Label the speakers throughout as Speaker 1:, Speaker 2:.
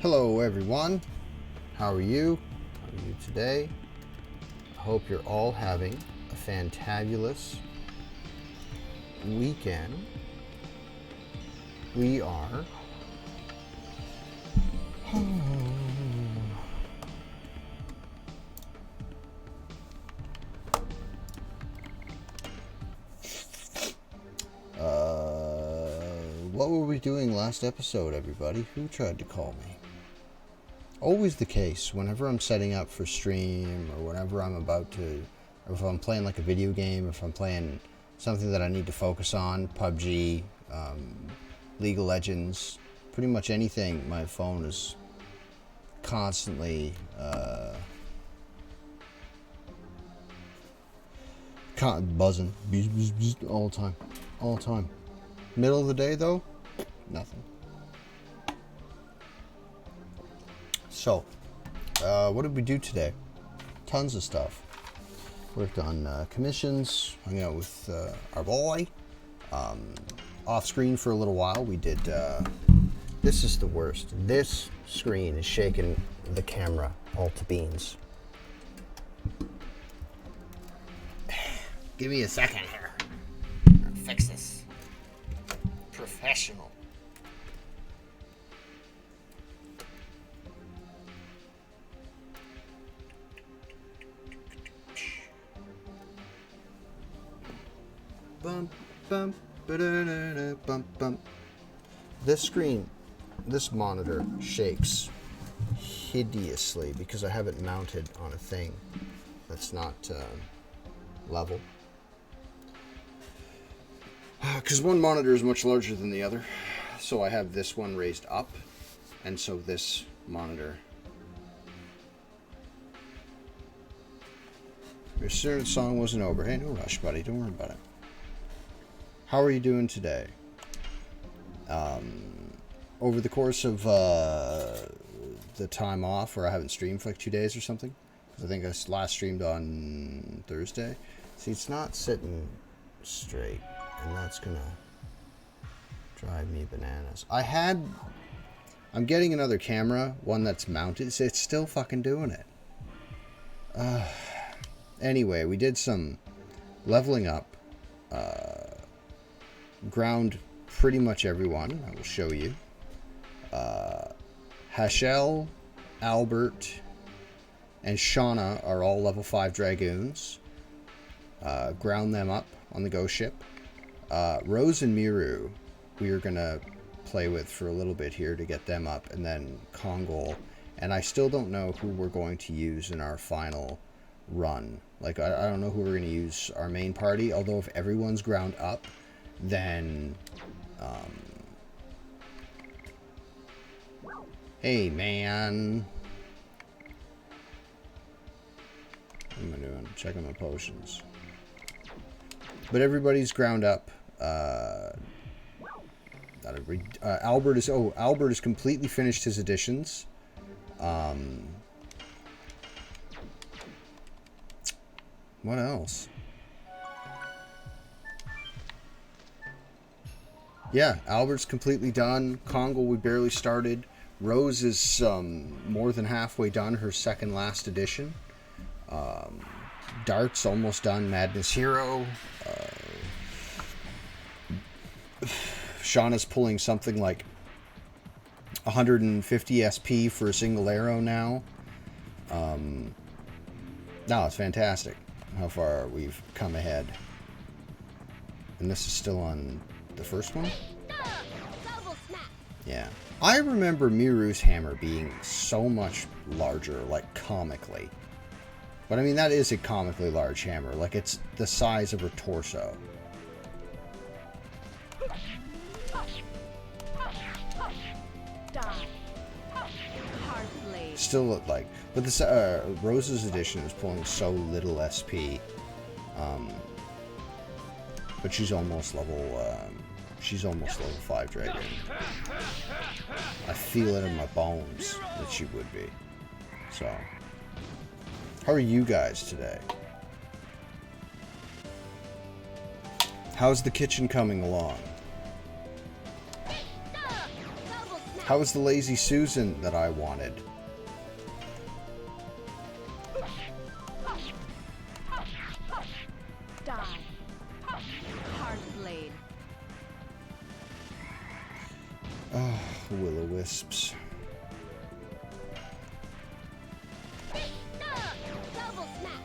Speaker 1: Hello everyone, how are you? How are you today? I hope you're all having a fantabulous weekend. We are what were we doing last episode, everybody? Who tried to call me? Always the case whenever I'm setting up for stream or whenever I'm about to, or if I'm playing like a video game, if I'm playing something that I need to focus on, PUBG, League of Legends, pretty much anything, my phone is constantly buzzing all the time. Middle of the day though, nothing. So, what did we do today? Tons of stuff. Worked on commissions, hung out with our boy. Off screen for a little while. We did, this is the worst. This screen is shaking the camera all to beans. Give me a second here. I'll fix this. Professional. Bum, bum, ba-da-da-da, bum, bum. This screen, this monitor shakes hideously because I have it mounted on a thing that's not level. Because one monitor is much larger than the other, so I have this one raised up, and so this monitor. Your certain song wasn't over. Hey, no rush, buddy. Don't worry about it. How are you doing today? Over the course of the time off, where I haven't streamed for like 2 days or something, because I think I last streamed on Thursday. See, it's not sitting straight, and that's gonna drive me bananas. I'm getting another camera, one that's mounted. It's still fucking doing it. Anyway, we did some leveling up. Ground pretty much everyone. I will show you. Hashel, Albert, and Shauna are all level 5 Dragoons. Ground them up on the ghost ship. Rose and Miru, we are going to play with for a little bit here to get them up, and then Kongol. And I still don't know who we're going to use in our final run. Like, I don't know who we're going to use our main party, although if everyone's ground up, then, hey man, what am I doing? Checking my potions. But everybody's ground up. Albert has completely finished his additions. What else? Yeah, Albert's completely done. Kongol, we barely started. Rose is more than halfway done, her second last edition. Dart's almost done, Madness Hero. Shauna's pulling something like 150 SP for a single arrow now. No, it's fantastic how far we've come ahead. And this is still on the first one? Yeah. I remember Miru's hammer being so much larger, like comically. But I mean, that is a comically large hammer. Like, it's the size of her torso. Still, like, but this Rose's edition is pulling so little SP. But she's almost level. She's almost level 5 Dragon. I feel it in my bones that she would be. So, how are you guys today? How's the kitchen coming along? How was the Lazy Susan that I wanted?
Speaker 2: Die. Hard blade.
Speaker 1: Oh, will-o-wisps.
Speaker 2: Double snap.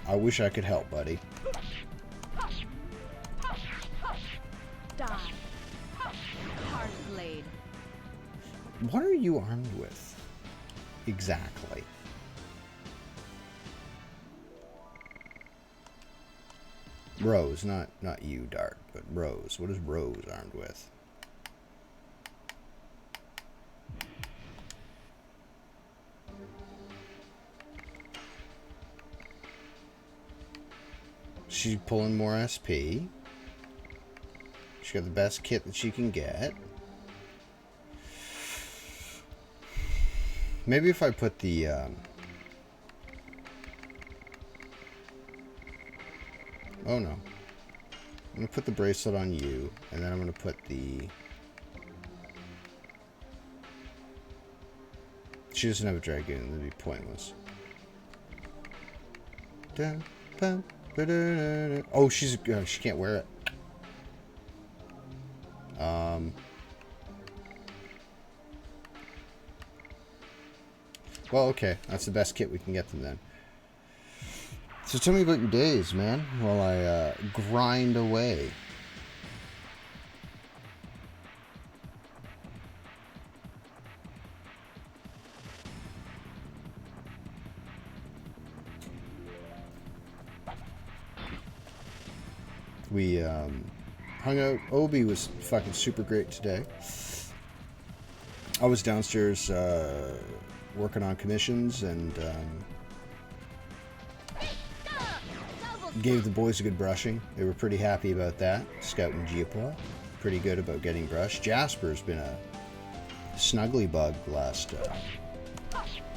Speaker 1: I wish I could help, buddy.
Speaker 2: Die. Hard blade.
Speaker 1: What are you armed with? Exactly. Rose, not you, Dart, but Rose. What is Rose armed with? She's pulling more SP. She got the best kit that she can get. Maybe if I put the oh no. I'm gonna put the bracelet on you, and then I'm gonna put the... She doesn't have a Dragoon, that'd be pointless. Dun, dun, ba-da-da-da. Oh, she can't wear it. Well, okay. That's the best kit we can get them then. So tell me about your days, man, while I grind away. We hung out. Obi was fucking super great today. I was downstairs working on commissions and gave the boys a good brushing. They were pretty happy about that. Scout and Giapoa, pretty good about getting brushed. Jasper's been a snuggly bug the last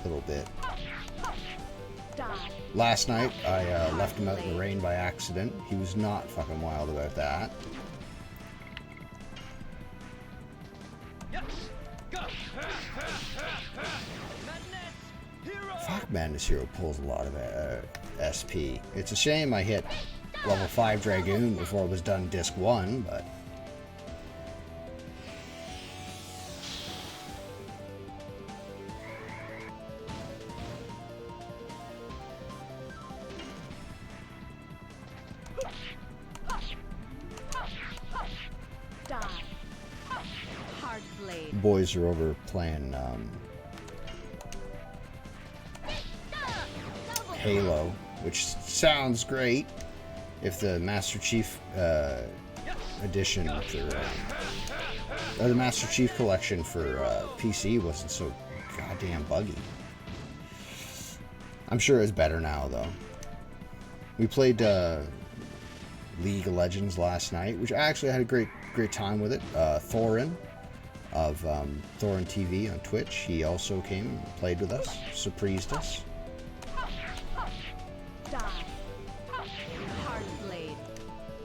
Speaker 1: little bit. Last night, I left him out in the rain by accident. He was not fucking wild about that. Fuck, Madness Hero pulls a lot of SP. It's a shame I hit level 5 Dragoon before I was done Disc 1, but... boys are over playing Halo, which sounds great if the Master Chief edition for or the Master Chief collection for PC wasn't so goddamn buggy. I'm sure it's better now though. We played League of Legends last night, which I actually had a great time with it. Thorin of Thorin TV on Twitch, he also came and played with us, surprised us.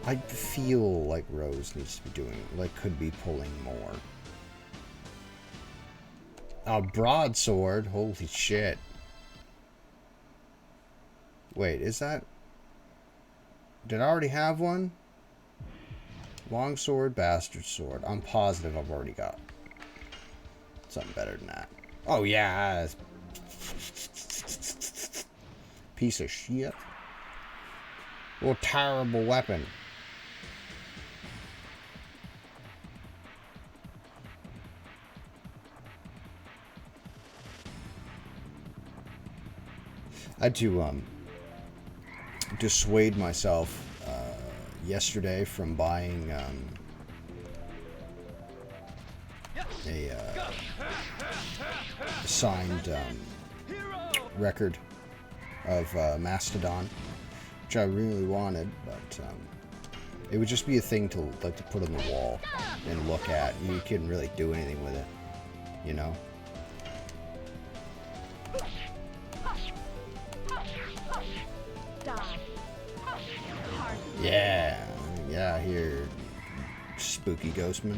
Speaker 1: I feel like Rose needs to be doing, like, could be pulling more. A broadsword, holy shit. Wait, is that... Did I already have one? Longsword, bastard sword. I'm positive I've already got something better than that. Oh yeah. Piece of shit. What a terrible weapon. I had to dissuade myself yesterday from buying a signed record of Mastodon, which I really wanted, but it would just be a thing to like to put on the wall and look at. You couldn't really do anything with it, you know. Yeah. Get out here, spooky ghostman.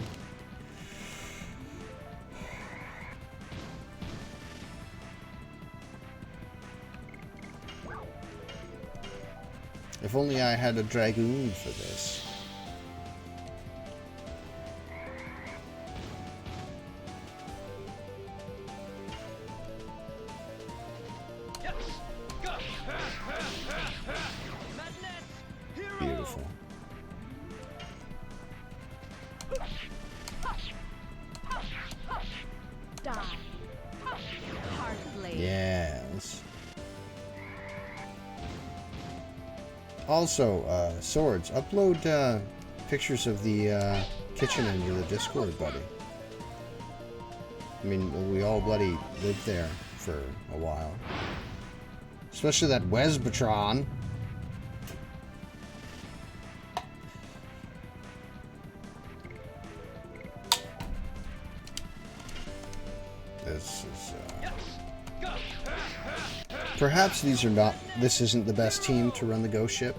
Speaker 1: If only I had a Dragoon for this. Beautiful.
Speaker 2: Die. Hard blade.
Speaker 1: Yes. Also, swords. Upload pictures of the kitchen into the Discord, buddy. I mean, we all bloody lived there for a while. Especially that Wesbatron. This is, perhaps these are not... This isn't the best team to run the ghost ship,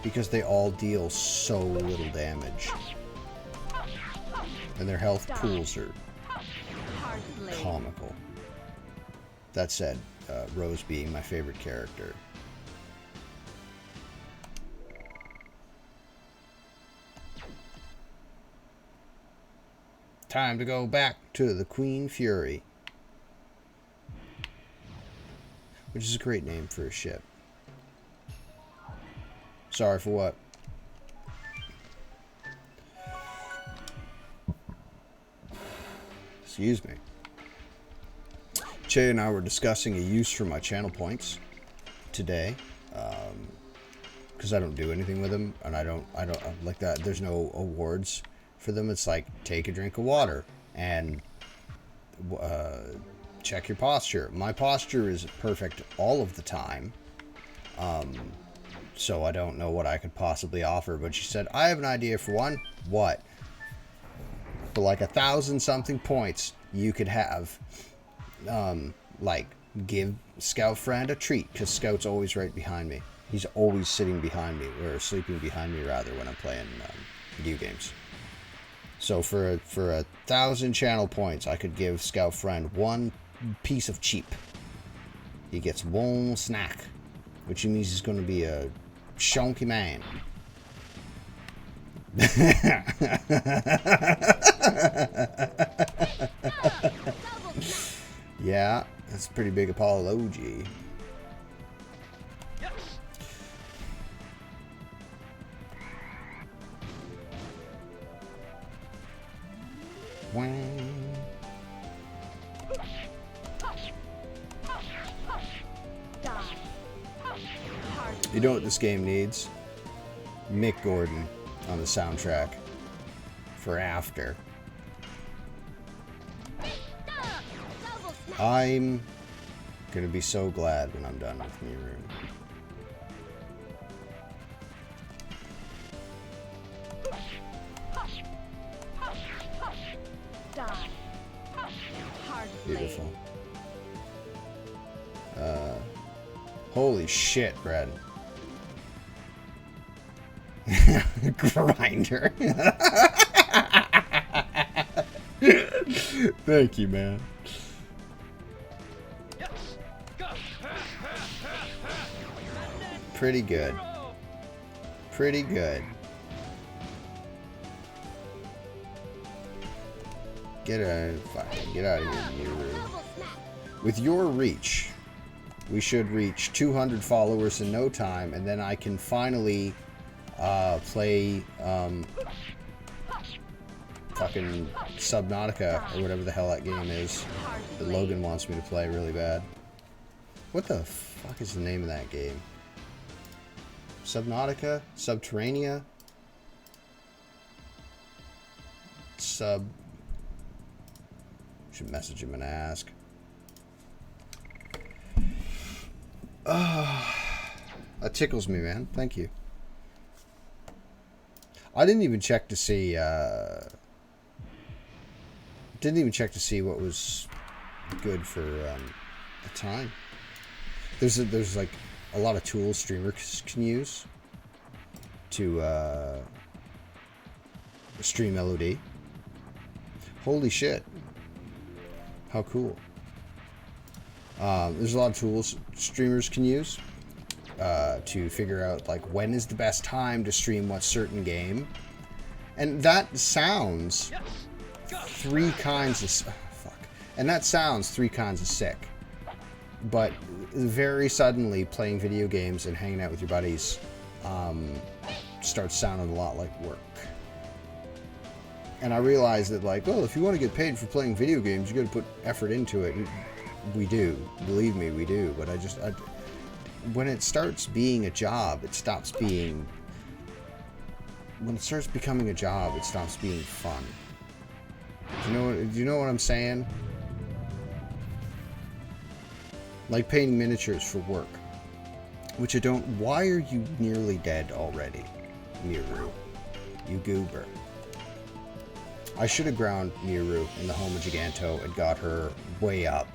Speaker 1: because they all deal so little damage. And their health pools are comical. That said, Rose being my favorite character. Time to go back to the Queen Fury. Which is a great name for a ship. Sorry for what? Excuse me. Che and I were discussing a use for my channel points today, because I don't do anything with them, and I don't like that. There's no awards for them. It's like, take a drink of water and check your posture. My posture is perfect all of the time, so I don't know what I could possibly offer. But she said, I have an idea for one. What? For like 1,000-something points, you could have, like, give Scout Friend a treat, because Scout's always right behind me. He's always sitting behind me, or sleeping behind me, rather, when I'm playing video games. So for 1,000 channel points, I could give Scout Friend one piece of cheap. He gets one snack, which means he's going to be a shonky man. Yeah, that's a pretty big apology. You know what this game needs? Mick Gordon on the soundtrack for After. I'm gonna be so glad when I'm done with Miru. Beautiful. Holy shit, Brad. Grinder. Thank you, man. Pretty good. Pretty good. Get out of here, Miru. With your reach, we should reach 200 followers in no time, and then I can finally play fucking Subnautica, or whatever the hell that game is, that Logan wants me to play really bad. What the fuck is the name of that game? Subnautica? Subterranea? Should message him and ask. That tickles me, man. Thank you. I didn't even check to see what was good for the time. There's like a lot of tools streamers can use. to stream LOD. Holy shit. How cool. There's a lot of tools streamers can use to figure out like when is the best time to stream what certain game. And that sounds three kinds of sick. But very suddenly playing video games and hanging out with your buddies starts sounding a lot like work. And I realized that, like, well, if you want to get paid for playing video games, you got to put effort into it. And we do. Believe me, we do. But when it starts being a job, it stops being... When it starts becoming a job, it stops being fun. Do you know what I'm saying? Like painting miniatures for work. Which I don't... Why are you nearly dead already, Miru? You goober. I should have ground Miru in the home of Giganto and got her way up,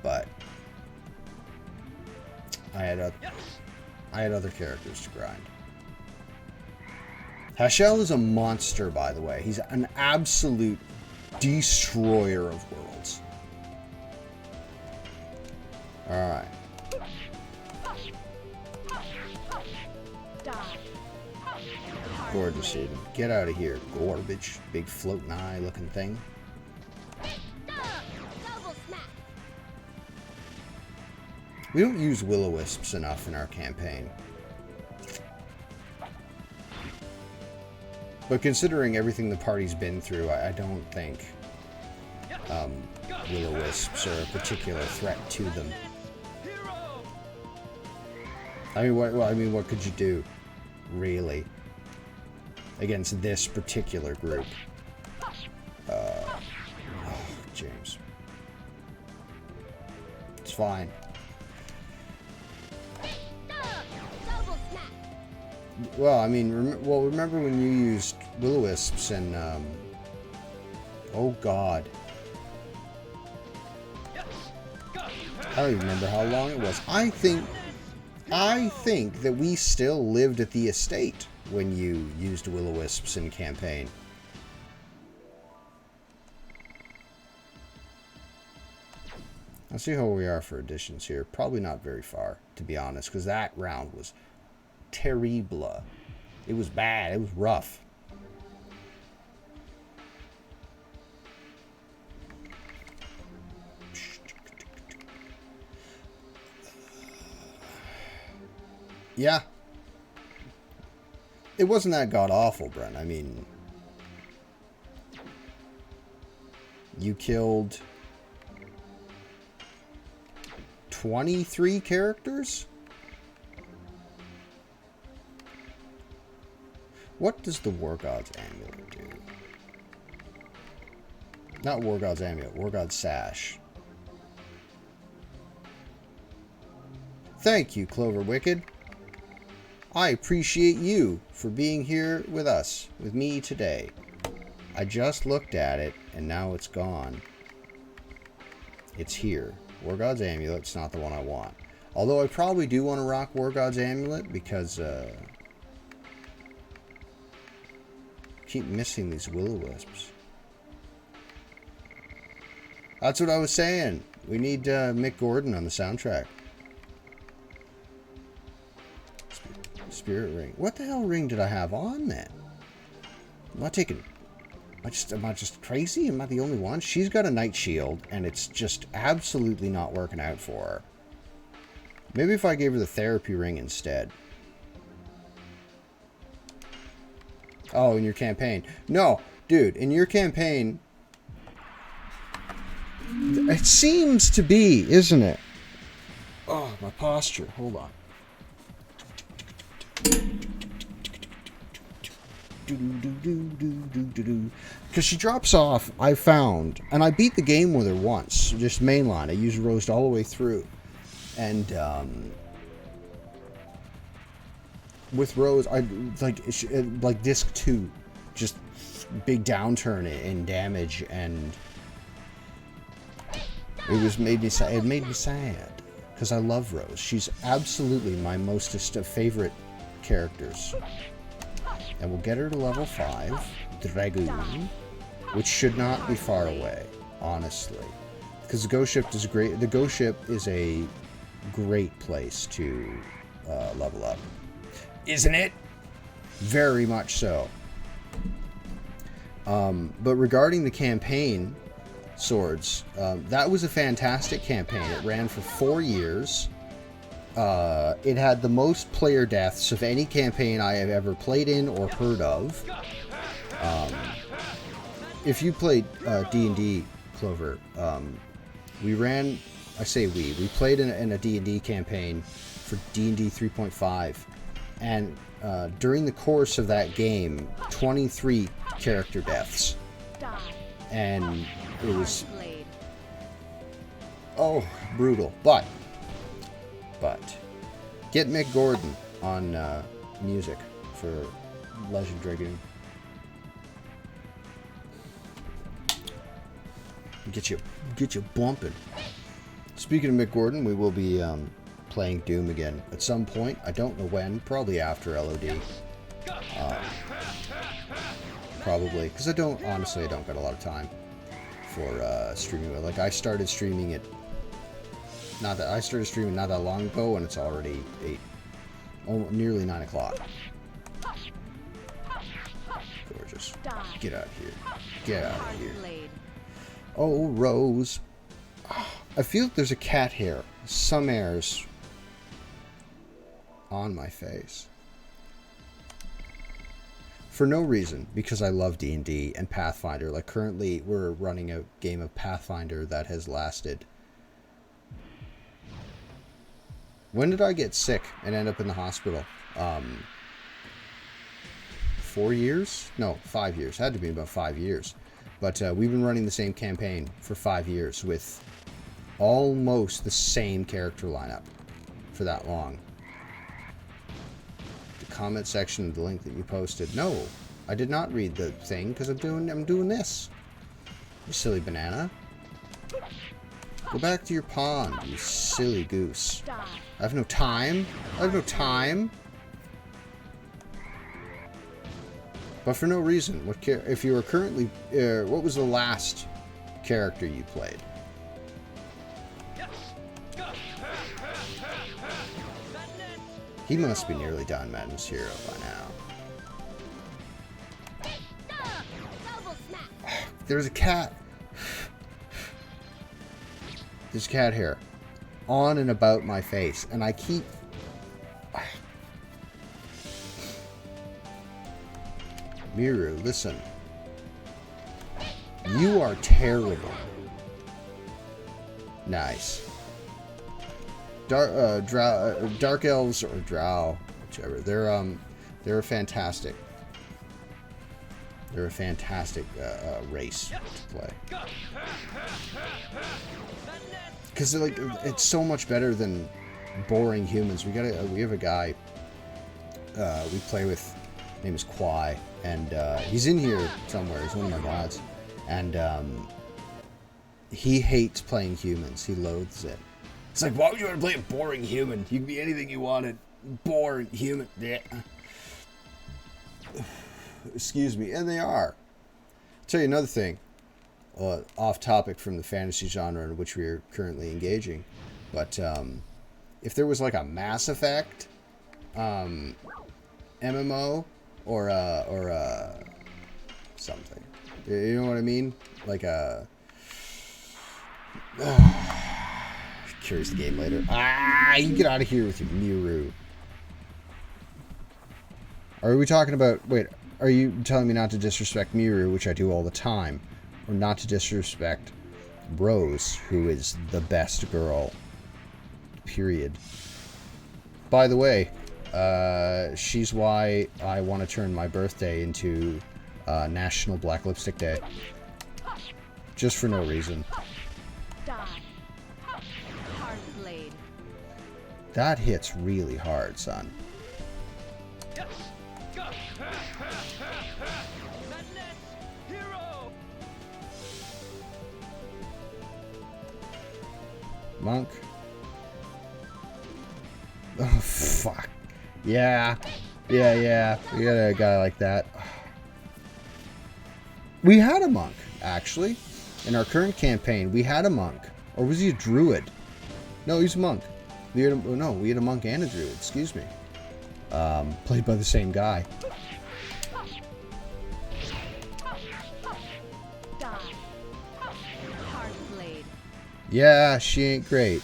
Speaker 1: but I had other characters to grind. Hashel is a monster, by the way. He's an absolute destroyer of worlds. Alright. Gorgeous, dude. Get out of here, garbage. Big floating eye looking thing. We don't use will-o-wisps enough in our campaign. But considering everything the party's been through, I don't think will-o-wisps are a particular threat to them. I mean, what could you do, really, against this particular group? Oh, James. It's fine. Well, I mean, remember when you used will-o-wisps and, oh god. I don't even remember how long it was. I think that we still lived at the estate when you used will-o-wisps in campaign. Let's see how we are for additions here. Probably not very far, to be honest, because that round was terrible. It was bad. It was rough. Yeah. It wasn't that god-awful, Brent. I mean, you killed 23 characters? What does the War God's Amulet do? Not War God's Amulet, War God's Sash. Thank you, Clover Wicked. I appreciate you for being here with us, with me today. I just looked at it, and now it's gone. It's here. War God's Amulet's not the one I want. Although I probably do want to rock War God's Amulet, because, keep missing these will-o-wisps. That's what I was saying. We need Mick Gordon on the soundtrack. Spirit ring. What the hell ring did I have on then? Am I just crazy? Am I the only one? She's got a night shield, and it's just absolutely not working out for her. Maybe if I gave her the therapy ring instead. Oh, in your campaign. No, dude, in your campaign, it seems to be, isn't it? Oh, my posture. Hold on. Because she drops off, I found, and I beat the game with her once, just mainline. I used Rose all the way through. And, with Rose, I like disc 2, just big downturn in damage, and it made me sad. It made me sad because I love Rose. She's absolutely my mostest of favorite characters And we'll get her to level 5, Dragoon, which should not be far away, honestly. Because the ghost ship is great. The ghost ship is a great place to level up. Isn't it? Very much so. But regarding the campaign, Swords, that was a fantastic campaign. It ran for 4 years. It had the most player deaths of any campaign I have ever played in or heard of. If you played D&D, Clover, we ran, I say we played in a D&D campaign for D&D 3.5, and during the course of that game, 23 character deaths. And it was, oh, brutal. But get Mick Gordon on music for Legend Dragoon. Get you bumping. Speaking of Mick Gordon, we will be playing Doom again at some point. I don't know when. Probably after LOD. Probably because I don't got a lot of time for streaming. Like I started streaming it. Not that long ago, and it's already nearly 9 o'clock. Gorgeous. Get out of here. Get out of here. Oh, Rose. I feel like there's a cat hair. Some hairs on my face. For no reason, because I love D&D and Pathfinder. Like currently, we're running a game of Pathfinder that has lasted. When did I get sick and end up in the hospital? 4 years? No, 5 years. Had to be about 5 years. But we've been running the same campaign for 5 years with almost the same character lineup for that long. The comment section of the link that you posted. No, I did not read the thing because I'm doing this. You silly banana. Go back to your pond, you silly goose. I have no time. But for no reason. If you were currently... what was the last character you played? He must be nearly done Madden's Hero by now. There's a cat. There's cat hair on and about my face, and I keep... Miru, listen. You are terrible. Nice. Dark elves or drow, whichever. They're fantastic. They're a fantastic race to play. Because like it's so much better than boring humans. We have a guy we play with. His name is Kwai, and he's in here somewhere. He's one of my mods, and he hates playing humans. He loathes it. It's like, why would you want to play a boring human? You can be anything you wanted. Boring human. Yeah. Excuse me, and they are. I'll tell you another thing. Off topic from the fantasy genre in which we are currently engaging, but if there was like a Mass Effect MMO or something, you know what I mean? Like a curious the game later. You can get out of here with your Miru. Are we talking about? Wait, are you telling me not to disrespect Miru, which I do all the time? Or not to disrespect Rose, who is the best girl. Period. By the way, she's why I want to turn my birthday into National Black Lipstick Day. Just for no reason. That hits really hard, son. Monk. Oh, fuck. Yeah. Yeah. We got a guy like that. We had a monk, actually. In our current campaign, we had a monk. Or was he a druid? No, he's a monk. We had a monk and a druid, excuse me. Played by the same guy. Yeah, she ain't great.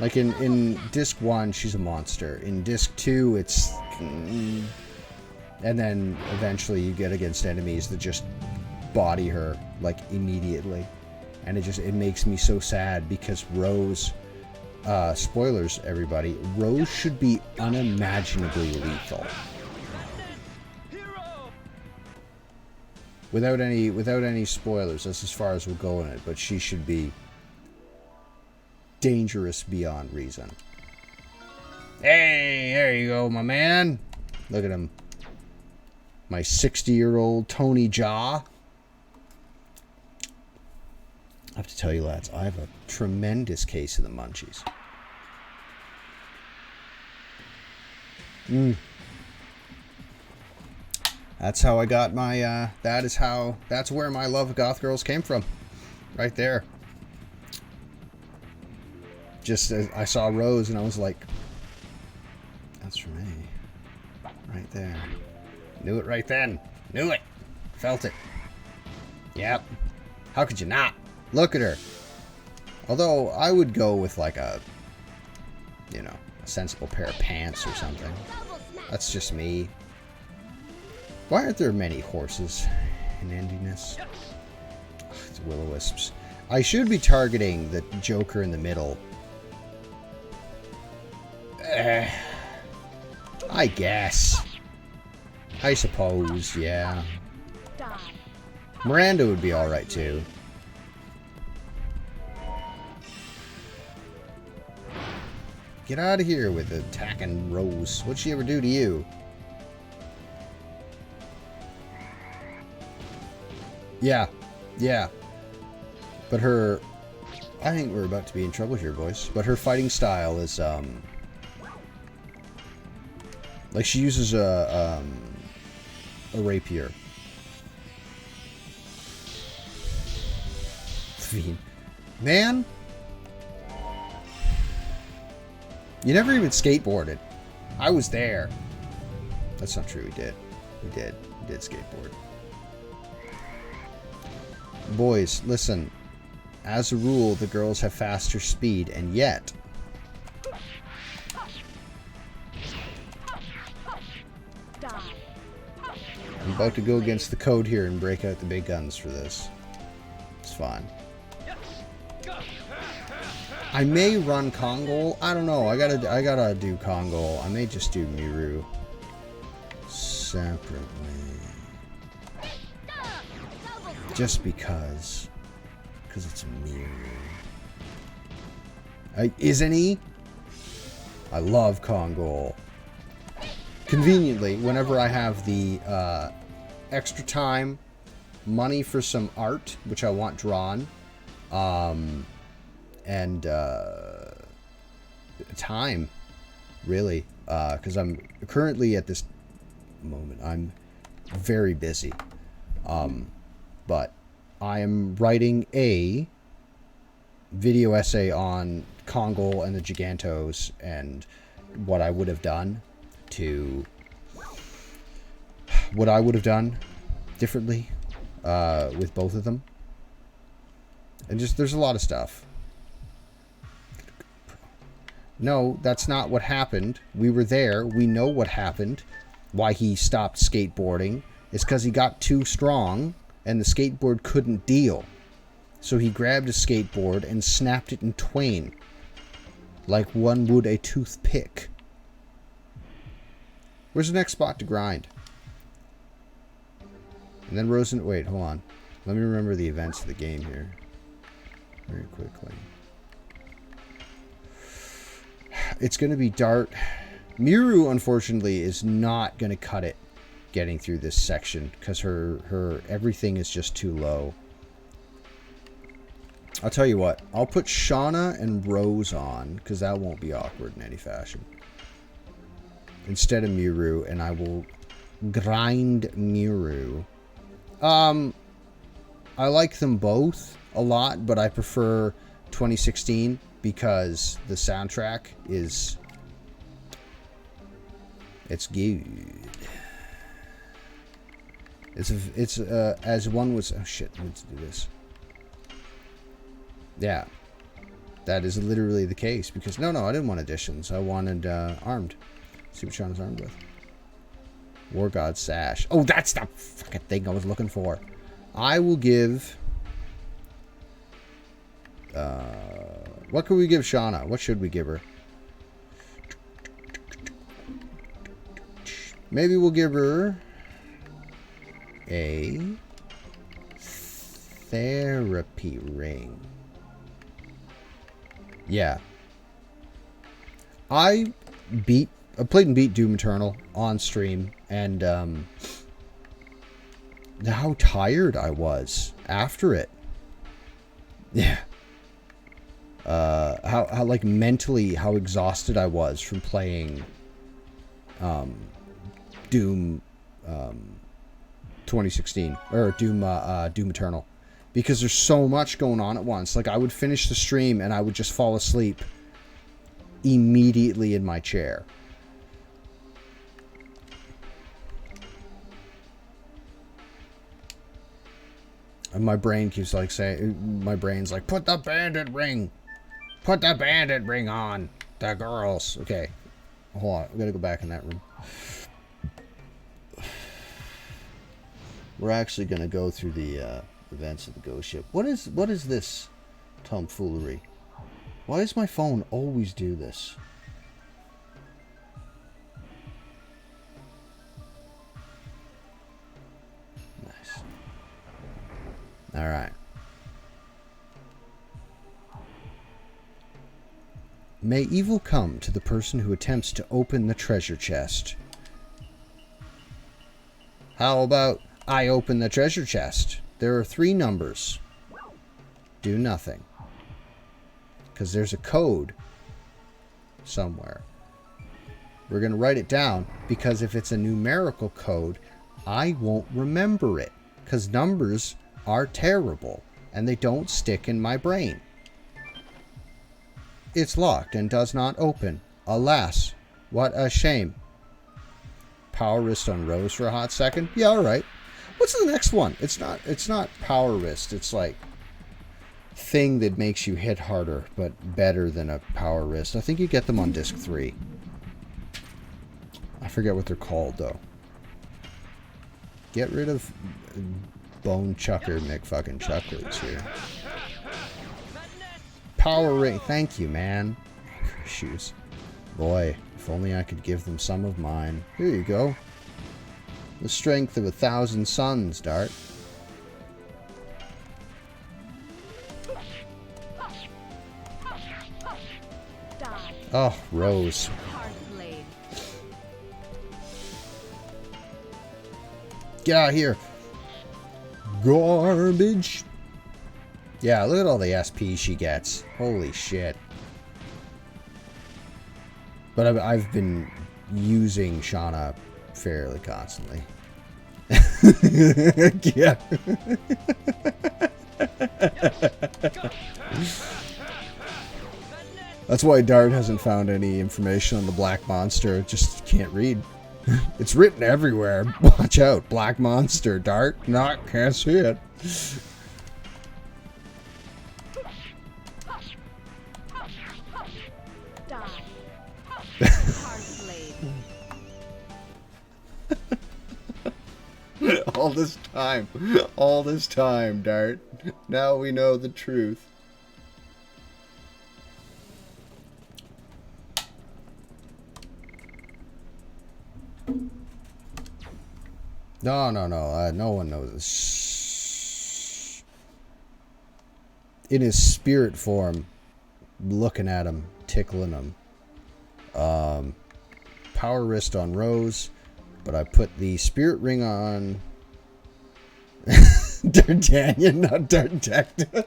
Speaker 1: Like in disc 1, she's a monster. In disc 2, it's... And then eventually you get against enemies that just body her, like, immediately. And it makes me so sad because Rose... spoilers, everybody. Rose should be unimaginably lethal. Without any spoilers, that's as far as we'll go in it, but she should be dangerous beyond reason. Hey, there you go, my man. Look at him. My 60-year-old Tony Jaw. I have to tell you, lads, I have a tremendous case of the munchies. That's how I got my, that's where my love of goth girls came from. Right there. Just as I saw Rose and I was like, that's for me. Right there. Knew it right then. Knew it. Felt it. Yep. How could you not? Look at her. Although, I would go with like a sensible pair of pants or something. That's just me. Why aren't there many horses in Endiness? It's will-o-wisps. I should be targeting the Joker in the middle. I guess. I suppose, yeah. Miranda would be alright too. Get out of here with attacking Rose. What'd she ever do to you? Yeah. But her... I think we're about to be in trouble here, boys. But her fighting style is, like, she uses a rapier. Man! You never even skateboarded. I was there. That's not true, we did. We did skateboard. Boys, listen. As a rule, the girls have faster speed, and yet... I'm about to go against the code here and break out the big guns for this. It's fine. I may run Kongol. I don't know. I gotta do Kongol. I may just do Miru separately. Just because. Because it's Miru. Isn't he? I love Kongol. Conveniently, whenever I have the extra time, money for some art, which I want drawn, and time, really, because I'm currently at this moment, I'm very busy, but I am writing a video essay on Kongol and the Gigantos and what I would have done differently with both of them, and just there's a lot of stuff. No, that's not what happened. We were there. We know what happened. Why he stopped skateboarding is because he got too strong and the skateboard couldn't deal. So he grabbed a skateboard and snapped it in twain, like one would a toothpick. Where's the next spot to grind? And then Rosen... Wait, hold on. Let me remember the events of the game here. Very quickly. It's going to be Dart. Miru, unfortunately, is not going to cut it getting through this section because her everything is just too low. I'll tell you what. I'll put Shauna and Rose on because that won't be awkward in any fashion. instead of Miru, and I will grind Miru. I like them both a lot, but I prefer 2016 because the soundtrack is... It's good. It's as one was... Oh shit, I need to do this. Yeah. That is literally the case, because... No, I didn't want additions. I wanted armed. See what Sean is armed with. War God Sash. Oh, that's the fucking thing I was looking for. I will give... what could we give Shauna? What should we give her? Maybe we'll give her a therapy ring. Yeah. I played and beat Doom Eternal on stream, and how tired I was after it. Yeah. How like mentally how exhausted I was from playing Doom 2016 or Doom Eternal, because there's so much going on at once. Like I would finish the stream and I would just fall asleep immediately in my chair. And my brain keeps like saying, my brain's like, put the bandit ring on the girls. Okay, hold on, we gotta go back in that room. We're actually gonna go through the events of the ghost ship. What is this tomfoolery? Why does my phone always do this? Nice. All right. May evil come to the person who attempts to open the treasure chest. How about I open the treasure chest? There are 3 numbers. Do nothing. Because there's a code somewhere. We're going to write it down, because if it's a numerical code, I won't remember it. Because numbers are terrible, and they don't stick in my brain. It's locked and does not open. Alas, what a shame. Power wrist on Rose for a hot second? Yeah, alright. What's the next one? It's not power wrist. It's like thing that makes you hit harder, but better than a power wrist. I think you get them on disc 3. I forget what they're called though. Get rid of Bone Chucker McFucking Chucklers here. Power ring. Thank you, man. Shoes. Boy, if only I could give them some of mine. Here you go. The strength of 1,000 suns, Dart. Oh, Rose. Get out of here. Garbage. Yeah, look at all the SP she gets. Holy shit. But I've been using Shauna fairly constantly. Yeah. That's why Dart hasn't found any information on the Black Monster. It just can't read. It's written everywhere. Watch out. Black Monster. Dart. Not. Can't see it. All this time, Dart. Now we know the truth. No, no one knows this. In his spirit form, looking at him, tickling him. Power wrist on Rose, but I put the spirit ring on D'Artagnan, not D'Artective.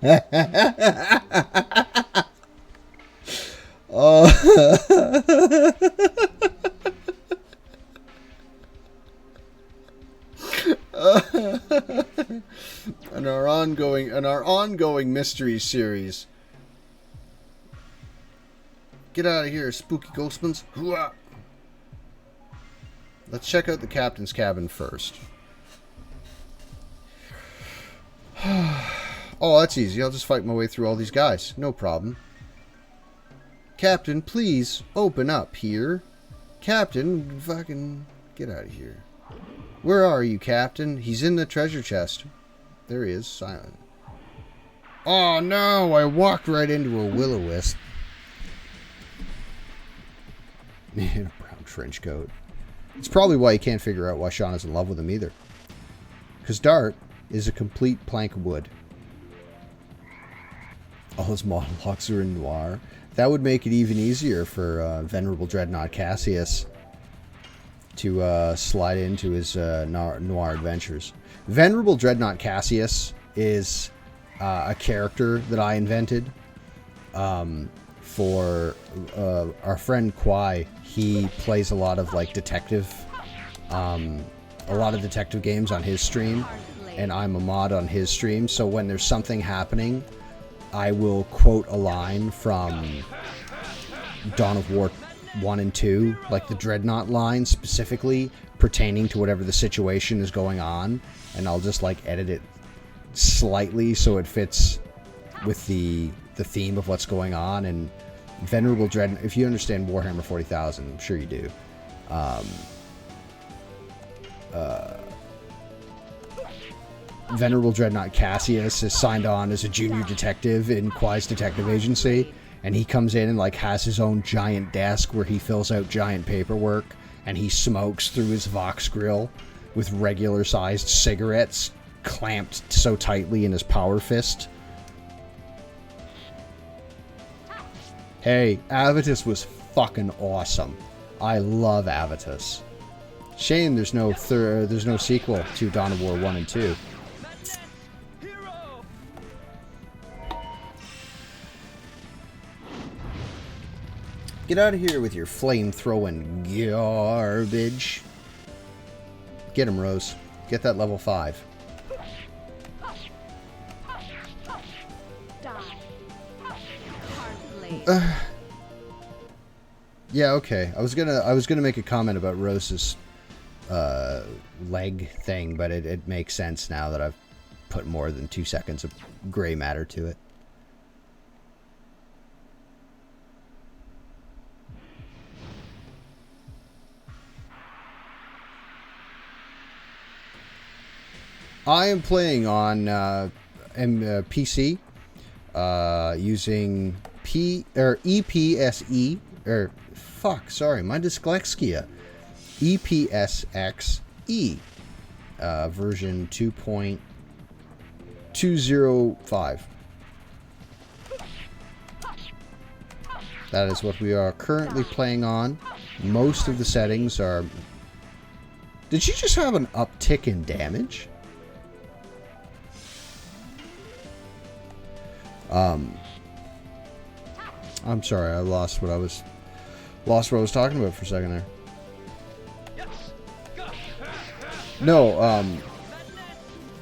Speaker 1: And our ongoing mystery series. Get out of here, spooky ghostmans. Hooah! Let's check out the captain's cabin first. Oh, that's easy. I'll just fight my way through all these guys. No problem. Captain, please open up here. Captain, fucking get out of here. Where are you, Captain? He's in the treasure chest. There he is, silent. Oh no, I walked right into a will-o-wisp. In a brown trench coat. It's probably why he can't figure out why Shauna's in love with him either. Because Dart is a complete plank of wood. All his monologues are in noir. That would make it even easier for Venerable Dreadnought Cassius to slide into his noir adventures. Venerable Dreadnought Cassius is a character that I invented for our friend Kwai. He plays a lot of like detective games on his stream, and I'm a mod on his stream, so when there's something happening, I will quote a line from Dawn of War 1 and 2, like the Dreadnought line specifically pertaining to whatever the situation is going on, and I'll just like edit it slightly so it fits with the theme of what's going on. And Venerable Dreadnought, if you understand Warhammer 40,000, I'm sure you do. Venerable Dreadnought Cassius is signed on as a junior detective in Kwai's detective agency, and he comes in and like has his own giant desk where he fills out giant paperwork, and he smokes through his Vox grill with regular sized cigarettes clamped so tightly in his power fist. Hey, Avitus was fucking awesome. I love Avitus. Shame there's no sequel to Dawn of War 1 and 2. Get out of here with your flame-throwing garbage. Get him, Rose. Get that level 5. Yeah, okay. I was gonna make a comment about Rose's leg thing, but it makes sense now that I've put more than 2 seconds of gray matter to it. I am playing on PC using EPSE, my dyslexia. EPSXE version 2.205. That is what we are currently playing on. Most of the settings are... Did she just have an uptick in damage? I'm sorry, I lost what I was talking about for a second there. No,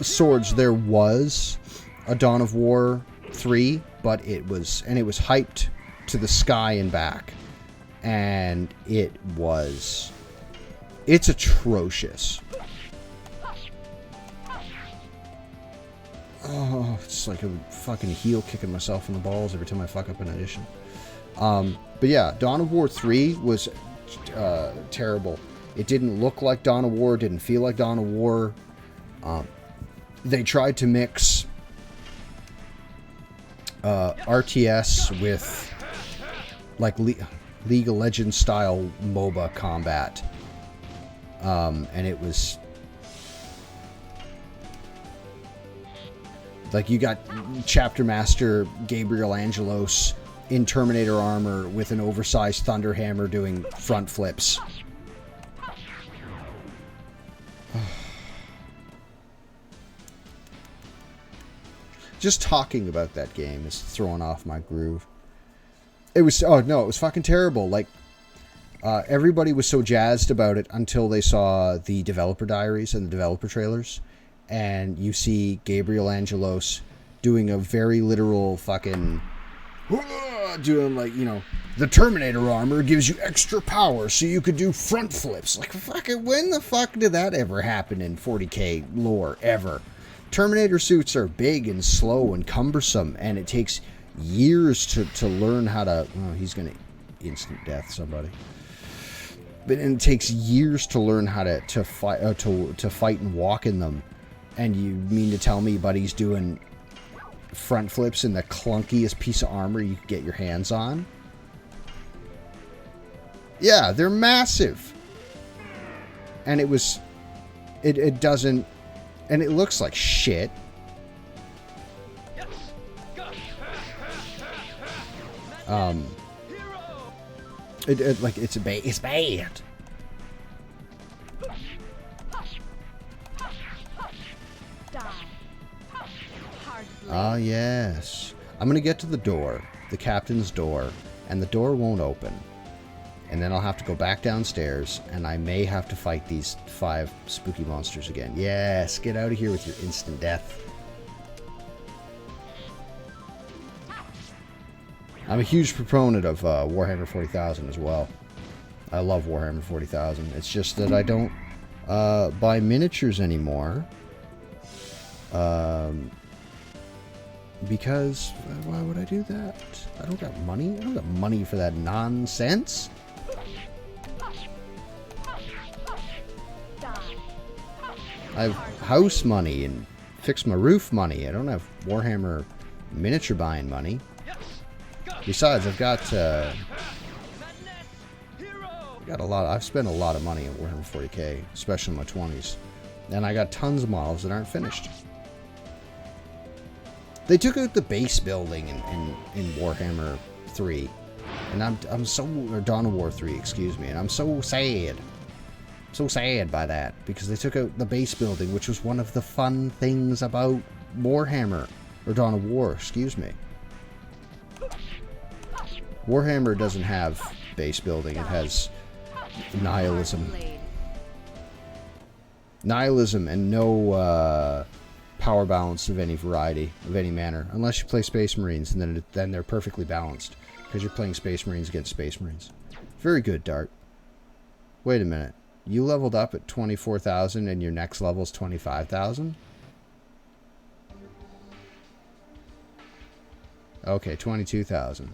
Speaker 1: swords, there was a Dawn of War 3, but it was hyped to the sky and back. And it's atrocious. Oh, it's like a fucking heel kicking myself in the balls every time I fuck up an edition. But yeah, Dawn of War 3 was terrible. It didn't look like Dawn of War, didn't feel like Dawn of War. They tried to mix RTS with like League of Legends style MOBA combat. And it was... Like, you got Chapter Master Gabriel Angelos in Terminator armor with an oversized Thunderhammer doing front flips. Just talking about that game is throwing off my groove. It was, oh no, it was fucking terrible. Like, everybody was so jazzed about it until they saw the developer diaries and the developer trailers. And you see Gabriel Angelos doing a very literal fucking, doing like, you know, the Terminator armor gives you extra power so you could do front flips. Like, fucking, when the fuck did that ever happen in 40k lore, ever? Terminator suits are big and slow and cumbersome, and it takes years to learn how to... Oh, he's going to instant death somebody. But it takes years to learn how to fight to fight and walk in them. And you mean to tell me buddy's doing front flips in the clunkiest piece of armor you could get your hands on? Yeah, they're massive. And it was... It doesn't... And it looks like shit. Like, it's bad. Ah, yes. I'm gonna get to the door, the captain's door, and the door won't open. And then I'll have to go back downstairs, and I may have to fight these 5 spooky monsters again. Yes, get out of here with your instant death. I'm a huge proponent of Warhammer 40,000 as well. I love Warhammer 40,000. It's just that I don't buy miniatures anymore. Because, why would I do that? I don't got money. I don't got money for that nonsense. I have house money and fix my roof money. I don't have Warhammer miniature buying money. Besides, I've got a lot. I've spent a lot of money on Warhammer 40k, especially in my 20s, and I got tons of models that aren't finished. They took out the base building in Warhammer 3, and I'm so, or Dawn of War 3, excuse me, and I'm so sad. So sad by that, because they took out the base building, which was one of the fun things about Warhammer, or Dawn of War, excuse me. Warhammer doesn't have base building, it has nihilism. Nihilism and no power balance of any variety, of any manner, unless you play Space Marines, and then they're perfectly balanced, because you're playing Space Marines against Space Marines. Very good, Dart. Wait a minute. You leveled up at 24,000 and your next level is 25,000? Okay, 22,000.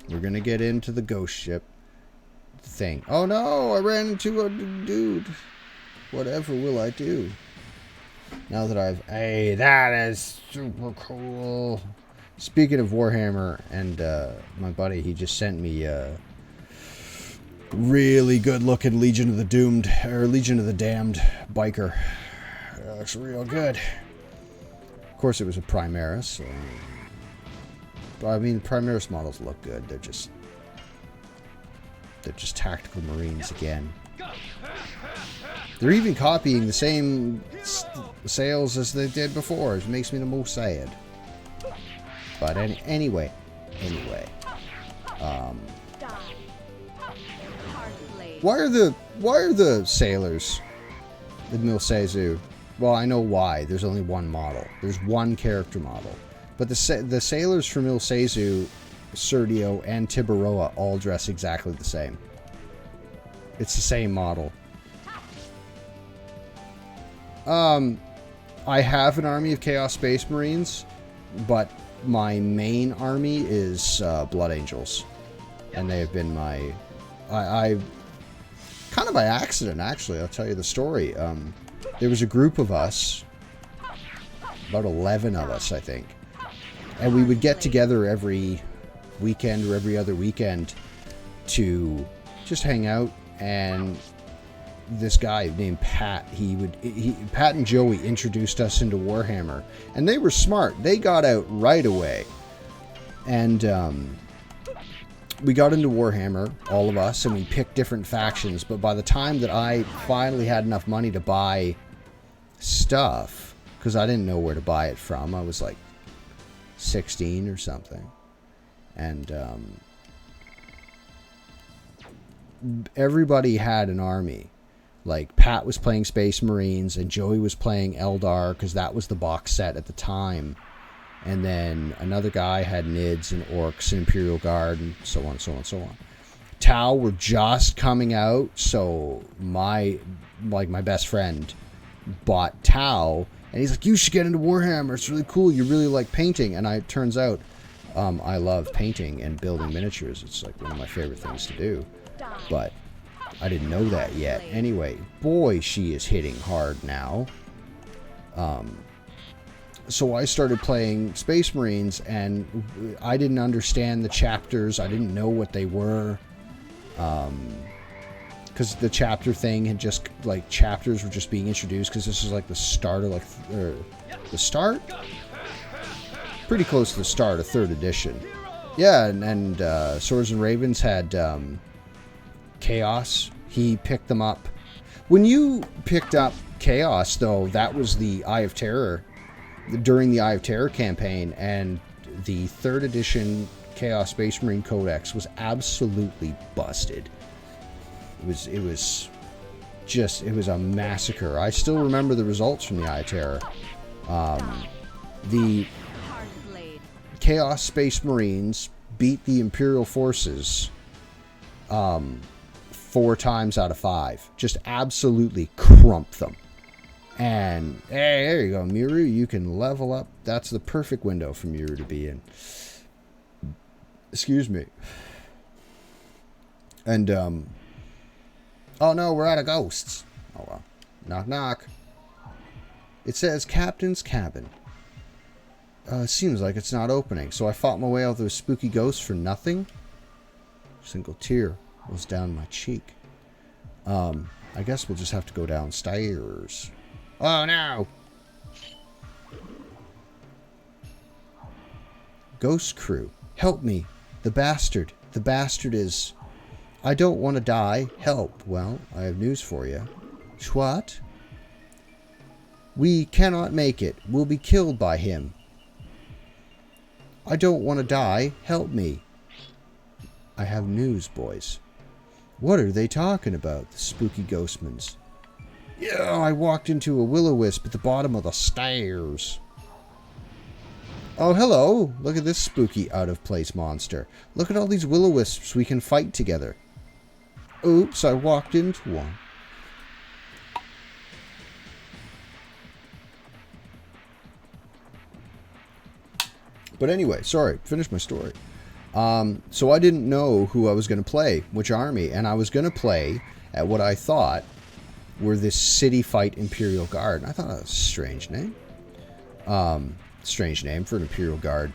Speaker 1: We're gonna get into the ghost ship thing. Oh no, I ran into a dude. Whatever will I do? Now that I've... Hey, that is super cool. Speaking of Warhammer, and my buddy, he just sent me a really good-looking Legion of the Doomed, or Legion of the Damned biker. It looks real good. Of course, it was a Primaris. So, I mean, Primaris models look good. They're just tactical Marines again. They're even copying the same sales as they did before. It makes me the most sad. But anyway, why are the sailors in Mil Sezu? Well, I know why. There's only one model. There's one character model. But the sailors from Mil Sezu, Serdio, and Tiburoa all dress exactly the same. It's the same model. I have an army of Chaos Space Marines, but my main army is Blood Angels, and they have been my... I kind of by accident, actually. I'll tell you the story. There was a group of us, about 11 of us, I think, and we would get together every weekend or every other weekend to just hang out. And this guy named Pat, Pat and Joey introduced us into Warhammer, and they were smart. They got out right away, and we got into Warhammer, all of us, and we picked different factions. But by the time that I finally had enough money to buy stuff because I didn't know where to buy it from. I was like 16 or something. And everybody had an army. Like, Pat was playing Space Marines, and Joey was playing Eldar, because that was the box set at the time. And then another guy had Nids and Orcs and Imperial Guard, and so on, so on, so on. Tau were just coming out, so my best friend bought Tau, and he's like, you should get into Warhammer, it's really cool, you really like painting. And it turns out I love painting and building miniatures. It's like one of my favorite things to do. But I didn't know that yet. Anyway, boy, she is hitting hard now. So I started playing Space Marines, and I didn't understand the chapters. I didn't know what they were. Because the chapter thing had just, like, chapters were just being introduced, because this is like the start of, like, the start? Pretty close to the start of 3rd edition. Yeah, and Swords and Ravens had Chaos. He picked them up. When you picked up Chaos, though, that was the Eye of Terror, during the Eye of Terror campaign, and the 3rd edition Chaos Space Marine Codex was absolutely busted. It was a massacre. I still remember the results from the Eye of Terror. The Chaos Space Marines beat the Imperial forces 4 times out of 5. Just absolutely crump them. And hey, there you go, Miru. You can level up. That's the perfect window for Miru to be in. Excuse me. And oh no, we're out of ghosts. Oh well. Knock knock. It says Captain's Cabin. Seems like it's not opening. So I fought my way out of those spooky ghosts for nothing. Single tear was down my cheek. I guess we'll just have to go downstairs. Oh no! Ghost crew, help me. The bastard is... I don't want to die. Help. Well, I have news for you. What? We cannot make it. We'll be killed by him. I don't want to die. Help me. I have news, boys. What are they talking about, the spooky ghostmans? Yeah, I walked into a will-o-wisp at the bottom of the stairs. Oh, hello. Look at this spooky out-of-place monster. Look at all these will-o-wisps we can fight together. Oops, I walked into one. But anyway, sorry, finish my story. So I didn't know who I was going to play, which army, and I was going to play at what I thought were this City Fight Imperial Guard. And I thought that was a strange name. Strange name for an Imperial Guard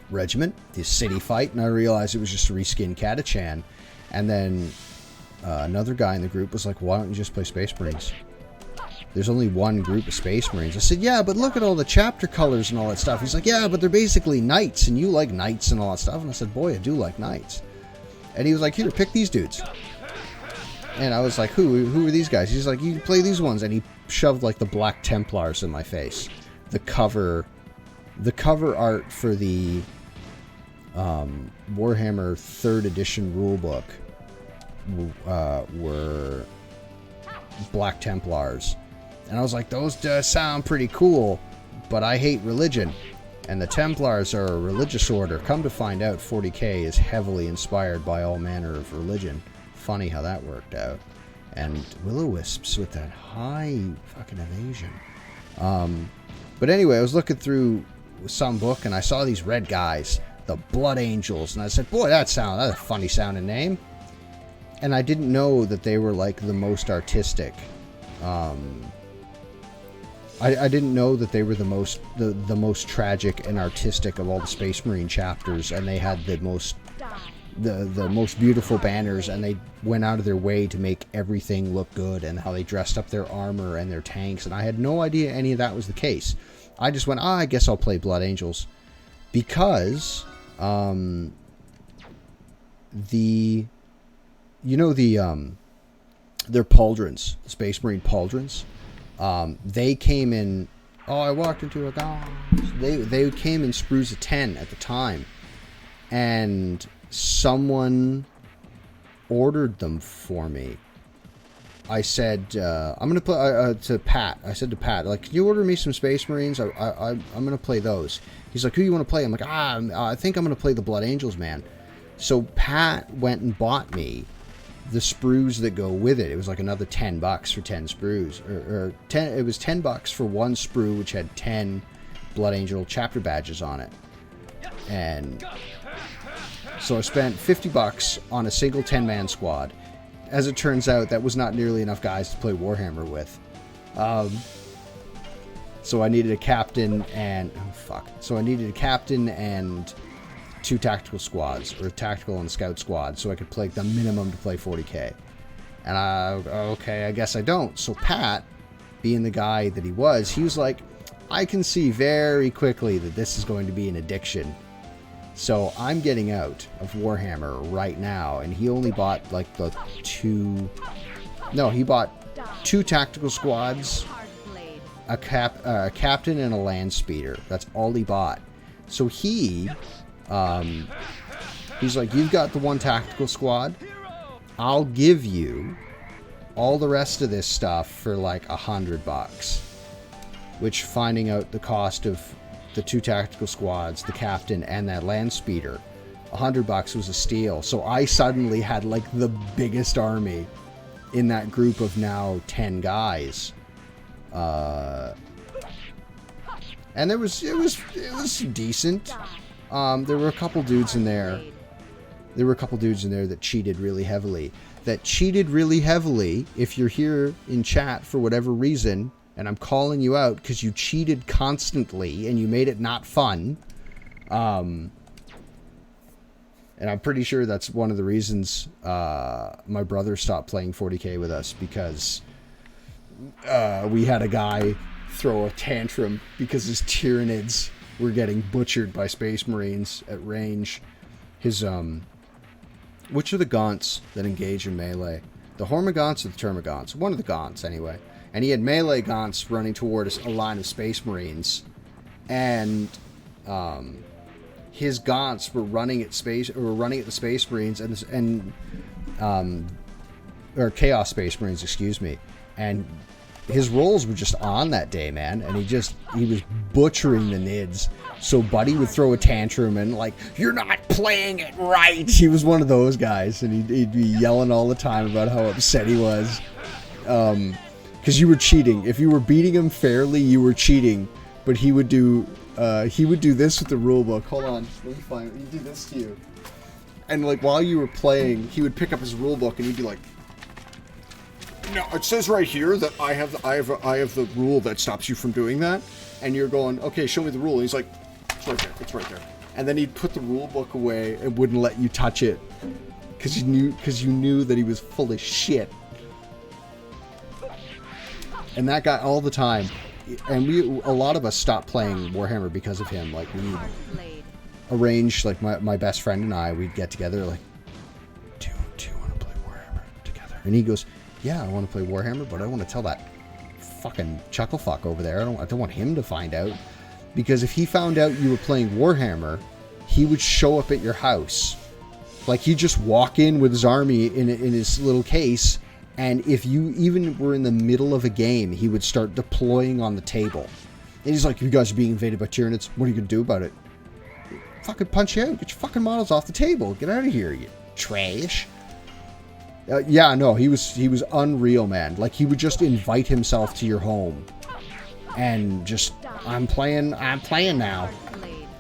Speaker 1: regiment, the City Fight, and I realized it was just a reskinned Catachan. And then another guy in the group was like, why don't you just play Space Marines? There's only one group of Space Marines. I said, yeah, but look at all the chapter colors and all that stuff. He's like, yeah, but they're basically knights, and you like knights and all that stuff. And I said, boy, I do like knights. And he was like, here, pick these dudes. And I was like, who are these guys? He's like, you can play these ones. And he shoved like the Black Templars in my face. The cover art for the Warhammer 3rd edition rulebook were Black Templars. And I was like, those sound pretty cool, but I hate religion. And the Templars are a religious order. Come to find out, 40k is heavily inspired by all manner of religion. Funny how that worked out. And will-o-wisps with that high fucking evasion. But anyway, I was looking through some book, and I saw these red guys, the Blood Angels, and I said, boy, that's a funny sounding name. And I didn't know that they were like the most artistic. I didn't know that they were the most tragic and artistic of all the Space Marine chapters, and they had the most beautiful banners, and they went out of their way to make everything look good, and how they dressed up their armor and their tanks, and I had no idea any of that was the case. I just went, I guess I'll play Blood Angels, because their pauldrons, the Space Marine pauldrons, They came in. Oh, I walked into a guy. They came in sprues of 10 at the time, and someone ordered them for me. I said, I'm gonna play to Pat. I said to Pat, like, can you order me some Space Marines? I'm gonna play those. He's like, who you want to play? I'm like, I think I'm gonna play the Blood Angels, man. So Pat went and bought me the sprues that go with it. It was like another $10 for 10 sprues, or 10. It was $10 for one sprue, which had 10 Blood Angel chapter badges on it. And so I spent $50 on a single 10-man squad. As it turns out, that was not nearly enough guys to play Warhammer with. So I needed a captain and... Oh, fuck. So I needed a captain and 2 tactical squads, or tactical and scout squads, so I could play the minimum to play 40k. And okay, I guess I don't. So Pat, being the guy that he was like, I can see very quickly that this is going to be an addiction. So I'm getting out of Warhammer right now, and he only bought like the 2... No, he bought 2 tactical squads, a captain, and a land speeder. That's all he bought. So he's like, you've got the 1 tactical squad. I'll give you all the rest of this stuff for like $100, which, finding out the cost of the 2 tactical squads, the captain, and that land speeder, $100 was a steal. So I suddenly had like the biggest army in that group of now 10 guys. And it was decent. There were a couple dudes in there. That cheated really heavily. If you're here in chat for whatever reason, and I'm calling you out because you cheated constantly and you made it not fun. And I'm pretty sure that's one of the reasons my brother stopped playing 40k with us, because we had a guy throw a tantrum because his Tyranids were getting butchered by Space Marines at range. His, which are the Gaunts that engage in melee? The Hormagaunts or the Termagaunts? One of the Gaunts, anyway. And he had melee Gaunts running toward a line of Space Marines, and his Gaunts were running at the Space Marines or Chaos Space Marines, excuse me. And his rolls were just on that day, man, and he was butchering the Nids. So Buddy would throw a tantrum and like, you're not playing it right. He was one of those guys, and he'd be yelling all the time about how upset he was. Because you were cheating. If you were beating him fairly, you were cheating. But he would do this with the rulebook. Hold on, let me find it. He'd do this to you. And like while you were playing, he would pick up his rulebook and he'd be like, "No, it says right here that I have the rule that stops you from doing that." And you're going, "Okay, show me the rule." And he's like, "It's right there. It's right there." And then he'd put the rulebook away and wouldn't let you touch it because you knew that he was full of shit. And that guy all the time, and a lot of us stopped playing Warhammer because of him. Like, we arranged, like my best friend and I, we'd get together like, do you want to play Warhammer together? And he goes, yeah, I want to play Warhammer, but I want to tell that fucking chucklefuck over there. I don't want him to find out, because if he found out you were playing Warhammer, he would show up at your house. Like, he'd just walk in with his army in his little case. And if you even were in the middle of a game, he would start deploying on the table. And he's like, you guys are being invaded by Tyranids. What are you going to do about it? Fucking punch you out. Get your fucking models off the table. Get out of here, you trash. Yeah, no, he was unreal, man. Like, he would just invite himself to your home. And just, I'm playing now.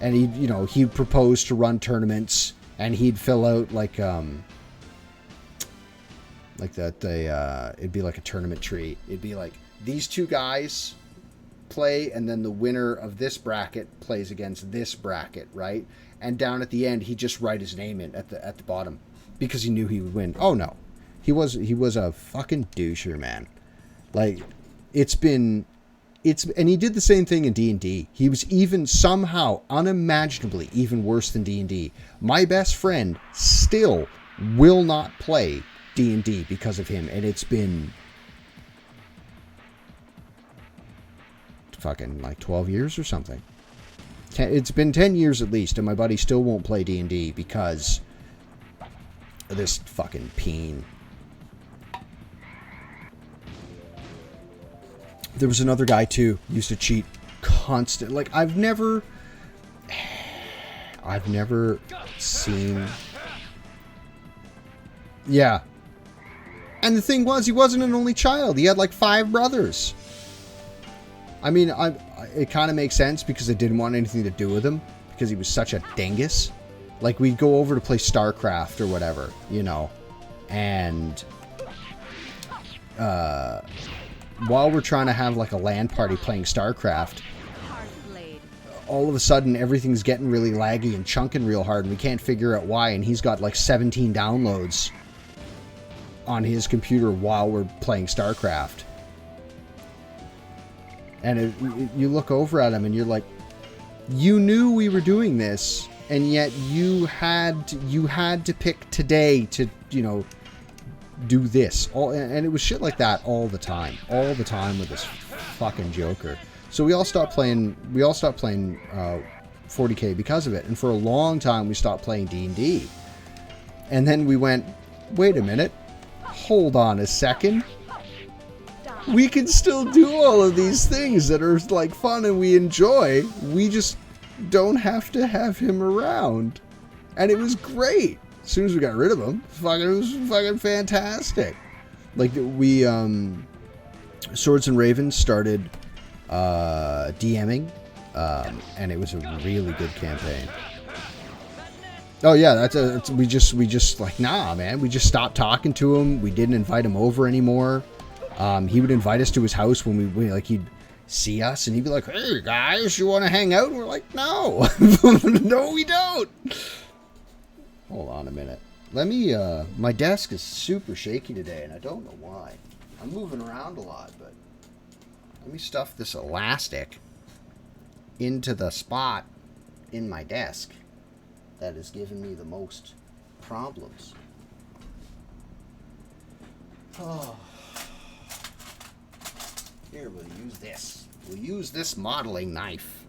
Speaker 1: And he'd propose to run tournaments. And he'd fill out, like that it'd be like a tournament tree. It'd be like, these 2 guys play, and then the winner of this bracket plays against this bracket, right? And down at the end, he'd just write his name in at the bottom, because he knew he would win. Oh no, he was a fucking doucher, man. Like, and he did the same thing in D&D. He was even somehow unimaginably even worse than D&D. My best friend still will not play D&D because of him, and it's been fucking like 12 years or something. It's been 10 years at least, and my buddy still won't play D&D because of this fucking peen. There was another guy too, used to cheat constant. Like I've never seen. Yeah. And the thing was, he wasn't an only child. He had like 5 brothers. I mean, it kind of makes sense because I didn't want anything to do with him because he was such a dingus. Like we'd go over to play StarCraft or whatever, you know, and while we're trying to have like a LAN party playing StarCraft, all of a sudden everything's getting really laggy and chunking real hard and we can't figure out why, and he's got like 17 downloads on his computer while we're playing StarCraft. And you look over at him and you're like, you knew we were doing this, and yet you had to pick today to, you know, do this. And it was shit like that all the time with this fucking Joker. So we all stopped playing 40K because of it. And for a long time we stopped playing D&D. And then we went, wait a minute, hold on a second. We can still do all of these things that are like fun and we enjoy. We just don't have to have him around. And it was great. As soon as we got rid of him, it was fucking fantastic. Like we, Swords and Ravens started DMing, and it was a really good campaign. Oh yeah, we just like, nah, man. We just stopped talking to him. We didn't invite him over anymore. He would invite us to his house when we like, he'd see us and he'd be like, hey guys, you want to hang out? And we're like, no. No, we don't. Hold on a minute. Let me, my desk is super shaky today and I don't know why. I'm moving around a lot, but let me stuff this elastic into the spot in my desk that is giving me the most problems. Oh. Here, we'll use this. We'll use this modeling knife.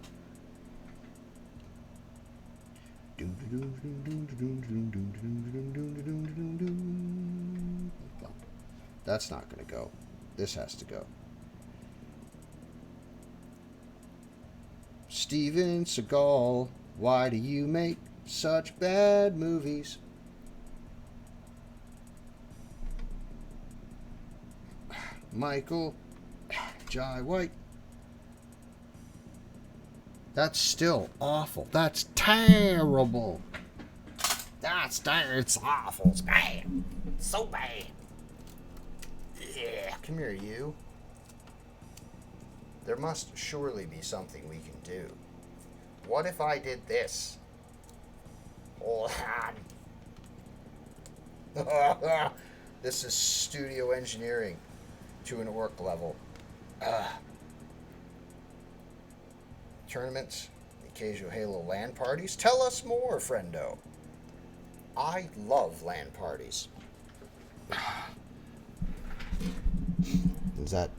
Speaker 1: That's not going to go. This has to go. Steven Seagal, why do you make such bad movies? Michael Jai White. That's still awful. That's terrible. It's awful. It's bad. It's so bad. Yeah, come here, you. There must surely be something we can do. What if I did this? Hold on. This is studio engineering to an orc level. Tournaments, occasional Halo LAN parties. Tell us more, friendo. I love LAN parties. Is that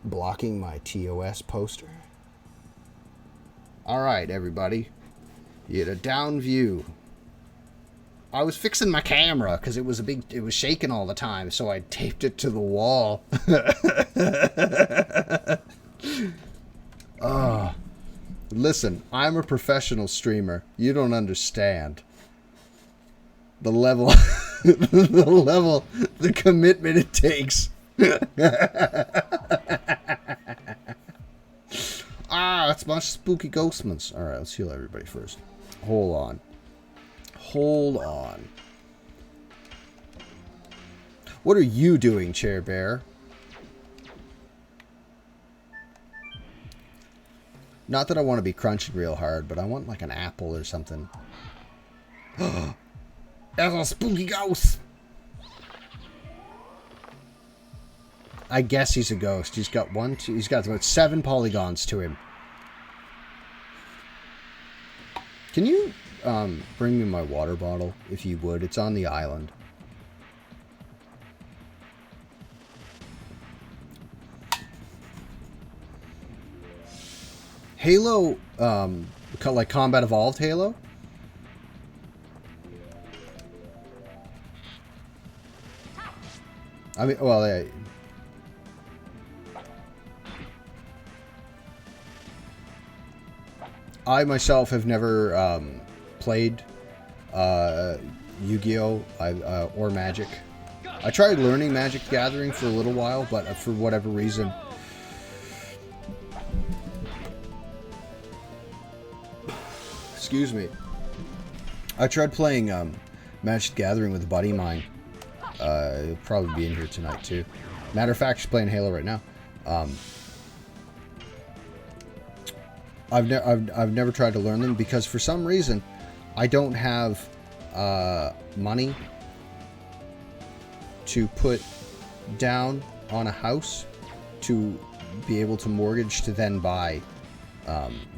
Speaker 1: blocking my TOS poster? Alright, everybody. You had a down view. I was fixing my camera because it was shaking all the time, so I taped it to the wall. Listen, I'm a professional streamer. You don't understand. The level, the commitment it takes. It's my spooky ghostmans. Alright, let's heal everybody first. Hold on. What are you doing, Chair Bear? Not that I want to be crunching real hard, but I want like an apple or something. There's a spooky ghost! I guess he's a ghost. He's got he's got about 7 polygons to him. Can you bring me my water bottle, if you would? It's on the island. Halo, like Combat Evolved Halo? I mean, well, I myself have never played Yu-Gi-Oh! Or Magic. I tried learning Magic the Gathering for a little while, but for whatever reason... Excuse me. I tried playing Magic the Gathering with a buddy of mine. He'll probably be in here tonight, too. Matter of fact, she's playing Halo right now. I've never tried to learn them because for some reason I don't have money to put down on a house to be able to mortgage to then buy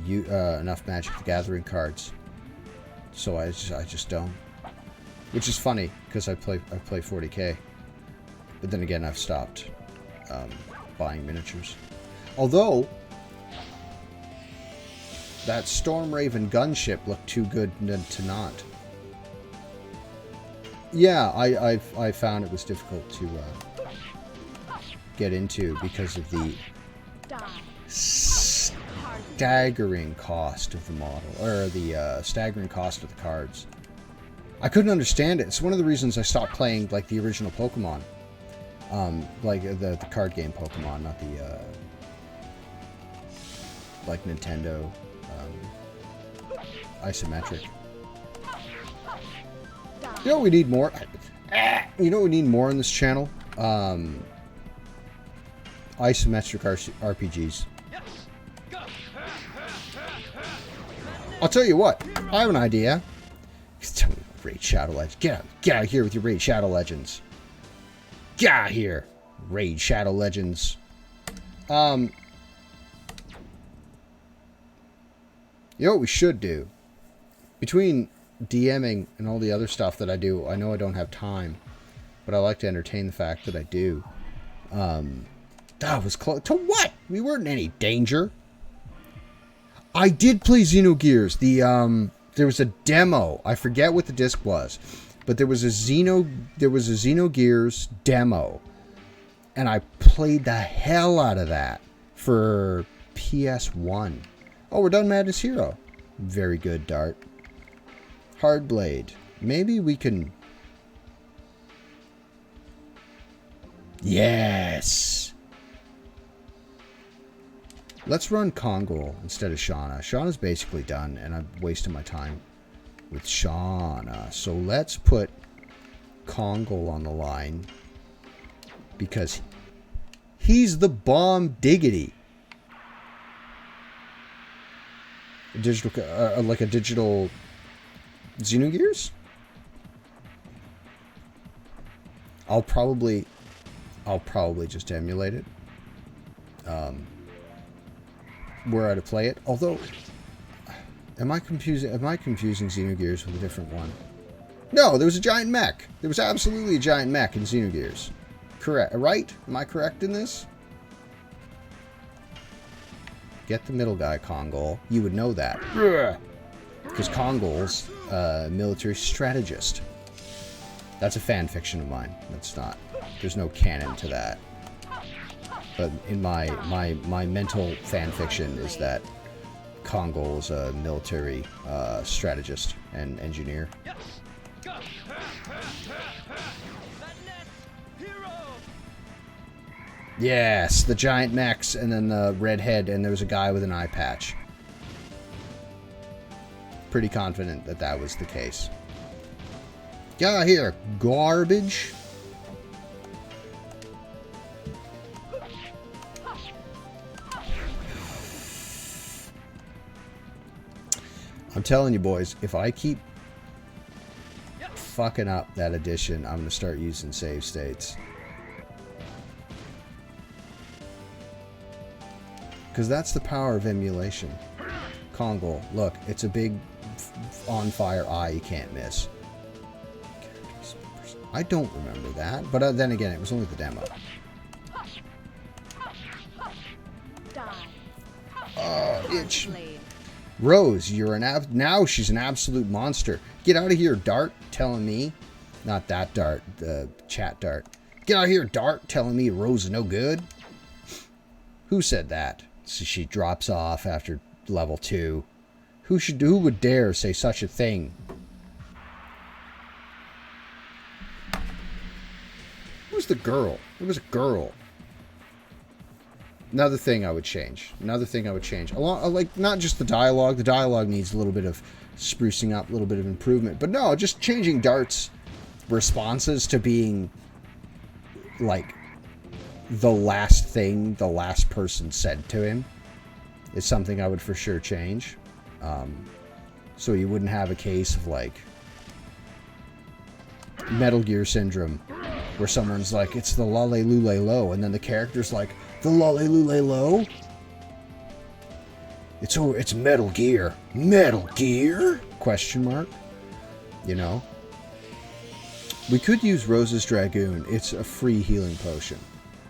Speaker 1: enough Magic the Gathering cards. So I just don't. Which is funny because I play 40K, but then again I've stopped buying miniatures. Although that Storm Raven gunship looked too good to not. Yeah, I found it was difficult to get into because of the staggering cost of the model, or the staggering cost of the cards. I couldn't understand it. It's one of the reasons I stopped playing like the original Pokemon, like the card game Pokemon, not the like Nintendo isometric. You know what we need more? You know what we need more in this channel? Isometric RPGs. I'll tell you what. I have an idea. Tell me about Raid Shadow Legends. Get out of here with your Raid Shadow Legends. Get out of here, Raid Shadow Legends. You know what we should do? Between DMing and all the other stuff that I do, I know I don't have time, but I like to entertain the fact that I do. That was close. To what? We weren't in any danger. I did play Xenogears. There was a demo. I forget what the disc was, but there was a Xenogears demo, and I played the hell out of that for PS1. Oh, we're done Madness Hero. Very good, Dart. Hardblade. Maybe we can... Yes! Let's run Kongol instead of Shauna. Shauna's basically done, and I'm wasting my time with Shauna. So let's put Kongol on the line, because he's the bomb diggity. A digital, like a digital Xenogears? I'll probably just emulate it. Were I to play it, although, am I confusing Xenogears with a different one? No, there was a giant mech. There was absolutely a giant mech in Xenogears. Correct, right? Am I correct in this? Get the middle guy, Kongol. You would know that. Because Kongol's a military strategist. That's a fan fiction of mine. That's not. There's no canon to that. But in my mental fan fiction is that Kongol is a military strategist and engineer. Yes, the giant mechs and then the red head, and there was a guy with an eye patch. Pretty confident that that was the case. Get out of here, garbage. I'm telling you, boys, if I keep fucking up that edition, I'm going to start using save states. Because that's the power of emulation. Kongol, look, it's a big on-fire eye you can't miss. I don't remember that, but then again, it was only the demo. Itch.
Speaker 2: Blade.
Speaker 1: Rose, you're now she's an absolute monster. Get out of here, Dart, telling me. Not that Dart, the chat Dart. Get out of here, Dart, telling me Rose is no good. Who said that? So she drops off after level 2. Who would dare say such a thing? Who's the girl? It was a girl. Another thing I would change. Like, not just the dialogue. The dialogue needs a little bit of sprucing up, a little bit of improvement. But no, just changing Dart's responses to being, like, the last thing the last person said to him is something I would for sure change. So you wouldn't have a case of, like, Metal Gear Syndrome, where someone's like, it's the Lale Lule Lo, and then the character's like, the Lale Lule Lo? It's Metal Gear. Metal Gear? Question mark. You know? We could use Rose's Dragoon. It's a free healing potion.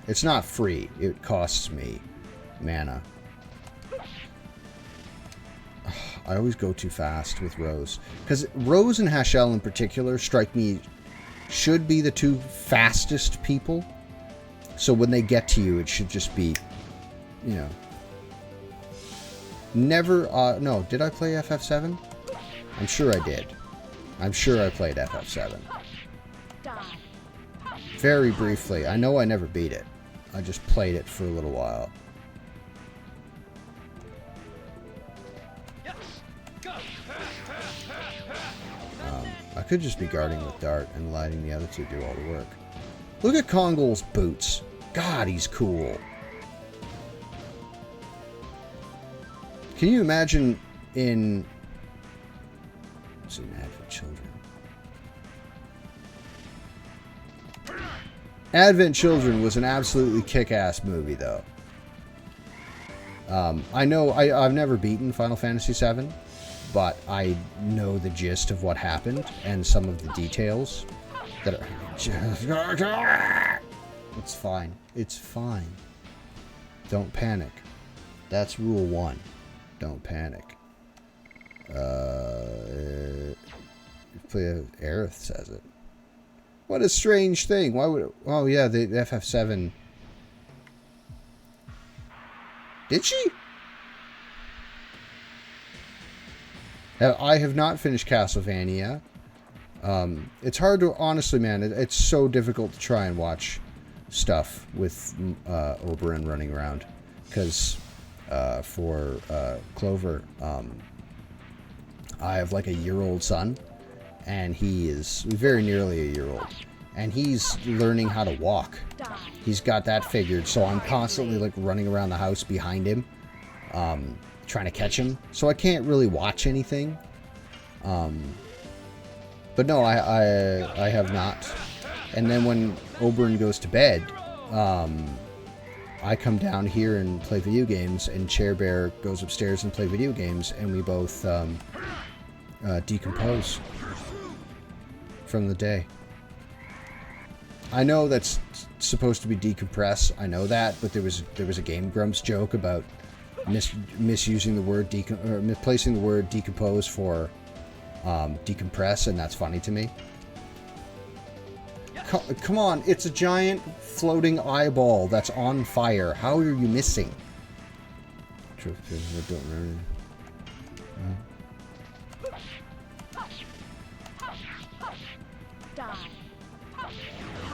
Speaker 1: It's not free. It costs me mana. I always go too fast with Rose. Because Rose and Hashel in particular strike me should be the two fastest people. So when they get to you, it should just be, you know. Never, no, did I play FF7? I'm sure I did. I'm sure I played FF7. Very briefly. I know I never beat it. I just played it for a little while. I could just be guarding with Dart and letting the other two do all the work. Look at Kongol's boots. God, he's cool. Can you imagine in... What's an ad for children? Advent Children was an absolutely kick-ass movie, though. I know I've never beaten Final Fantasy VII, but I know the gist of what happened and some of the details that are just... It's fine. It's fine. Don't panic. That's rule 1. Don't panic. Aerith says it. What a strange thing. Why would... Oh, yeah, the FF7... Did she? I have not finished Castlevania. It's hard to... Honestly, man, it's so difficult to try and watch stuff with Oberyn running around. Because for Clover, I have like a year-old son. And he is very nearly a year old. And he's learning how to walk. He's got that figured. So I'm constantly like running around the house behind him. Trying to catch him. So I can't really watch anything. But no, I have not. And then when Oberyn goes to bed, I come down here and play video games. And Chair Bear goes upstairs and play video games. And we both decompose from the day. I know that's supposed to be decompress. I know that, but there was a Game Grumps joke about misusing the word misplacing the word decompose for decompress, and that's funny to me. Come on, it's a giant floating eyeball that's on fire. How are you missing?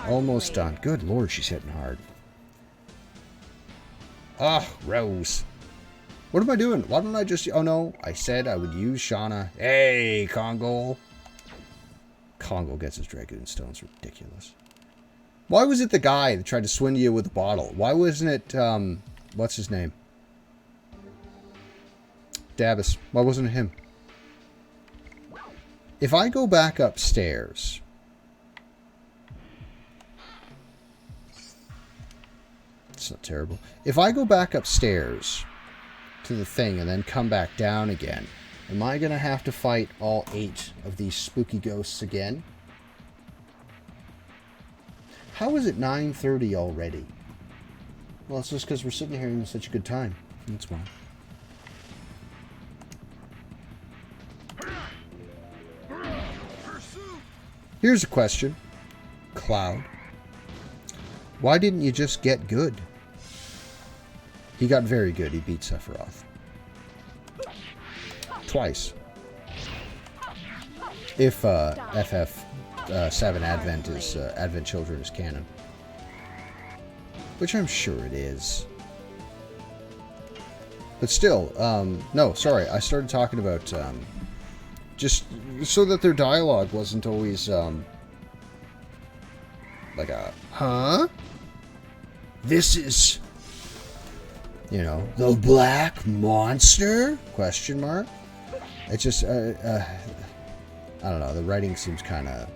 Speaker 1: Almost done. Good lord, she's hitting hard. Ah, Rose. What am I doing? Why don't I just... Oh no, I said I would use Shauna. Hey, Kongo. Kongo gets his Dragoon stones. Ridiculous. Why was it the guy that tried to swindle you with a bottle? Why wasn't it, what's his name? Davis. Why wasn't it him? If I go back upstairs... It's not terrible. If I go back upstairs to the thing and then come back down again, am I going to have to fight all 8 of these spooky ghosts again? How is it 9:30 already? Well, it's just because we're sitting here having such a good time. That's why. Here's a question. Cloud. Why didn't you just get good? He got very good. He beat Sephiroth. Twice. If FF7 Advent is Advent Children is canon. Which I'm sure it is. But still, no, sorry. I started talking about just so that their dialogue wasn't always like a, huh? This is, you know, the black monster? Question mark. It's just, I don't know. The writing seems kind of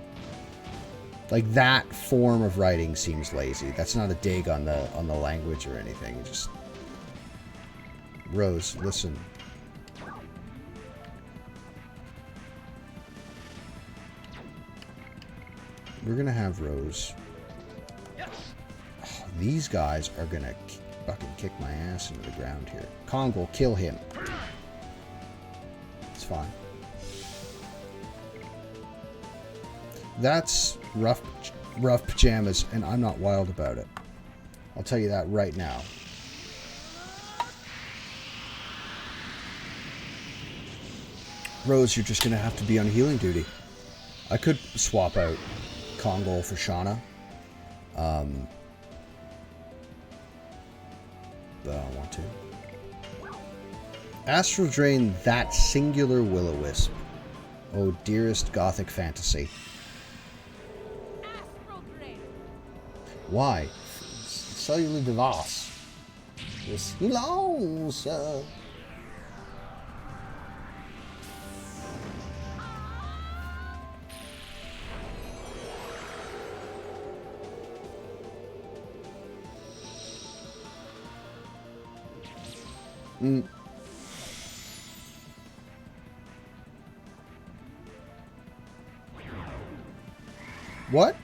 Speaker 1: like that form of writing seems lazy. That's not a dig on the language or anything. It just, Rose, listen. We're gonna have Rose. Oh, these guys are gonna fucking kick my ass into the ground here. Kongol, kill him. It's fine. That's rough pajamas, and I'm not wild about it. I'll tell you that right now. Rose, you're just gonna have to be on healing duty. I could swap out Kongol for Shauna. But I don't want to. Astral Drain that singular Will-O-Wisp. Oh, dearest gothic fantasy. Why? Cellular device. This belongs. What?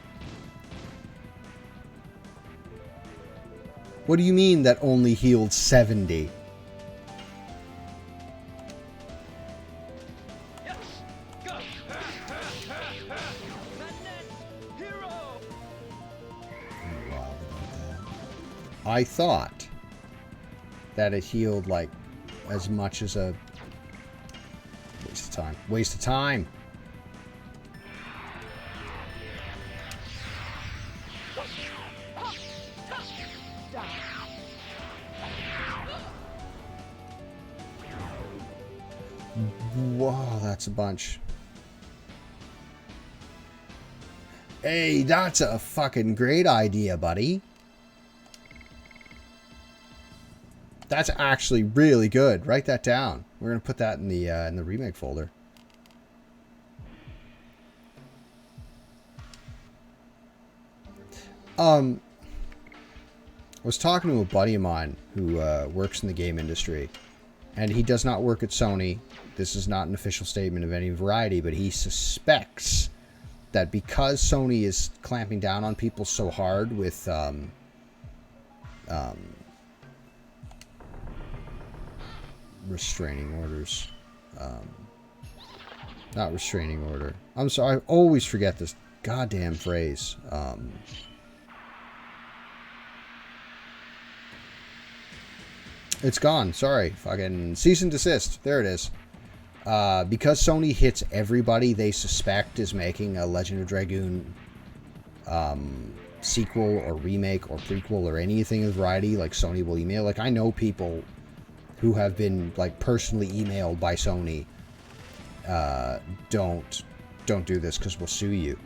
Speaker 1: What do you mean that only healed 70? I thought that it healed like as much as a waste of time. Waste of time. Whoa, that's a bunch. Hey, that's a fucking great idea, buddy. That's actually really good. Write that down. We're gonna put that in the remake folder. I was talking to a buddy of mine who works in the game industry, and he does not work at Sony. This is not an official statement of any variety, but he suspects that because Sony is clamping down on people so hard with restraining orders. Not restraining order. I'm sorry, I always forget this goddamn phrase. It's gone. Sorry. Fucking cease and desist. There it is. Because Sony hits everybody they suspect is making a Legend of Dragoon sequel or remake or prequel or anything of variety, like Sony will email. Like, I know people who have been like personally emailed by Sony, don't do this because we'll sue you.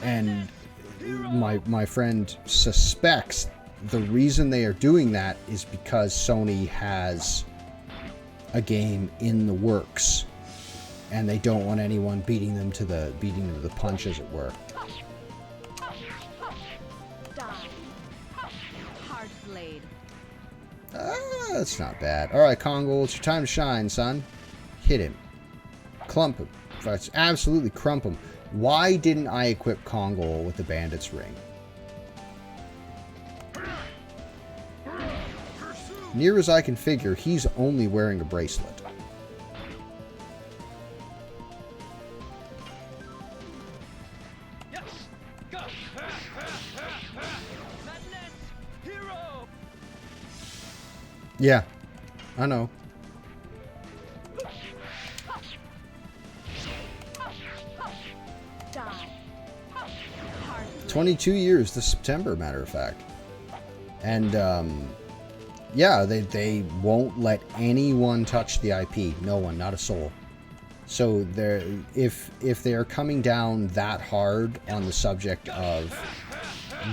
Speaker 1: And my friend suspects the reason they are doing that is because Sony has a game in the works, and they don't want anyone beating them to the punch, as it were. That's not bad. All right, Kongol, it's your time to shine, son. Hit him. Clump him. Absolutely crump him. Why didn't I equip Kongol with the Bandit's Ring? Near as I can figure, he's only wearing a bracelet. Yeah, I know.
Speaker 2: Die. Hard
Speaker 1: 22 years this September, matter of fact. And, yeah, they won't let anyone touch the IP. No one, not a soul. So if they are coming down that hard on the subject of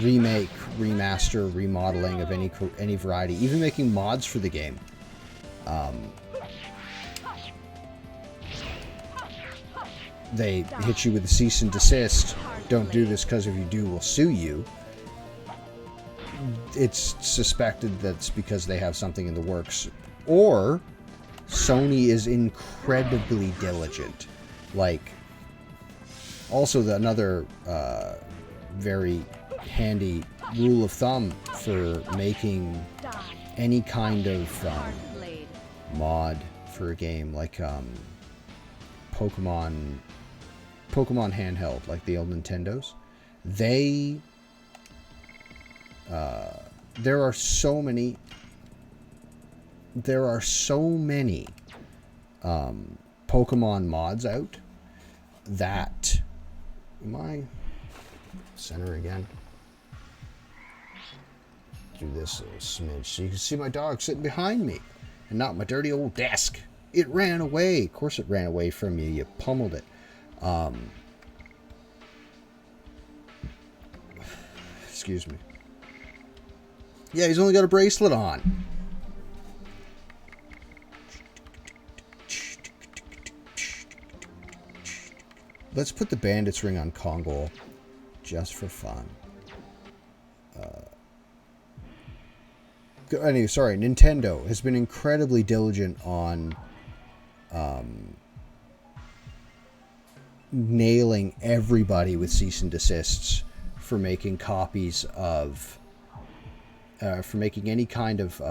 Speaker 1: remake, remaster, remodeling of any variety, even making mods for the game, they hit you with a cease and desist. Don't do this because if you do, we'll sue you. It's suspected that's because they have something in the works, or Sony is incredibly diligent. Like, also another very handy rule of thumb for making any kind of mod for a game, like Pokemon handheld, like the old Nintendos. There are so many Pokemon mods out that... Am I center again? Do this little smidge so you can see my dog sitting behind me and not my dirty old desk. It ran away. Of course it ran away from you. You pummeled it. Excuse me. Yeah, he's only got a bracelet on. Let's put the Bandit's ring on Kongol just for fun. Anyway, sorry, Nintendo has been incredibly diligent on nailing everybody with cease and desists for making copies of... for making any kind of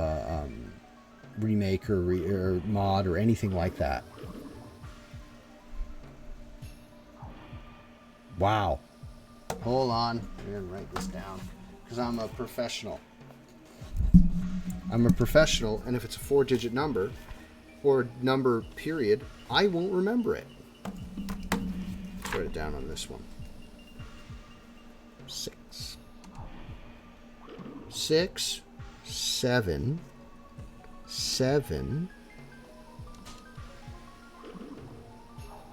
Speaker 1: remake or mod or anything like that. Wow. Hold on. I'm going to write this down because I'm a professional. I'm a professional, and if it's a 4-digit number or number period, I won't remember it. Let's write it down on this one. 6, 7, 7,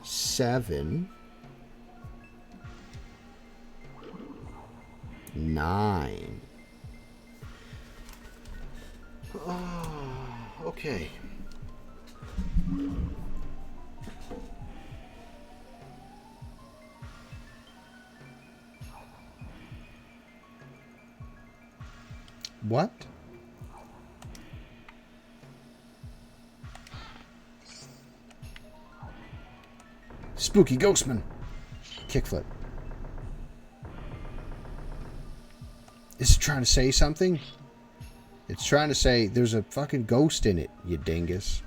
Speaker 1: 7, 9. Oh, okay. What? Spooky Ghostman. Kickflip. Is it trying to say something? It's trying to say there's a fucking ghost in it, you dingus.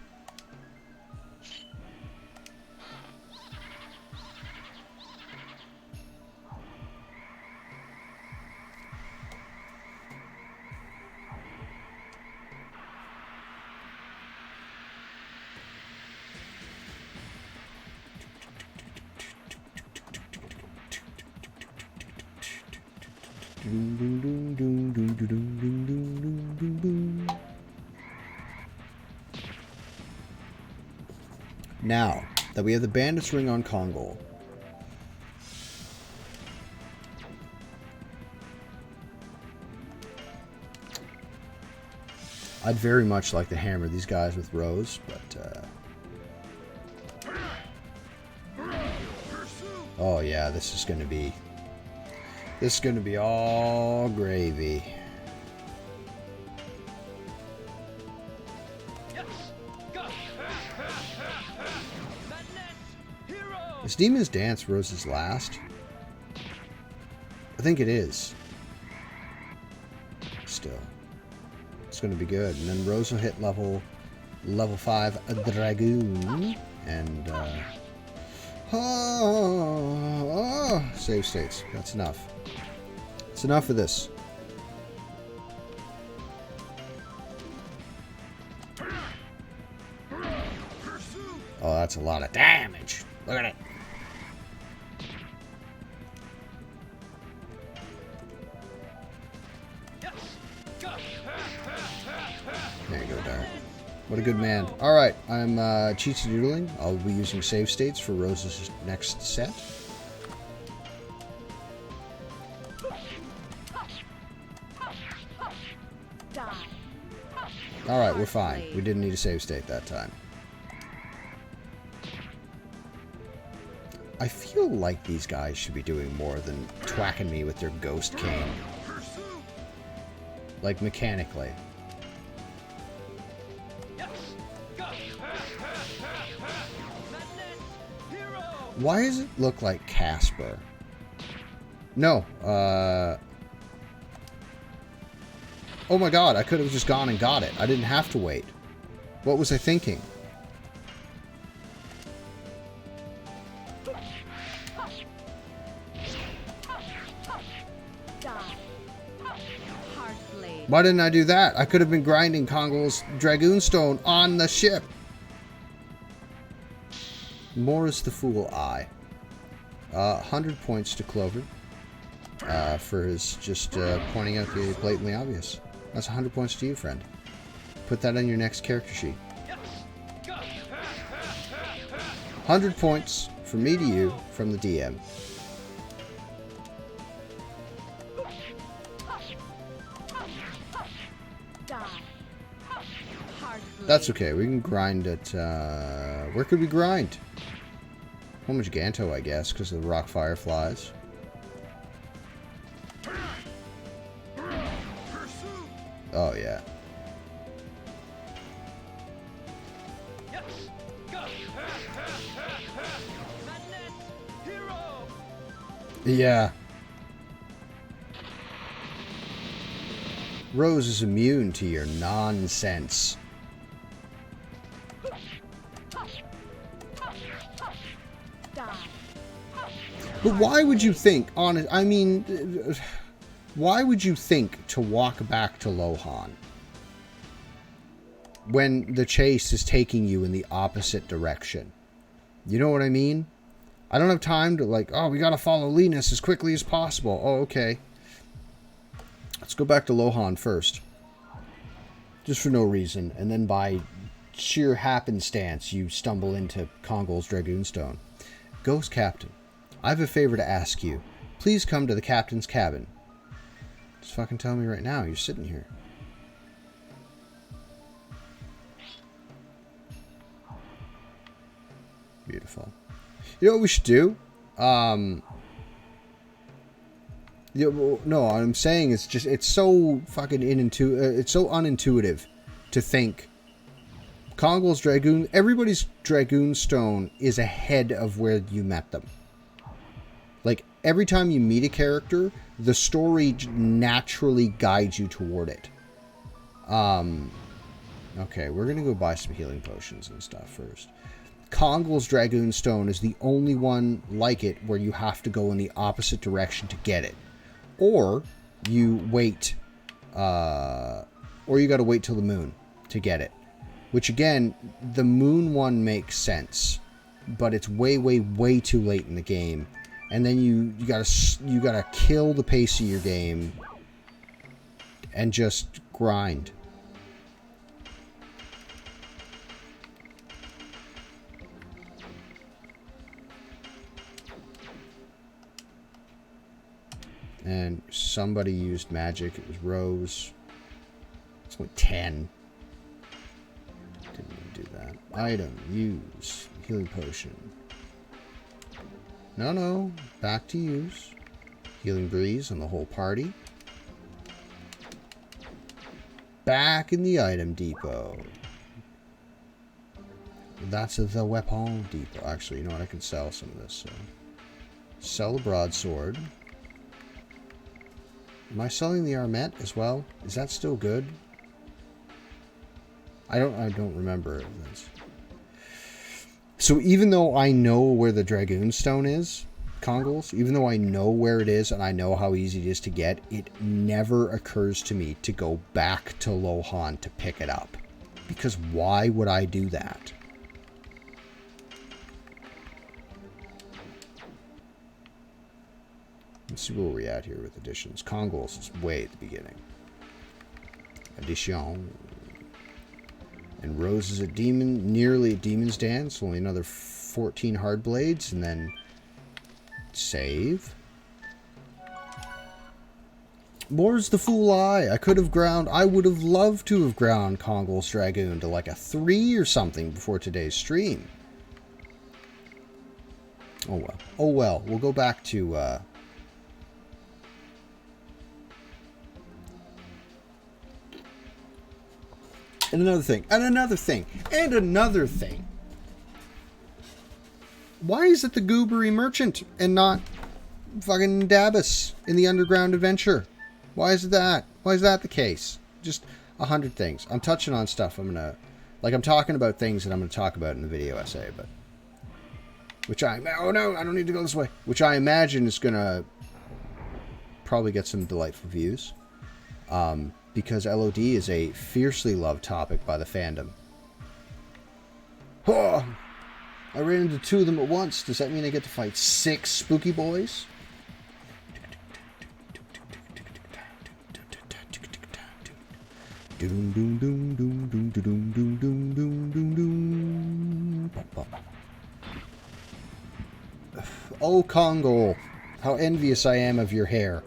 Speaker 1: Now that we have the Bandit's ring on Kongol, I'd very much like to hammer these guys with Rose, but oh yeah, this is gonna be all gravy. Is Demon's Dance Rose's last? I think it is. Still. It's going to be good. And then Rose will hit level 5 a Dragoon. And, save states. That's enough. It's enough of this. Oh, that's a lot of damage. Look at it. There you go, Dart. What a good man. Alright, I'm cheatsy doodling. I'll be using save states for Rose's next set. Alright, we're fine. We didn't need a save state that time. I feel like these guys should be doing more than twacking me with their ghost cane. Like, mechanically. Why does it look like Casper? No, oh my god, I could have just gone and got it. I didn't have to wait. What was I thinking? Why didn't I do that? I could have been grinding Kongol's Dragoon Stone on the ship. Morris the Fool Eye. 100 points to Clover. For his just pointing out the blatantly obvious. That's 100 points to you, friend. Put that on your next character sheet. 100 points from me to you from the DM. That's okay. We can grind it. Where could we grind? Home of Giganto, I guess, because of the rock fireflies. Oh, yeah. Yeah. Rose is immune to your nonsense. But why would you think, I mean, why would you think to walk back to Lohan when the chase is taking you in the opposite direction? You know what I mean? I don't have time to like, oh, we gotta follow Linus as quickly as possible. Oh, okay. Let's go back to Lohan first. Just for no reason. And then by sheer happenstance, you stumble into Kongol's Dragoonstone. Ghost Captain, I have a favor to ask you. Please come to the captain's cabin. Just fucking tell me right now. You're sitting here. Beautiful. You know what we should do? Yeah, well, no, what I'm saying is just, it's so fucking it's so unintuitive to think Kongol's Dragoon, everybody's Dragoon Stone is ahead of where you met them. Like, every time you meet a character, the story naturally guides you toward it. Okay, we're gonna go buy some healing potions and stuff first. Kongol's Dragoon Stone is the only one like it where you have to go in the opposite direction to get it. Or you wait, or you gotta wait till the moon to get it. Which again, the moon one makes sense, but it's way, way, way too late in the game. And then you gotta kill the pace of your game and just grind. And somebody used magic. It was Rose. It's only 10. Didn't even do that. Item. Use. Healing potion. No. Back to use. Healing breeze on the whole party. Back in the item depot. That's the weapon depot. Actually, you know what? I can sell some of this. So. Sell the broadsword. Am I selling the Armet as well? Is that still good? I don't remember this. So even though I know where the Dragoon Stone is, Kongol's, even though I know where it is and I know how easy it is to get, it never occurs to me to go back to Lohan to pick it up. Because why would I do that? Let's see where we're at here with additions. Congol's is way at the beginning. Addition. And Rose is at Demon, nearly at Demon's Dance. Only another 14 hard blades, and then save. More's the fool I could have ground. I would have loved to have ground Congol's Dragoon to like a 3 or something before today's stream. Oh well. Oh well. We'll go back to and another thing. And another thing. And another thing. Why is it the Goobery Merchant and not fucking Dabus in the Underground Adventure? Why is it that? Why is that the case? Just 100 things. I'm touching on stuff I'm gonna... Like, I'm talking about things that I'm gonna talk about in the video essay, but... Oh no, I don't need to go this way. Which I imagine is gonna... probably get some delightful views. Because LOD is a fiercely loved topic by the fandom. Oh, I ran into 2 of them at once. Does that mean I get to fight 6 spooky boys? Oh, Congo, how envious I am of your hair.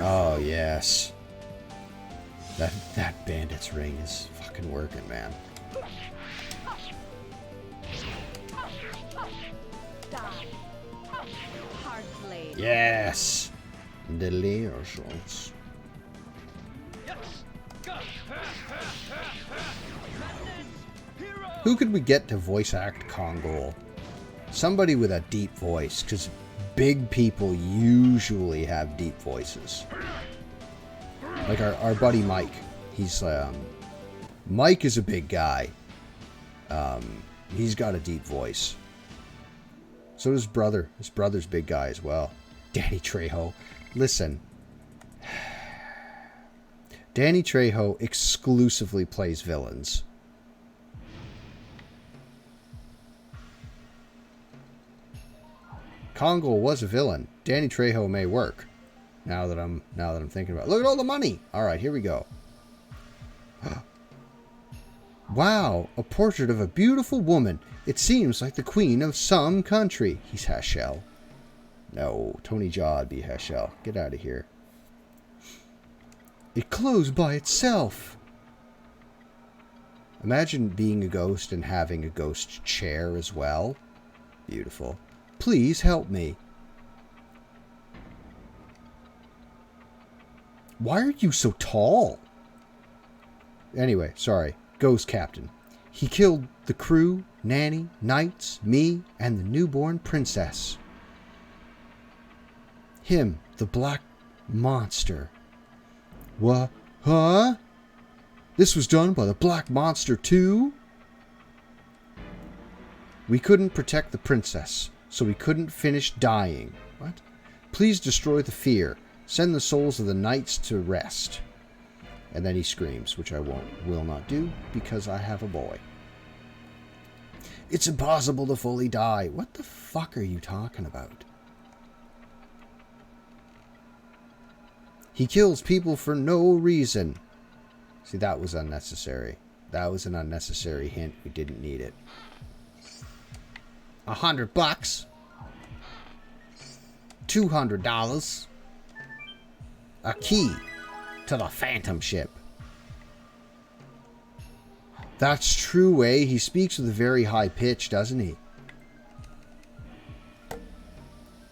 Speaker 1: Oh, yes. That bandit's ring is fucking working, man.
Speaker 2: Hard blade.
Speaker 1: Yes! Delicious. Who could we get to voice act Kongol? Somebody with a deep voice, because big people usually have deep voices. Like our buddy Mike. He's Mike is a big guy. He's got a deep voice. So does brother. His brother's big guy as well. Danny Trejo. Listen. Danny Trejo exclusively plays villains. Congo was a villain. Danny Trejo may work. Now that I'm thinking about it. Look at all the money. All right, here we go. Wow, a portrait of a beautiful woman. It seems like the queen of some country. He's Hashel. No, Tony Jaw'd be Hashel. Get out of here. It closed by itself. Imagine being a ghost and having a ghost chair as well. Beautiful. Please help me. Why are you so tall? Anyway, sorry. Ghost Captain. He killed the crew, nanny, knights, me, and the newborn princess. Him, the black monster. What? Huh? This was done by the black monster too? We couldn't protect the princess, so we couldn't finish dying. What? Please destroy the fear. Send the souls of the knights to rest. And then he screams, which I will not do, because I have a boy. It's impossible to fully die. What the fuck are you talking about? He kills people for no reason. See, that was unnecessary. That was an unnecessary hint. We didn't need it. $100. $200. A key to the Phantom ship. That's true, eh? He speaks with a very high pitch, doesn't he?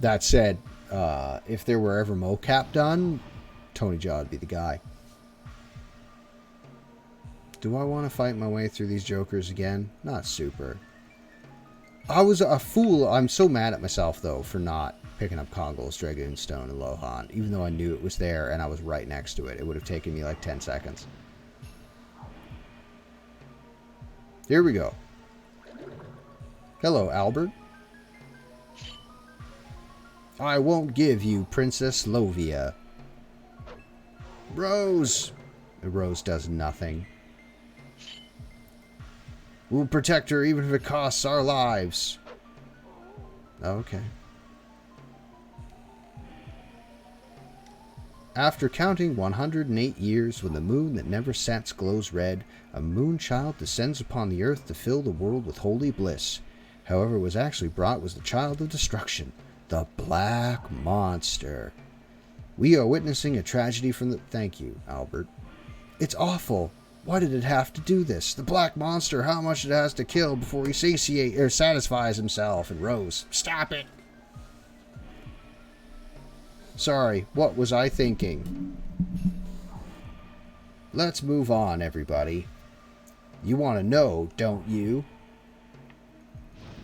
Speaker 1: That said, if there were ever mocap done, Tony Jaa would be the guy. Do I want to fight my way through these jokers again? Not super. I was a fool. I'm so mad at myself, though, for not picking up Congol's Dragoon Stone and Lohan, even though I knew it was there and I was right next to it. It would have taken me like 10 seconds. Here we go. Hello, Albert. I won't give you Princess Lovia. Rose! Rose does nothing. We'll protect her even if it costs our lives. Okay. After counting 108 years, when the moon that never sets glows red, a moon child descends upon the earth to fill the world with holy bliss. However, what was actually brought was the child of destruction, the Black Monster. We are witnessing a tragedy from the... Thank you, Albert. It's awful. Why did it have to do this? The Black Monster, how much it has to kill before he satisfies himself. And Rose, stop it. Sorry, what was I thinking? Let's move on, everybody. You want to know, don't you?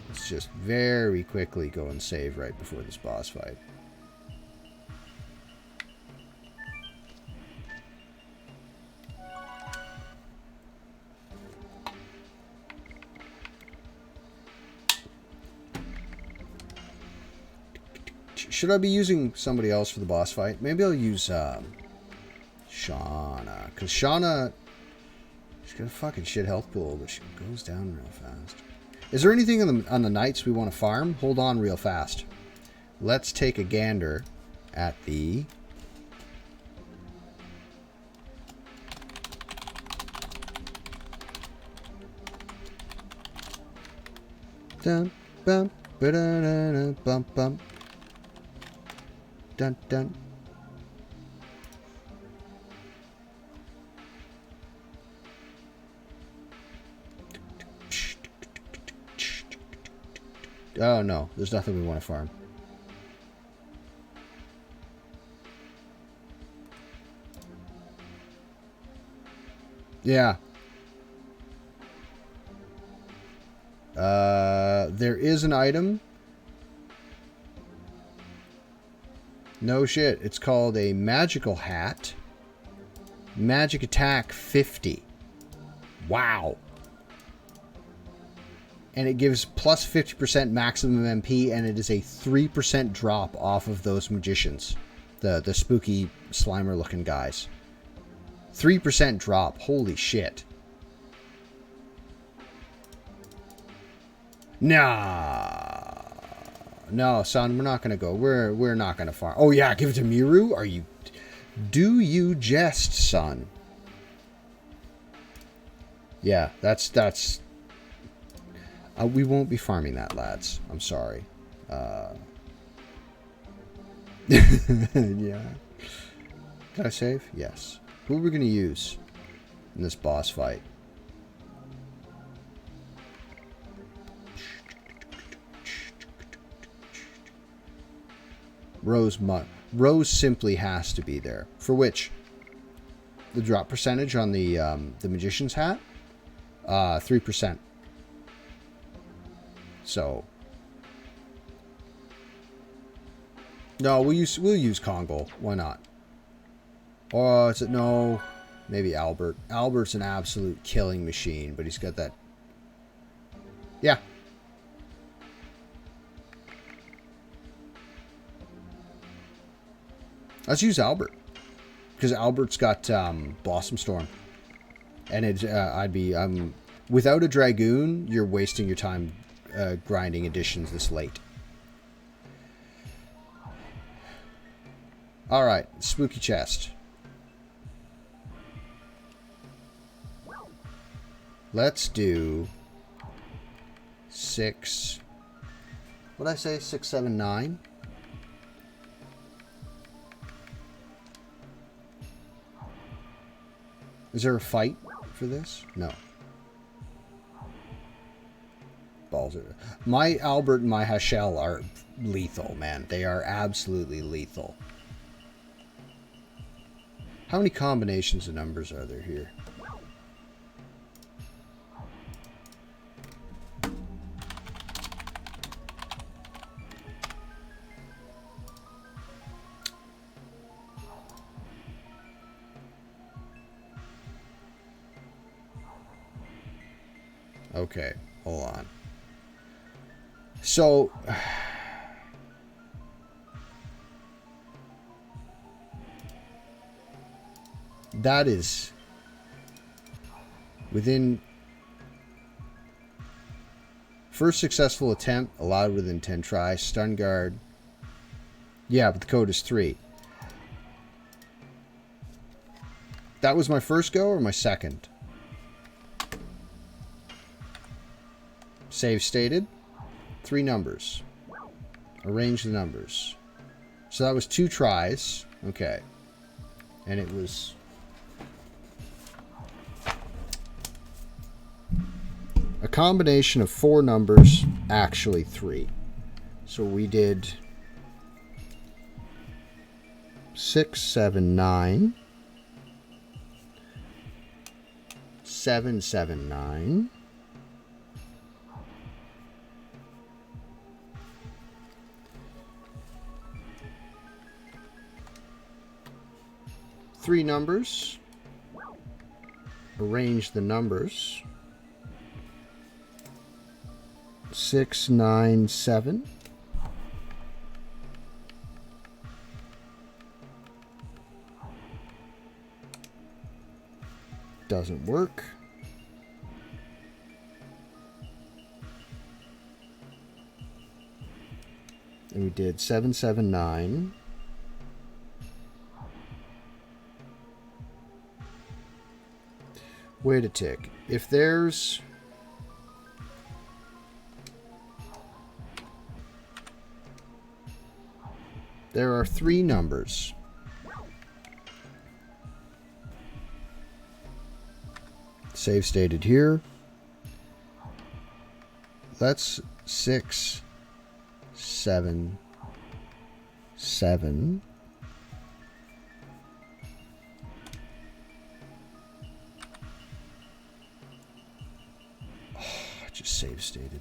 Speaker 1: Let's just very quickly go and save right before this boss fight. Should I be using somebody else for the boss fight? Maybe I'll use Shauna. Because Shauna, she's got a fucking shit health pool, but she goes down real fast. Is there anything on the knights we want to farm? Hold on real fast. Let's take a gander at the... Dun, bum, ba-da-da-da, bum, bum. Dun, dun. Oh no, there's nothing we want to farm. Yeah. There is an item. No shit. It's called a magical hat. Magic attack 50. Wow. And it gives plus 50% maximum MP, and it is a 3% drop off of those magicians. The spooky Slimer looking guys. 3% drop. Holy shit. Nah. No, son, we're not gonna go. We're not gonna farm. Oh yeah, give it to Miru? Are you... Do you jest, son? Yeah, that's... we won't be farming that, lads. I'm sorry. Yeah. Did I save? Yes. Who are we gonna use in this boss fight? Rose simply has to be there. For which, the drop percentage on the magician's hat, 3%. So, no, we'll use Kongol. Why not? Or is it no? Maybe Albert. Albert's an absolute killing machine, but he's got that. Yeah. Let's use Albert, because Albert's got Blossom Storm, and it's without a Dragoon, you're wasting your time grinding additions this late. All right, spooky chest. Let's do 6. What did I say? 6, 7, 9. Is there a fight for this? No. Balls are... My Albert and my Hashel are lethal, man. They are absolutely lethal. How many combinations of numbers are there here? Okay, hold on. So, That is within first successful attempt allowed within 10 tries. Stun guard. Yeah, but the code is 3. That was my first go or my second? Save stated. 3 numbers. Arrange the numbers. So that was 2 tries. Okay. And it was a combination of 4 numbers, actually 3. So we did 6, 7, 9. 7, 7, 9. 3 numbers. Arrange the numbers. 6, 9, 7. Doesn't work. And we did 7, 7, 9. Wait a tick. If there's there are 3 numbers. Save stated here. That's 6, 7, 7. Just save stated.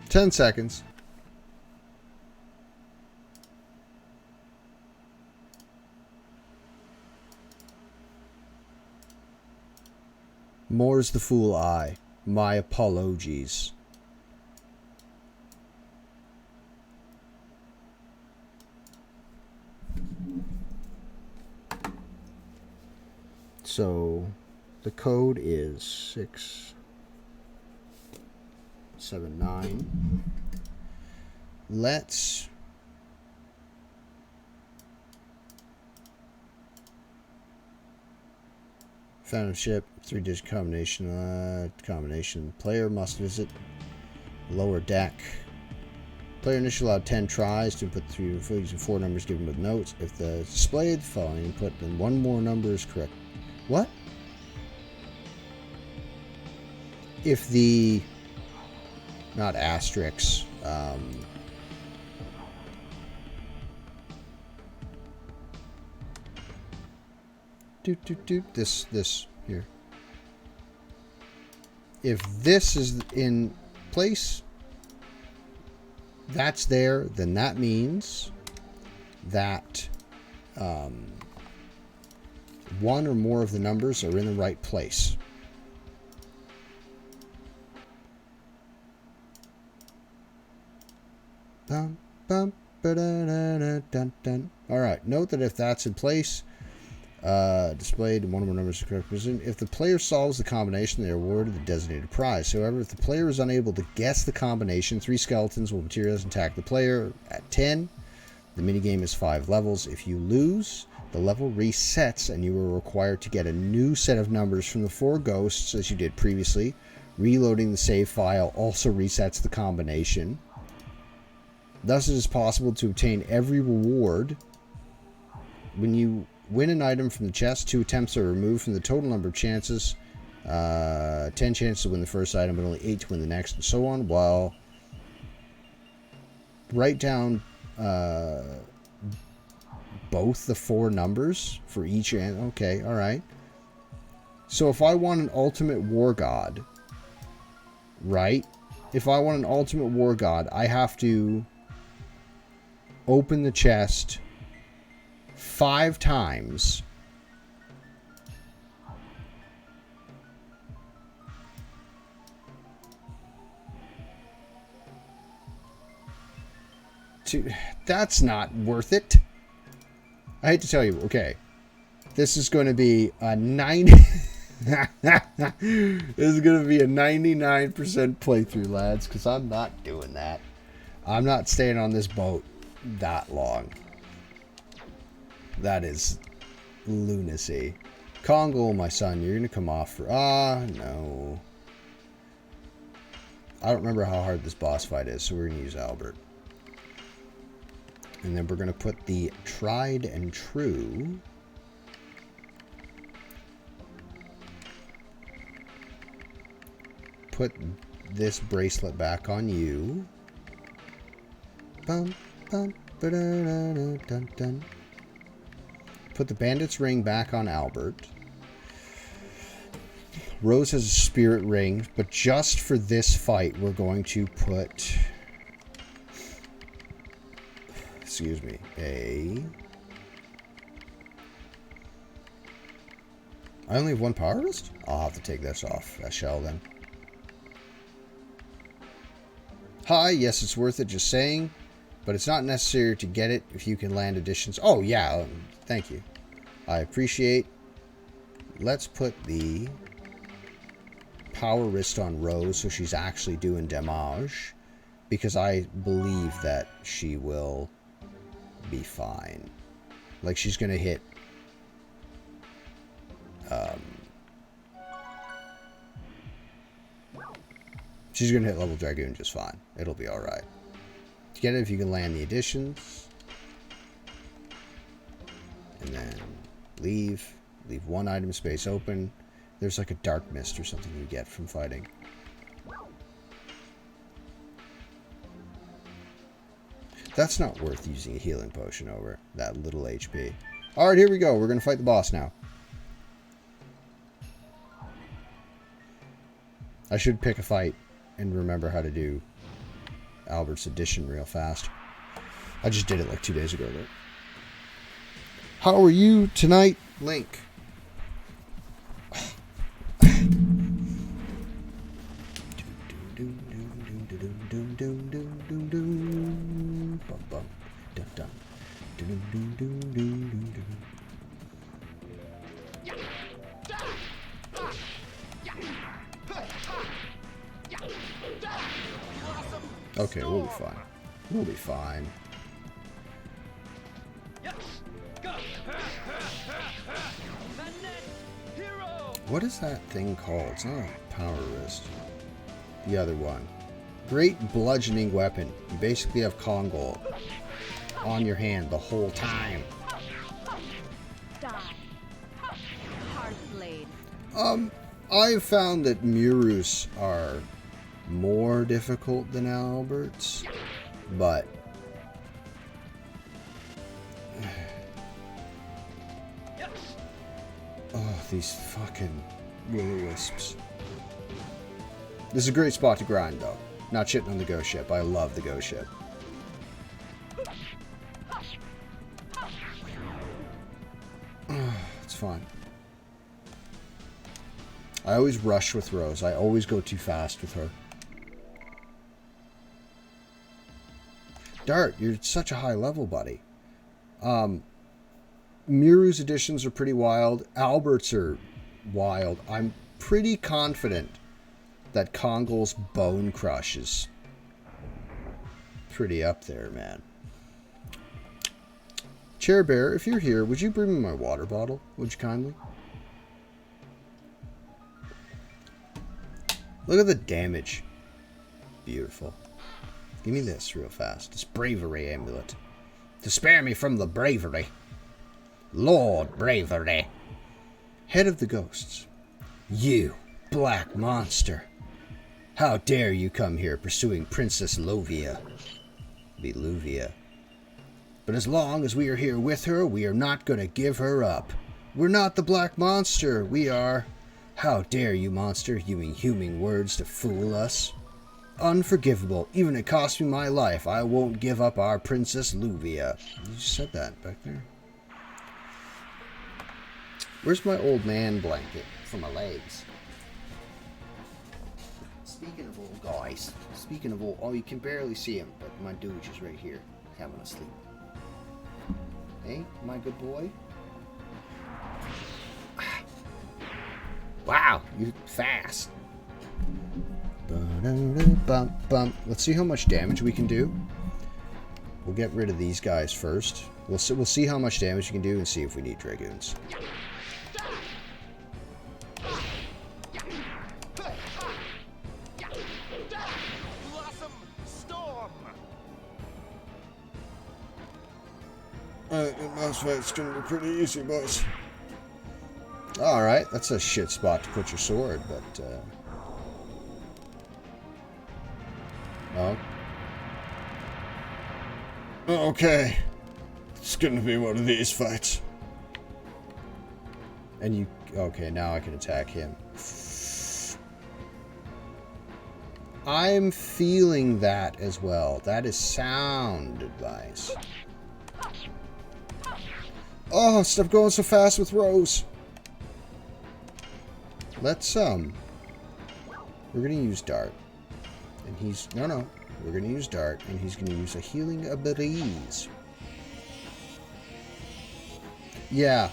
Speaker 1: Ten seconds. More's the fool I. My apologies. So the code is 6, 7, 9. Let's found a ship, 3-digit combination. Player must visit lower deck. Player initially allowed 10 tries to input 3 using 4 numbers given with notes. If the displayed the following input, then 1 more number is correct. What? If the not asterisks. This here. If this is in place, that's there, then that means that 1 or more of the numbers are in the right place. Bum, bum, ba-da-da-da-dun-dun. All right. Note that if that's in place, displayed 1 or more numbers is correct. If the player solves the combination, they are awarded the designated prize. However, if the player is unable to guess the combination, 3 skeletons will materialize and attack the player. At 10, the minigame is 5 levels. If you lose, the level resets and you are required to get a new set of numbers from the 4 ghosts as you did previously. Reloading the save file also resets the combination. Thus, it is possible to obtain every reward. When you win an item from the chest, 2 attempts are removed from the total number of chances. 10 chances to win the first item, but only 8 to win the next, and so on. While write down both the 4 numbers for each. Okay, all right. So if I want an ultimate war god, right? If I want an ultimate war god, I have to open the chest, 5 times. That's not worth it. I hate to tell you. Okay. This is going to be a 90... This is going to be a 99% playthrough, lads, because I'm not doing that. I'm not staying on this boat that long. That is lunacy. Congo, my son, you're going to come off for... no. I don't remember how hard this boss fight is, so we're going to use Albert. And then we're going to put the tried and true... Put this bracelet back on you. Bum, bum, ba-da-da-da, dun, dun. Put the bandit's ring back on Albert. Rose has a spirit ring, but just for this fight, we're going to put... Excuse me. I only have 1 power wrist? I'll have to take this off that shell then. Hi, yes, it's worth it, just saying. But it's not necessary to get it if you can land additions. Oh, yeah, thank you. I appreciate. Let's put the power wrist on Rose so she's actually doing damage. Because I believe that she will be fine. Like, she's going to hit... she's going to hit level Dragoon just fine. It'll be alright. To get it, if you can land the additions. And then leave. Leave 1 item space open. There's like a dark mist or something you get from fighting. That's not worth using a healing potion over that little HP. Alright, here we go. We're going to fight the boss now. I should pick a fight and remember how to do Albert's addition real fast. I just did it like 2 days ago, though. How are you tonight, Link? Okay, we'll be fine. We'll be fine. What is that thing called? It's not a power wrist. The other one. Great bludgeoning weapon. You basically have Kongol on your hand the whole time.
Speaker 2: Die. Hard blade.
Speaker 1: I've found that Murus are more difficult than Alberts, but oh, these fucking will-o-wisps. This is a great spot to grind, though. Not shitting on the ghost ship. I love the ghost ship. It's fine. I always rush with Rose. I always go too fast with her. Dart, you're such a high level, buddy. Miru's additions are pretty wild. Albert's are wild. I'm pretty confident that Kongol's Bone Crush is pretty up there, man. Chair Bear, if you're here, would you bring me my water bottle? Would you kindly? Look at the damage. Beautiful. Give me this real fast. This bravery amulet. To spare me from the bravery. Lord Bravery. Head of the ghosts. You, black monster. How dare you come here pursuing Princess Lovia? Beluvia. But as long as we are here with her, we are not going to give her up. We're not the black monster. We are... How dare you, monster, using words to fool us? Unforgivable. Even it cost me my life, I won't give up our Princess Luvia. You just said that back there. Where's my old man blanket for my legs? Speaking of old guys, speaking of old, oh, you can barely see him, but my dude is right here, having a sleep. Hey, my good boy. Wow, you're fast. Let's see how much damage we can do. We'll get rid of these guys first. We'll see how much damage we can do and see if we need Dragoons. Mouse fight's gonna be pretty easy, boys. Alright, that's a shit spot to put your sword, but oh. Okay. It's gonna be one of these fights. And you... Okay, now I can attack him. I'm feeling that as well. That is sound advice. Oh, stop going so fast with Rose. Let's, we're gonna use Dart. And he's... No. We're gonna use Dart, and he's gonna use a healing breeze. Yeah,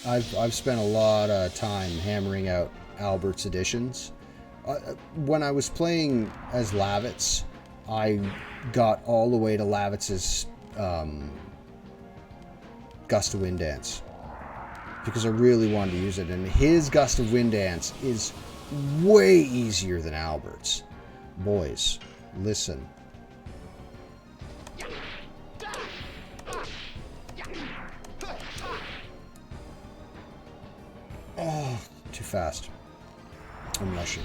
Speaker 1: I've spent a lot of time hammering out Albert's additions. When I was playing as Lavitz, I got all the way to Lavitz's Gust of Wind Dance because I really wanted to use it, and his Gust of Wind Dance is way easier than Albert's. Boys, listen. Oh, too fast. I'm rushing.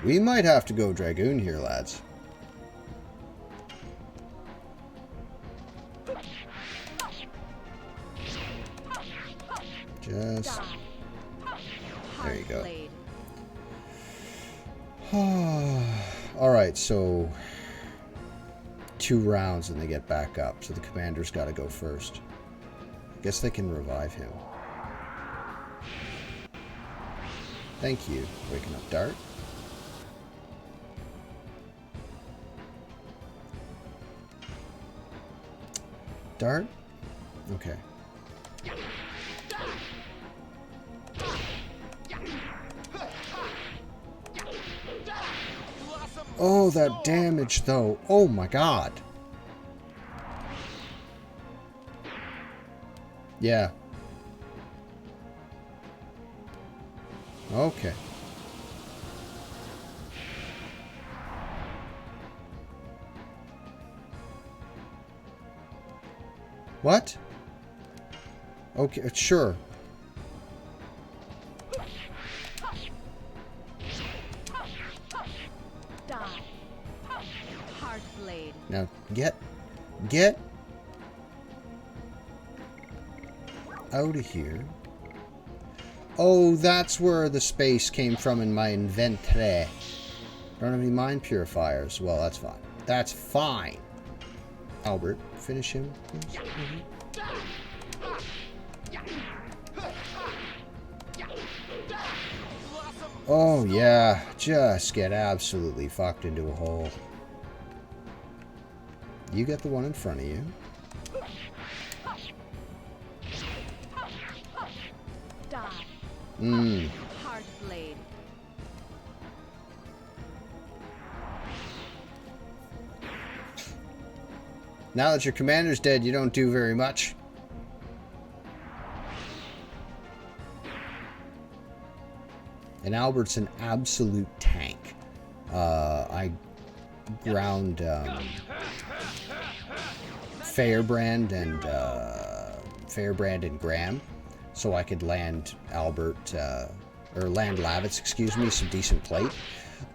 Speaker 1: We might have to go Dragoon here, lads. Just... There you go. Alright, so... 2 rounds and they get back up, so the commander's got to go first. I guess they can revive him. Thank you. Waking up Dart. Dart? Okay. Oh, that damage, though. Oh, my God. Yeah. Okay. What? Okay, sure. Now, get out of here. Oh, that's where the space came from in my inventory. Don't have any mind purifiers. Well, that's fine. That's fine. Albert, finish him, please. Oh, yeah. Just get absolutely fucked into a hole. You get the one in front of you.
Speaker 2: Hard blade.
Speaker 1: Now that your commander's dead, you don't do very much. And Albert's an absolute tank. I ground Fairbrand and Graham, so I could land Albert, or land Lavitz, excuse me, some decent plate.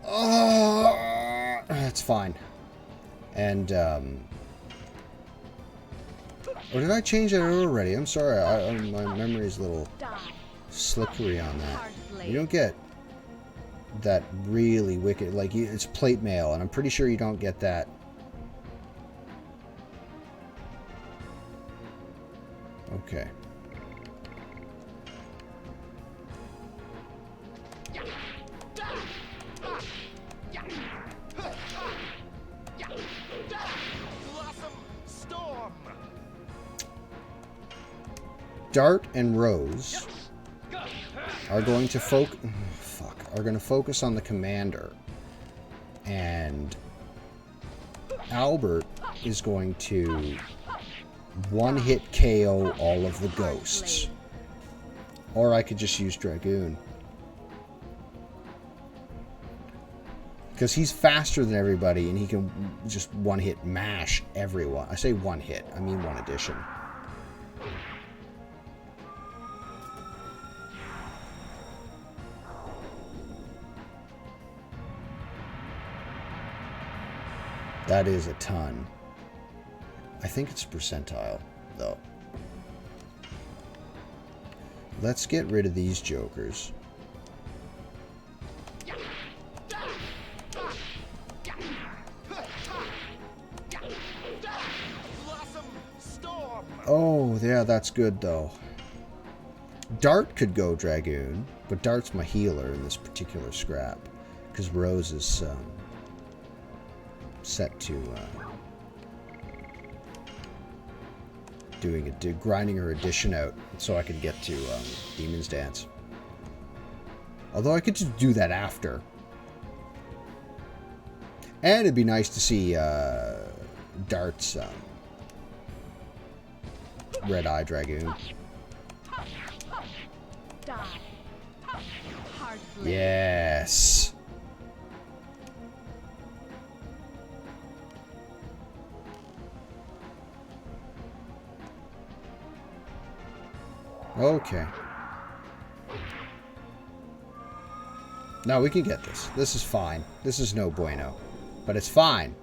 Speaker 1: Oh, that's fine. And, or did I change that already? I'm sorry, my memory is a little slippery on that. You don't get that really wicked, like, it's plate mail, and I'm pretty sure you don't get that. Okay. Dart and Rose are going to focus on the commander, and Albert is going to one-hit KO all of the ghosts. Or I could just use Dragoon, because he's faster than everybody and he can just one-hit mash everyone. I say one hit, I mean one addition. That is a ton. I think it's percentile, though. Let's get rid of these jokers. Oh, yeah, that's good, though. Dart could go Dragoon, but Dart's my healer in this particular scrap, because Rose is set to grinding her addition out so I could get to Demon's Dance. Although I could just do that after. And it'd be nice to see Dart's Red Eye Dragoon. Yes. Okay. No, we can get this. This is fine. This is no bueno. But it's fine.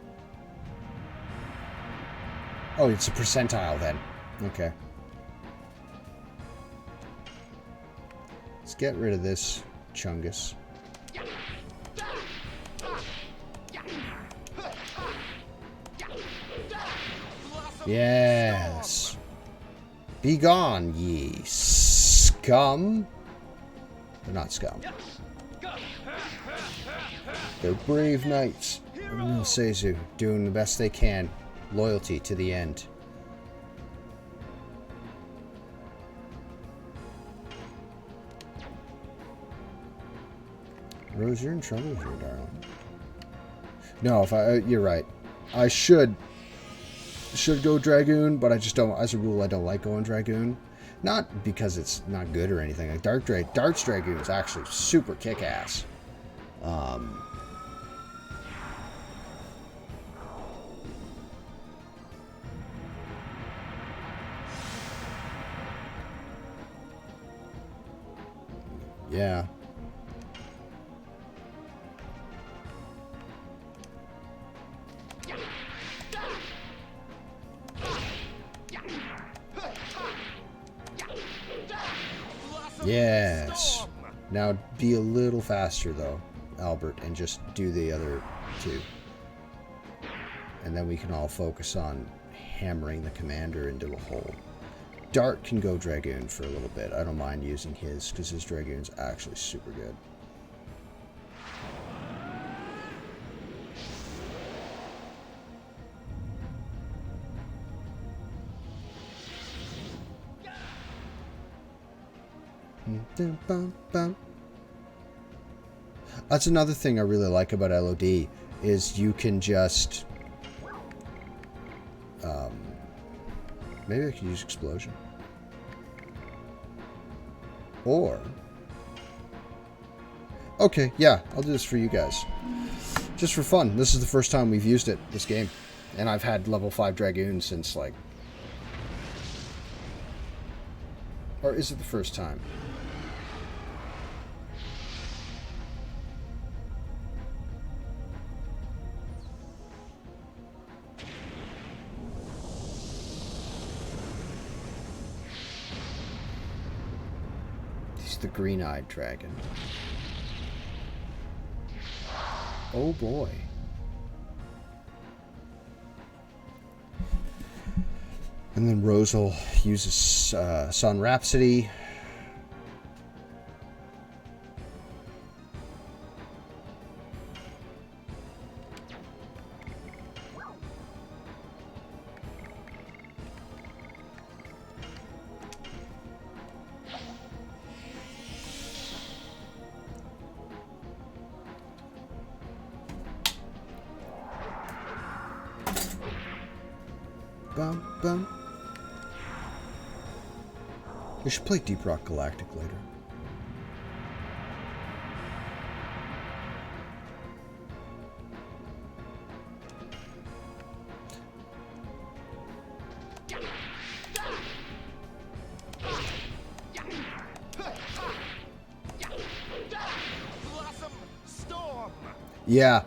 Speaker 1: Oh, it's a percentile then. Okay. Let's get rid of this Chungus. Yes. Be gone, ye scum. They're not scum. They're brave knights. Seizu, doing the best they can. Loyalty to the end. Rose, you're in trouble here, darling. No, you're right. I should go Dragoon, but I just don't. As a rule, I don't like going Dragoon. Not because it's not good or anything. Like Dart's Dragoon is actually super kick-ass. Yeah. Yes. Now be a little faster though, Albert, and just do the other two. And then we can all focus on hammering the commander into a hole. Dart can go Dragoon for a little bit. I don't mind using his, because his Dragoon's actually super good. That's another thing I really like about LOD, is you can just... maybe I could use Explosion. Or... okay, yeah, I'll do this for you guys. Just for fun. This is the first time we've used it, this game. And I've had level 5 Dragoons since, like... or is it the first time? The green-eyed dragon. Oh boy. And then Rose will use a Sun Rhapsody. bum, bum. We should play Deep Rock Galactic later. Yeah.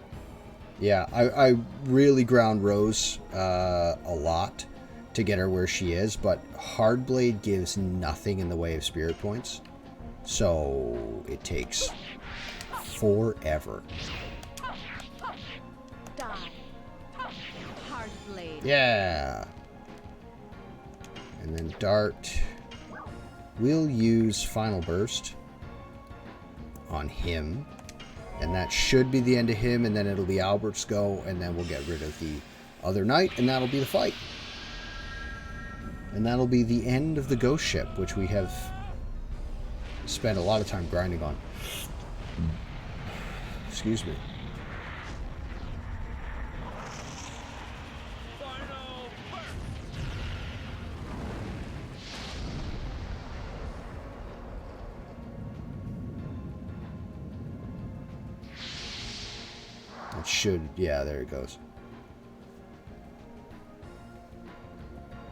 Speaker 1: Yeah, I really ground Rose a lot to get her where she is, but Hardblade gives nothing in the way of spirit points, so it takes forever.
Speaker 2: Die. Hard blade.
Speaker 1: Yeah. And then Dart. We'll use Final Burst on him. And that should be the end of him, and then it'll be Albert's go, and then we'll get rid of the other knight, and that'll be the fight. And that'll be the end of the ghost ship, which we have spent a lot of time grinding on. Excuse me. It should, yeah, there it goes.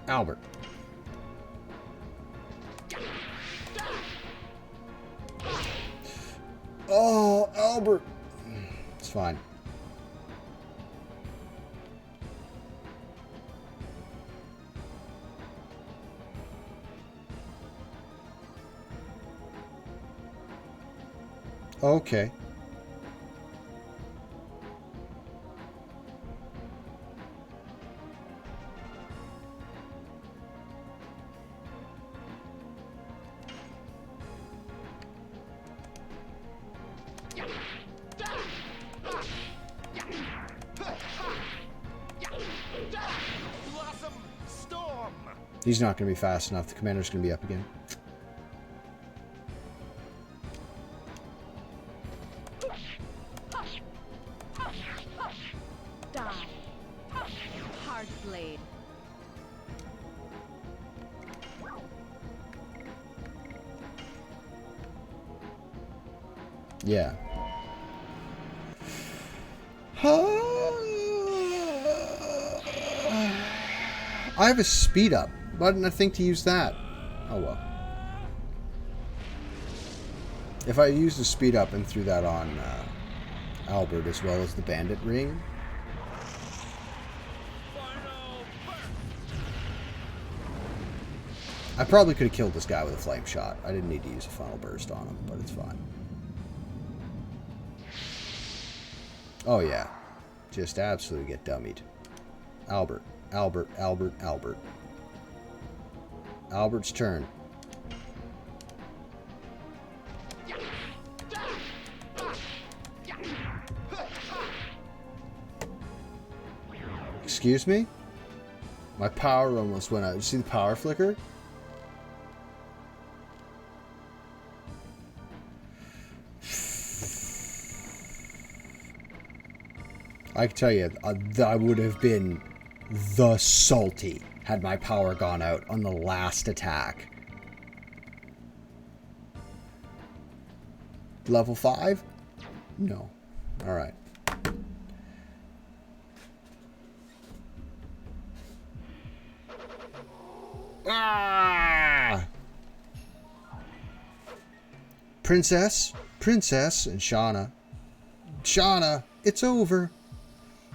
Speaker 1: Albert. Oh, Albert. It's fine. Okay. He's not going to be fast enough. The commander's going to be up again.
Speaker 2: Die. Hard blade.
Speaker 1: Yeah. I have a speed up. Why didn't I think to use that? Oh well. If I used the speed up and threw that on Albert as well as the bandit ring. I probably could have killed this guy with a flame shot. I didn't need to use a final burst on him, but it's fine. Oh yeah. Just absolutely get dummied. Albert. Albert, Albert, Albert. Albert's turn. Excuse me? My power almost went out. You see the power flicker? I can tell you, I would have been the salty had my power gone out on the last attack. Level 5? No. Alright. Ah! Princess, and Shauna. Shauna, it's over.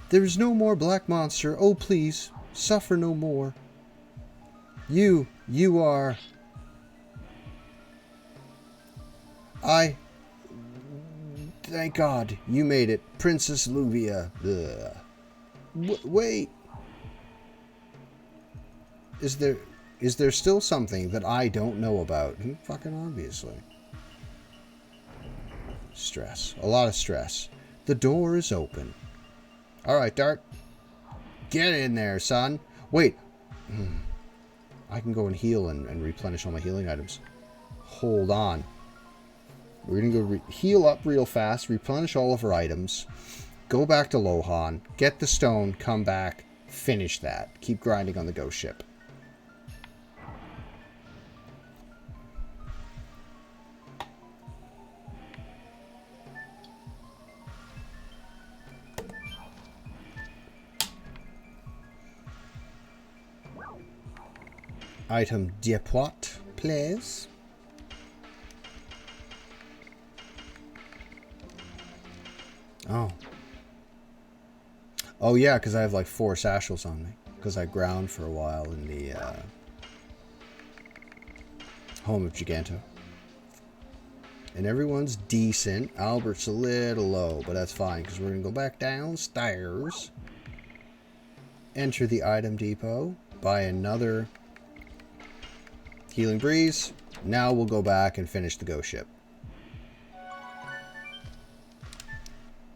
Speaker 1: There is no more black monster. Oh, please, suffer no more. You are... Thank God, you made it. Princess Luvia. Wait. Is there still something that I don't know about? Fucking obviously. Stress. A lot of stress. The door is open. Alright, Dart. Get in there, son. Wait. I can go and heal and replenish all my healing items. Hold on. We're going to go heal up real fast, replenish all of our items, go back to Lohan, get the stone, come back, finish that. Keep grinding on the ghost ship. Item depot, please. Oh. Oh, yeah, because I have like 4 satchels on me. Because I ground for a while in the home of Giganto. And everyone's decent. Albert's a little low, but that's fine because we're going to go back downstairs. Enter the item depot. Buy another Healing Breeze. Now we'll go back and finish the ghost ship.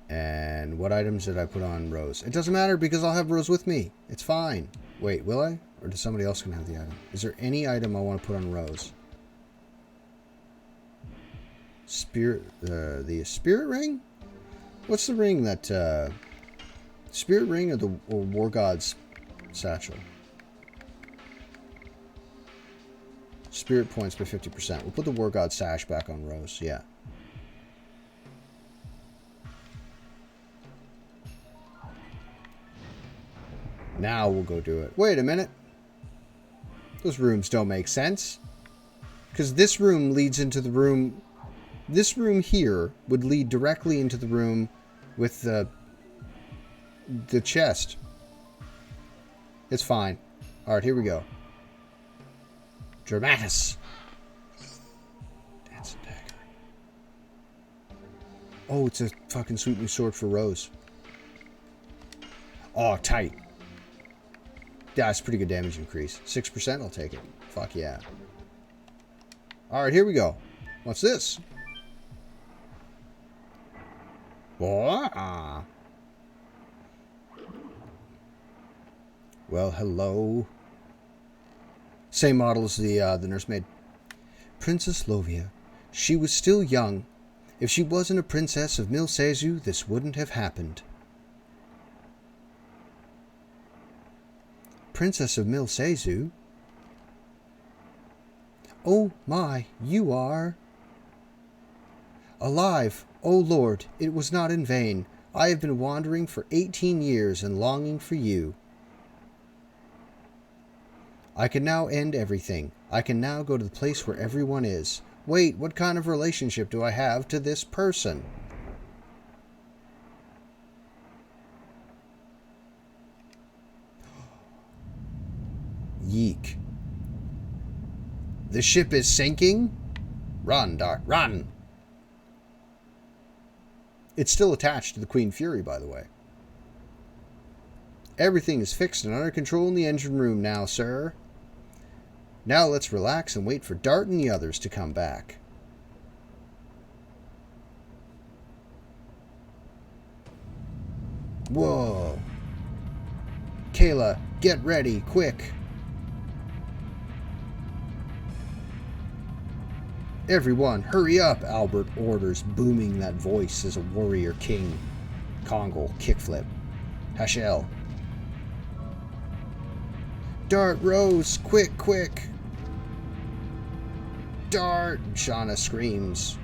Speaker 1: And what items did I put on Rose? It doesn't matter because I'll have Rose with me. It's fine. Wait, will I? Or does somebody else can have the item? Is there any item I want to put on Rose? Spirit, the Spirit Ring? What's the ring that, Spirit Ring or War God's satchel? Spirit points by 50%. We'll put the War God sash back on Rose. Yeah. Now we'll go do it. Wait a minute. Those rooms don't make sense. Because this room leads into the room... This room here would lead directly into the room with the chest. It's fine. Alright, here we go. Dramatis. Dancing dagger. Oh, it's a fucking sweet new sword for Rose. Oh, tight. Yeah, it's pretty good damage increase. 6%, I'll take it. Fuck yeah. Alright, here we go. What's this? Well, hello. Same model as the nursemaid. Princess Lovia. She was still young. If she wasn't a princess of Milsezu, this wouldn't have happened. Princess of Milsezu? Oh my, you are... Alive! O Lord, it was not in vain. I have been wandering for 18 years and longing for you. I can now end everything. I can now go to the place where everyone is. Wait, what kind of relationship do I have to this person? Yeek. The ship is sinking? Run, Dart, run! It's still attached to the Queen Fury, by the way. Everything is fixed and under control in the engine room now, sir. Now let's relax and wait for Dart and the others to come back. Whoa. Kayla, get ready, quick. Everyone, hurry up, Albert orders, booming that voice as a warrior king. Kongle, kickflip. Hashel. Dart, Rose, quick, quick. Dart, Shauna screams.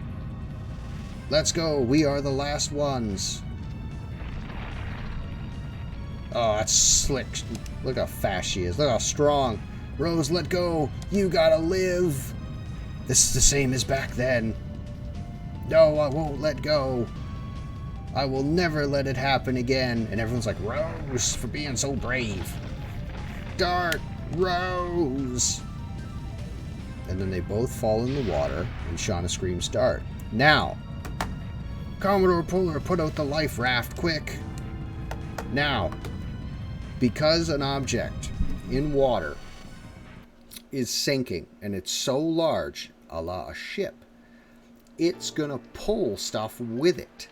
Speaker 1: Let's go, we are the last ones. Oh, that's slick. Look how fast she is. Look how strong. Rose, let go. You gotta live. This is the same as back then. No, I won't let go. I will never let it happen again. And everyone's like, Rose, for being so brave. Dart, Rose. And then they both fall in the water, and Shauna screams, Dart. Now, Commodore Puller, put out the life raft, quick. Now, because an object in water is sinking, and it's so large, a la a ship, it's going to pull stuff with it.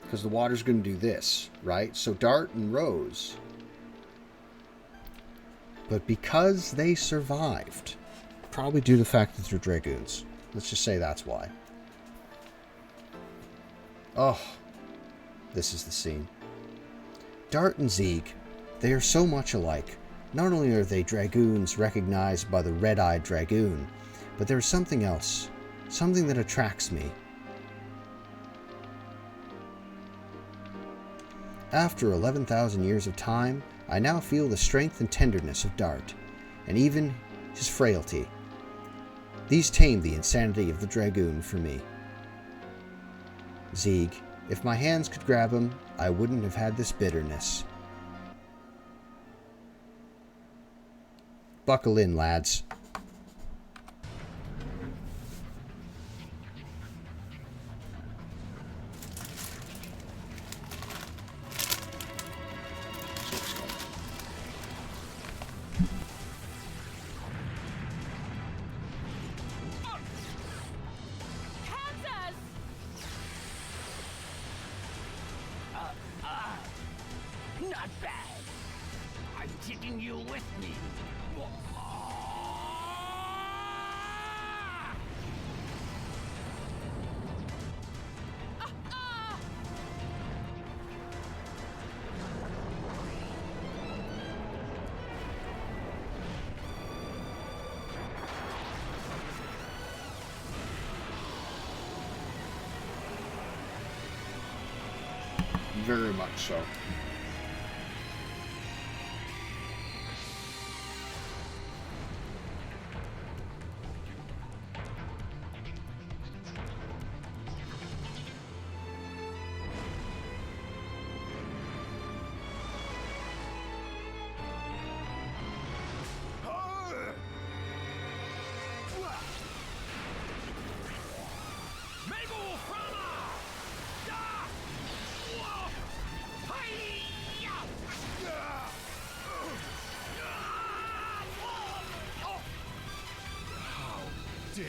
Speaker 1: Because the water's going to do this, right? So Dart and Rose. But because they survived, probably due to the fact that they're Dragoons. Let's just say that's why. Oh, this is the scene. Dart and Zeeg. They are so much alike. Not only are they dragoons recognized by the red-eyed dragoon, but there is something else, something that attracts me. After 11,000 years of time, I now feel the strength and tenderness of Dart, and even his frailty. These tame the insanity of the Dragoon for me. Zieg, if my hands could grab him, I wouldn't have had this bitterness. Buckle in, lads.
Speaker 3: Not bad. I'm taking you with me.
Speaker 1: Very much so.
Speaker 3: Dare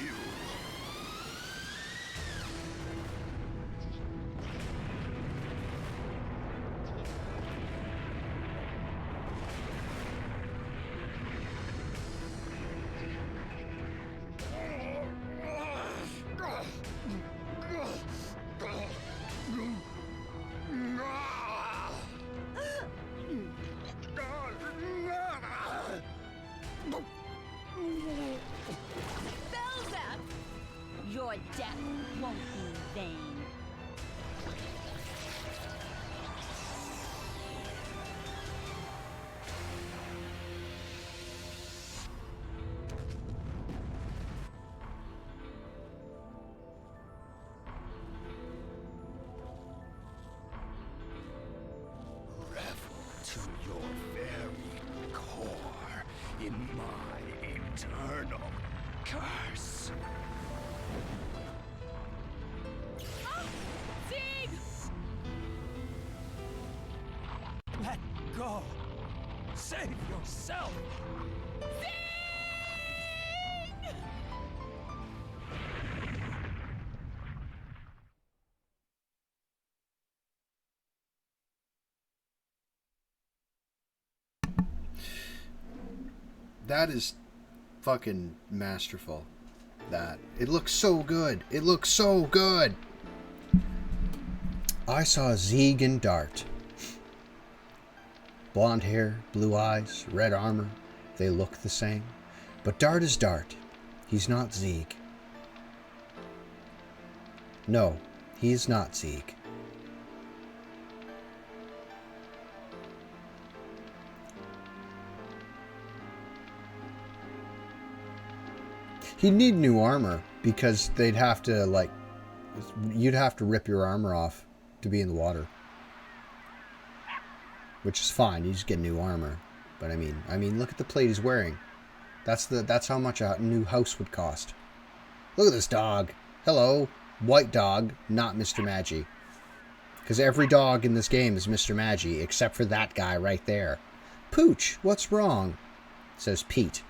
Speaker 3: you?
Speaker 2: Your death won't be vain.
Speaker 3: Revel to your very core in my eternal curse.
Speaker 2: Zieg!
Speaker 3: Let go. Save yourself.
Speaker 1: That is fucking masterful. That. It looks so good. It looks so good. I saw Zieg and Dart. Blonde hair, blue eyes, red armor. They look the same. But Dart is Dart. He's not Zieg. No, he is not Zieg. He'd need new armor because they'd have to, like, you'd have to rip your armor off to be in the water. Which is fine, you just get new armor. But I mean, look at the plate he's wearing. That's how much a new house would cost. Look at this dog. Hello, white dog, not Mr. Magi. Because every dog in this game is Mr. Magi, except for that guy right there. Pooch, what's wrong? Says Pete.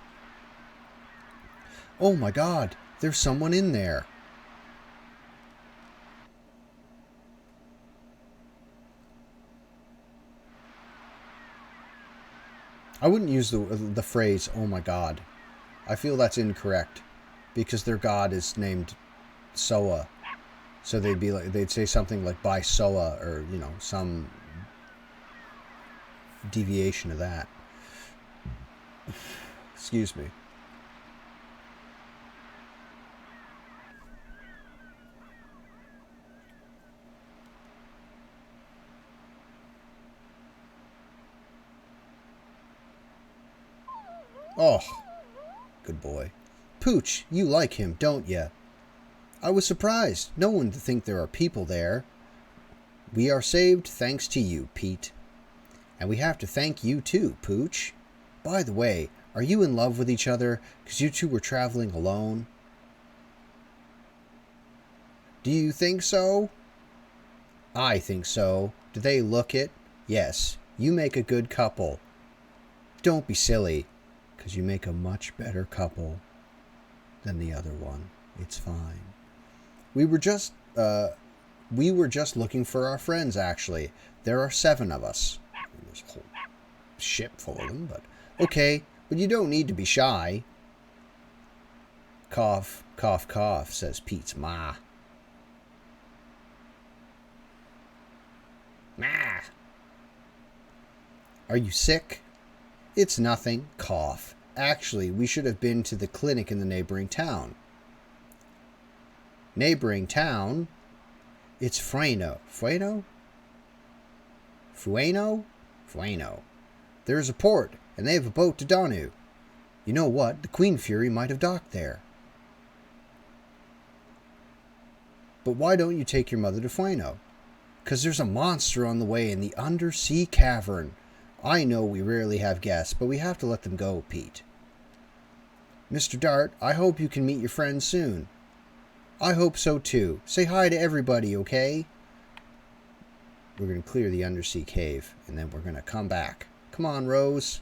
Speaker 1: Oh my god, there's someone in there. I wouldn't use the phrase, oh my god. I feel that's incorrect. Because their god is named Soa. So they'd say something like by Soa, or, you know, some deviation of that. Excuse me. Oh, good boy. Pooch, you like him, don't ya? I was surprised. No one to think there are people there. We are saved thanks to you, Pete. And we have to thank you too, Pooch. By the way, are you in love with each other because you two were traveling alone? Do you think so? I think so. Do they look it? Yes, you make a good couple. Don't be silly, because you make a much better couple than the other one. It's fine. We were just looking for our friends, actually. There are 7 of us. There's a whole ship full of them, but okay. But you don't need to be shy. Cough, cough, cough, says Pete's ma. Ma. Are you sick? It's nothing. Cough. Actually, we should have been to the clinic in the neighboring town. Neighboring town? It's Fueno. Fueno? Fueno? Fueno. There is a port, and they have a boat to Donu. You know what? The Queen Fury might have docked there. But why don't you take your mother to Fueno? 'Cause there's a monster on the way in the undersea cavern. I know we rarely have guests, but we have to let them go, Pete. Mr. Dart, I hope you can meet your friends soon. I hope so too. Say hi to everybody, okay? We're going to clear the undersea cave, and then we're going to come back. Come on, Rose.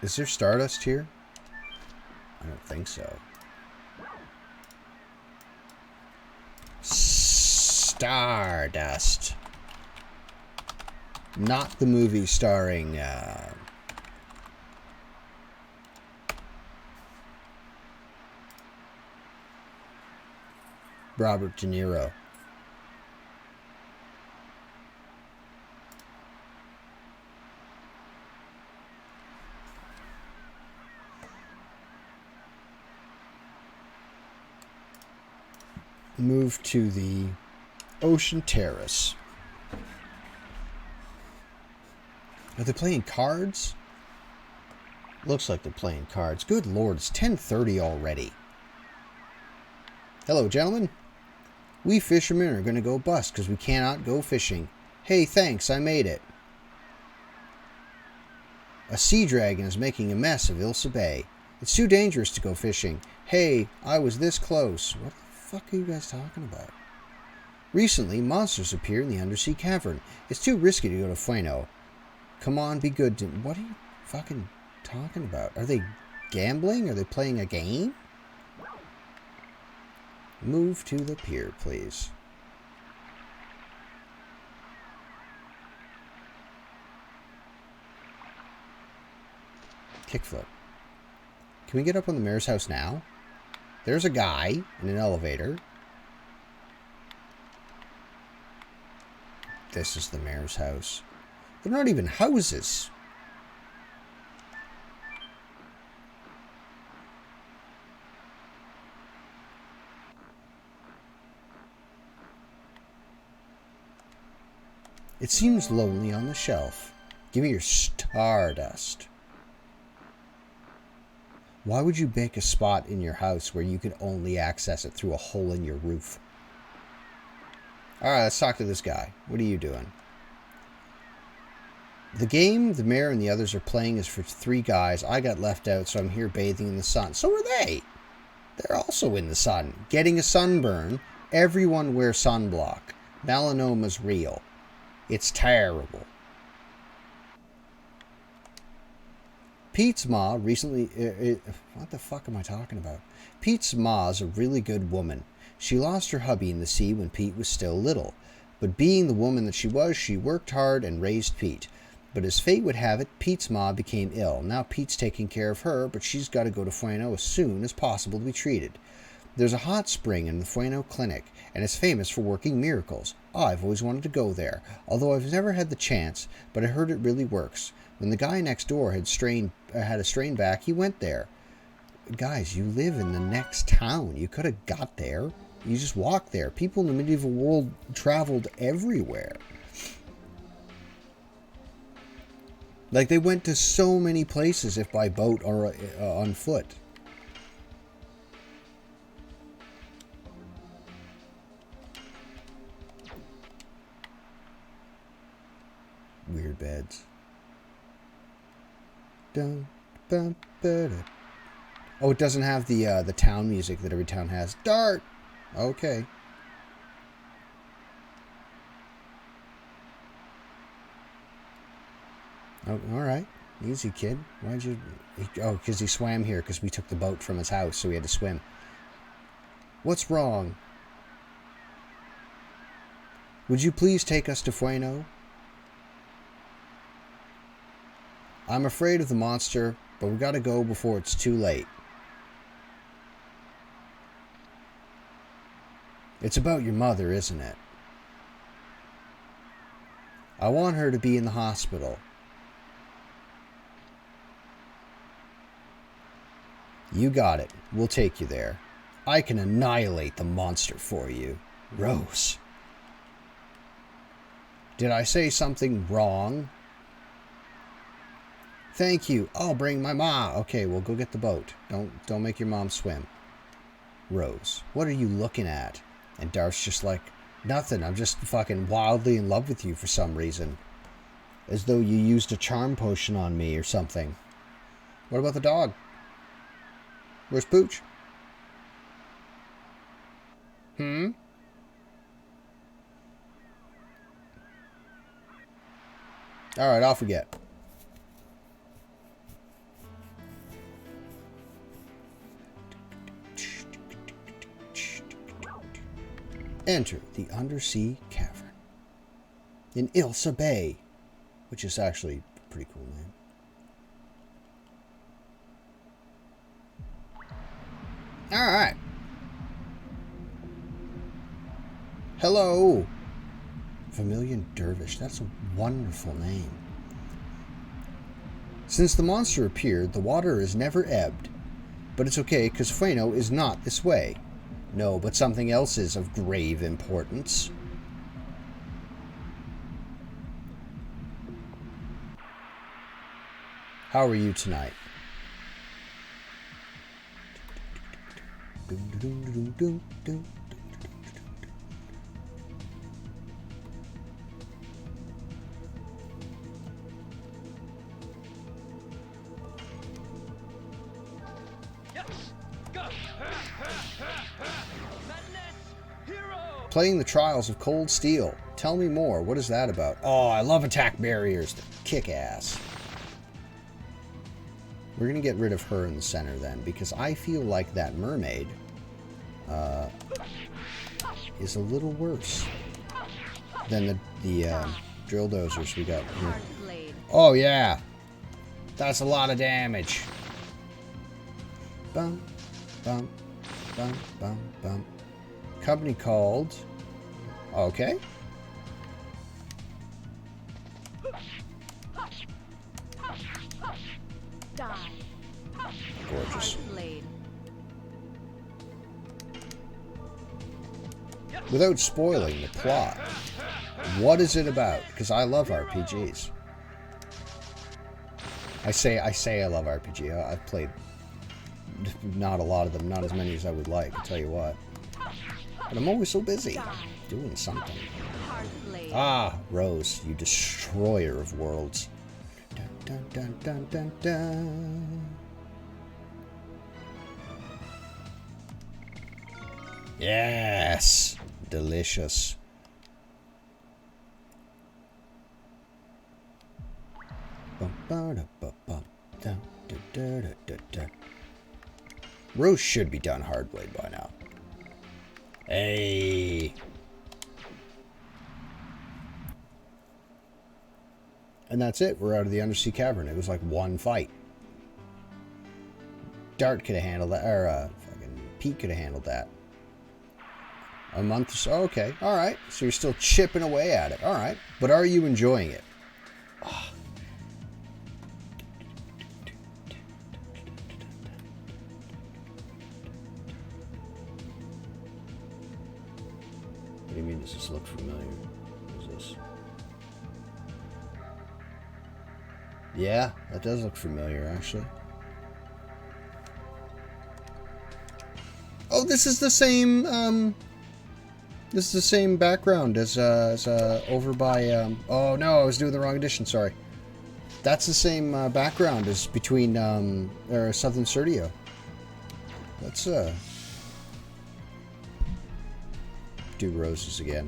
Speaker 1: Is there Stardust here? I don't think so. Stardust. Not the movie starring Robert De Niro. Move to the Ocean Terrace. Are they playing cards? Looks like they're playing cards. Good Lord, it's 10:30 already. Hello, gentlemen. We fishermen are going to go bust because we cannot go fishing. Hey, thanks, I made it. A sea dragon is making a mess of Ilsa Bay. It's too dangerous to go fishing. Hey, I was this close. What the fuck are you guys talking about? Recently, monsters appear in the undersea cavern. It's too risky to go to Fueno. Come on, be good. What are you fucking talking about? Are they gambling? Are they playing a game? Move to the pier, please. Kickflip. Can we get up on the mayor's house now? There's a guy in an elevator. This is the mayor's house. They're not even houses. It seems lonely on the shelf. Give me your Stardust. Why would you make a spot in your house where you can only access it through a hole in your roof? Alright, let's talk to this guy. What are you doing? The game the mayor and the others are playing is for 3 guys. I got left out, so I'm here bathing in the sun. So are they. They're also in the sun. Getting a sunburn. Everyone wears sunblock. Melanoma's real. It's terrible. Pete's ma recently... what the fuck am I talking about? Pete's ma is a really good woman. She lost her hubby in the sea when Pete was still little. But being the woman that she was, she worked hard and raised Pete. But as fate would have it, Pete's ma became ill. Now Pete's taking care of her, but she's got to go to Fueno as soon as possible to be treated. There's a hot spring in the Fueno Clinic, and it's famous for working miracles. Oh, I've always wanted to go there, although I've never had the chance, but I heard it really works. When the guy next door had a strained back, he went there. Guys, you live in the next town. You could have got there. You just walked there. People in the medieval world traveled everywhere. Like, they went to so many places, if by boat or on foot. Weird beds. Oh, it doesn't have the town music that every town has. Dart! Okay. Oh, all right. Easy, kid. Why'd you... Oh, because he swam here because we took the boat from his house, so we had to swim. What's wrong? Would you please take us to Fueno? I'm afraid of the monster, but we gotta go before it's too late. It's about your mother, isn't it? I want her to be in the hospital. You got it. We'll take you there. I can annihilate the monster for you. Rose. Did I say something wrong? Thank you. I'll bring my ma. Okay, we'll go get the boat. Don't make your mom swim. Rose, what are you looking at? And Dart's just like, nothing. I'm just fucking wildly in love with you for some reason. As though you used a charm potion on me or something. What about the dog? Where's Pooch? Alright, off we get. Enter the undersea cavern in Ilsa Bay, which is actually a pretty cool name. All right. Hello, Vermilion Dervish. That's a wonderful name. Since the monster appeared, the water has never ebbed. But it's okay, because Fueno is not this way. No, but something else is of grave importance. How are you tonight? Playing the Trials of Cold Steel. Tell me more. What is that about? Oh, I love attack barriers. They kick ass. We're going to get rid of her in the center then, because I feel like that mermaid is a little worse than the drill dozers we got here. Oh, yeah. That's a lot of damage. Bum, bum, bum, bum, bum. Company called. Okay. Gorgeous. Without spoiling the plot, what is it about? Because I love RPGs. I say I love RPG. I've played not a lot of them, not as many as I would like, I'll tell you what. But I'm always so busy doing something. Ah, Rose, you destroyer of worlds. Dun, dun, dun, dun, dun, dun. Yes, delicious. Rose should be done hardblade by now. Hey. And that's it. We're out of the undersea cavern. It was like one fight. Dart could have handled that. Or, fucking Pete could have handled that. A month or so? Okay, alright. So you're still chipping away at it. Alright. But are you enjoying it? Oh. What do you mean, does this look familiar? What is this? Yeah, that does look familiar, actually. Oh, this is the same, this is the same background as over by, oh no, I was doing the wrong edition, sorry. That's the same background as between, or Southern Serdio. Let's, do roses again.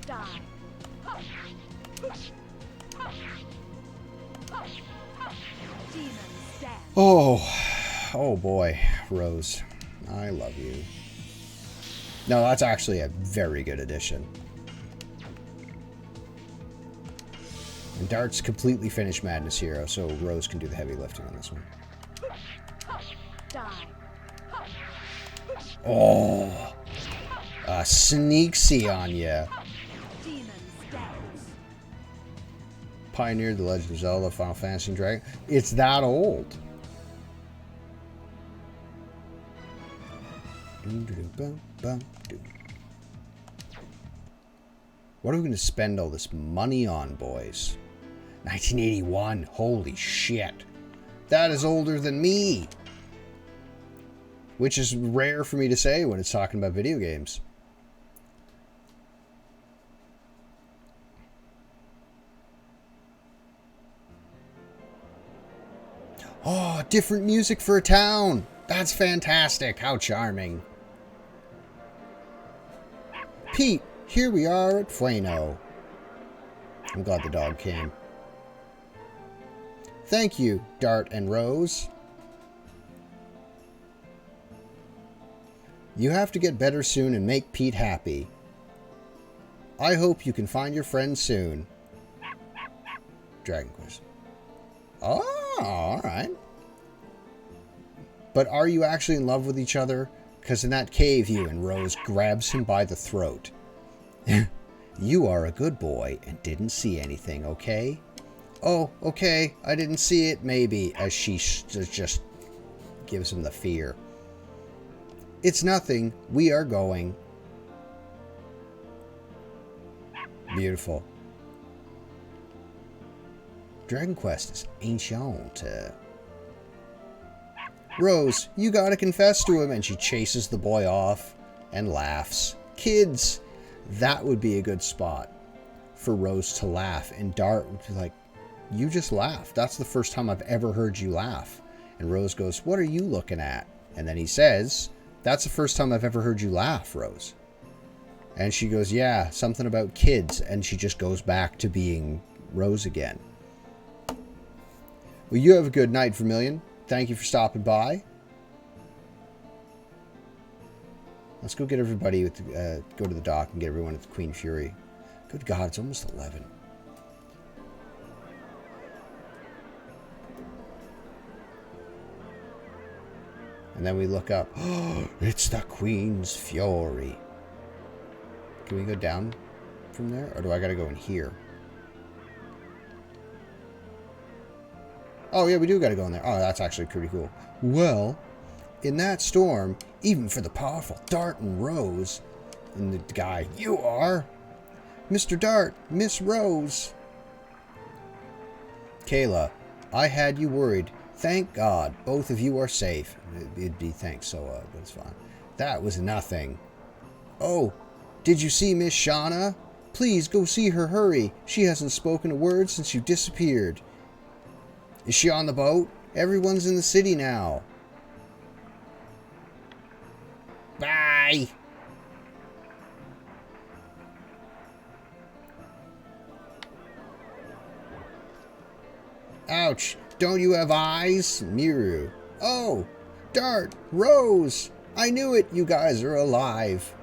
Speaker 2: Die. Demon stand.
Speaker 1: Oh boy, Rose. I love you. No, that's actually a very good addition. And Dart's completely finished Madness Hero, so Rose can do the heavy lifting on this one.
Speaker 2: Die.
Speaker 1: Oh, sneaksy on ya.
Speaker 2: Demon stands.
Speaker 1: Pioneered the Legend of Zelda, Final Fantasy, and Dragon. It's that old. What are we going to spend all this money on, boys? 1981. Holy shit. That is older than me. Which is rare for me to say when it's talking about video games. Oh, different music for a town. That's fantastic. How charming. Pete, here we are at Fueno. I'm glad the dog came. Thank you, Dart and Rose. You have to get better soon and make Pete happy. I hope you can find your friend soon. Dragon Quest. Oh, alright. But are you actually in love with each other? Because in that cave, you and Rose grabs him by the throat. You are a good boy and didn't see anything, okay? Oh, okay, I didn't see it, maybe, as she just gives him the fear. It's nothing. We are going. Beautiful. Dragon Quest is ancient. Rose, you gotta confess to him. And she chases the boy off and laughs. Kids, that would be a good spot for Rose to laugh. And Dart would be like, you just laughed. That's the first time I've ever heard you laugh. And Rose goes, what are you looking at? And then he says, that's the first time I've ever heard you laugh, Rose. And she goes, yeah, something about kids. And she just goes back to being Rose again. Well, you have a good night, Vermilion. Thank you for stopping by. Let's go get everybody with go to the dock and get everyone at the Queen Fury. Good God, it's almost 11. And then we look up. Oh, it's the Queen's Fury. Can we go down from there? Or do I gotta go in here? Oh, yeah, we do gotta go in there. Oh, that's actually pretty cool. Well, in that storm, even for the powerful Dart and Rose, and the guy, you are Mr. Dart, Miss Rose. Kayla, I had you worried. Thank God, both of you are safe. It'd be thanks so, but it's fine. That was nothing. Oh, did you see Miss Shauna? Please go see her, hurry. She hasn't spoken a word since you disappeared. Is she on the boat? Everyone's in the city now. Bye. Ouch. Don't you have eyes? Miru. Oh, Dart, Rose. I knew it. You guys are alive.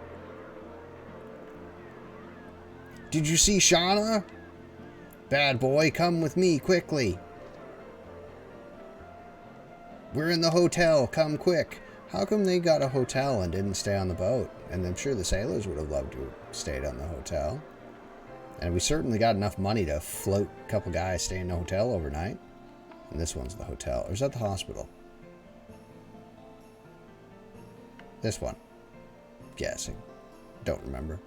Speaker 1: Did you see Shauna? Bad boy, come with me quickly. We're in the hotel. Come quick. How come they got a hotel and didn't stay on the boat? And I'm sure the sailors would have loved to have stayed on the hotel. And we certainly got enough money to float a couple guys staying in the hotel overnight. And this one's the hotel. Or is that the hospital? This one. Guessing. Don't remember.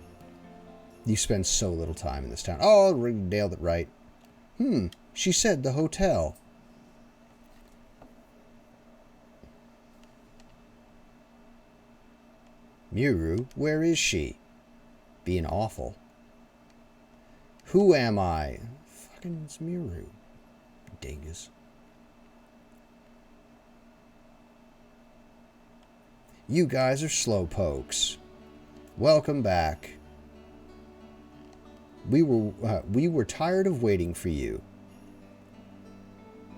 Speaker 1: You spend so little time in this town. Oh, we nailed it right. She said the hotel. Miru, where is she? Being awful. Who am I? Fucking it's Miru. Dingus. You guys are slowpokes. Welcome back. We were tired of waiting for you.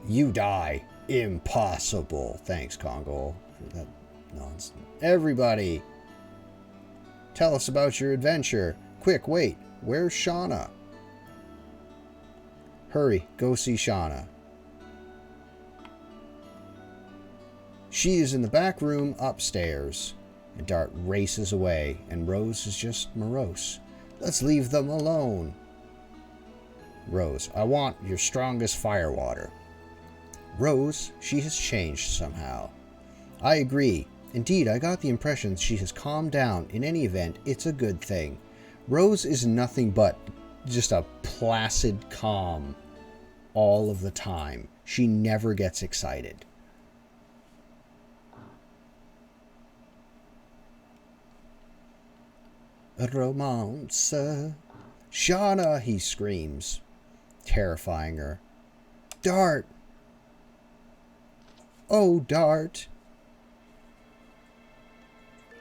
Speaker 1: You die. Impossible. Thanks, Congo, for that nonsense. Everybody, tell us about your adventure. Quick, wait. Where's Shauna? Hurry, go see Shauna. She is in the back room upstairs. And Dart races away, and Rose is just morose. Let's leave them alone. Rose, I want your strongest firewater. Rose, she has changed somehow. I agree. Indeed, I got the impression she has calmed down. In any event, it's a good thing. Rose is nothing but just a placid calm all of the time. She never gets excited. A romance. Shauna, he screams, terrifying her. Dart! Oh, Dart!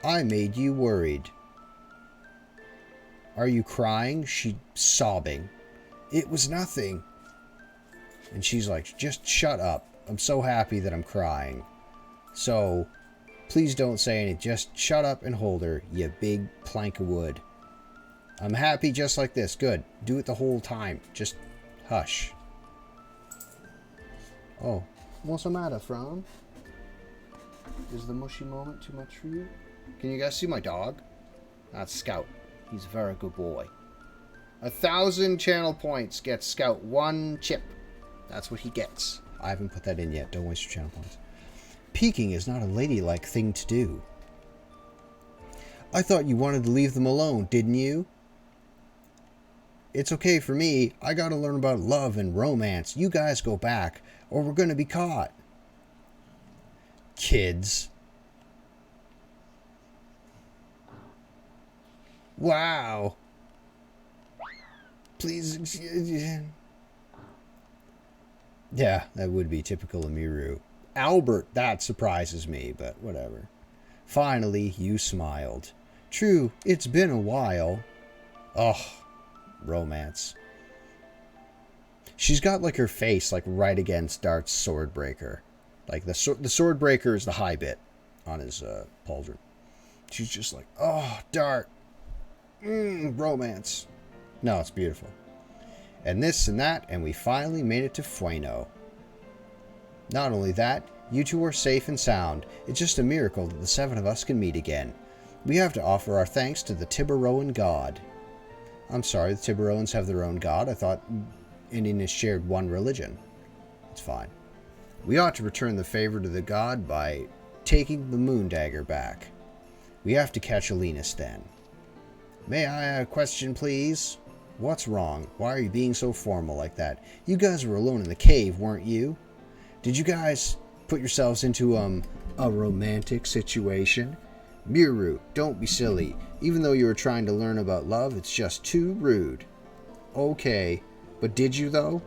Speaker 1: I made you worried. Are you crying? She's sobbing. It was nothing. And she's like, just shut up. I'm so happy that I'm crying. So, please don't say anything. Just shut up and hold her, you big plank of wood. I'm happy just like this. Good. Do it the whole time. Just hush. Oh. What's the matter, Fran? Is the mushy moment too much for you? Can you guys see my dog? That's Scout. He's a very good boy. 1,000 channel points gets Scout 1 chip. That's what he gets. I haven't put that in yet. Don't waste your channel points. Peeking is not a ladylike thing to do. I thought you wanted to leave them alone, didn't you? It's okay for me. I gotta learn about love and romance. You guys go back, or we're gonna be caught. Kids. Wow. Please excuse me. Yeah, that would be typical of Miru. Albert, that surprises me, but whatever. Finally, you smiled. True, it's been a while. Oh, romance. She's got like her face like right against Dart's swordbreaker. Like the swordbreaker is the high bit on his pauldron. She's just like, oh, Dart. Romance. No, it's beautiful. And this and that, and we finally made it to Fueno. Not only that, you two are safe and sound. It's just a miracle that the 7 of us can meet again. We have to offer our thanks to the Tiburoan god. I'm sorry, the Tiburoans have their own god. I thought Indians shared one religion. It's fine. We ought to return the favor to the god by taking the moon dagger back. We have to catch Alinus then. May I have a question, please? What's wrong? Why are you being so formal like that? You guys were alone in the cave, weren't you? Did you guys put yourselves into, a romantic situation? Miru, don't be silly. Even though you were trying to learn about love, it's just too rude. Okay, but did you, though?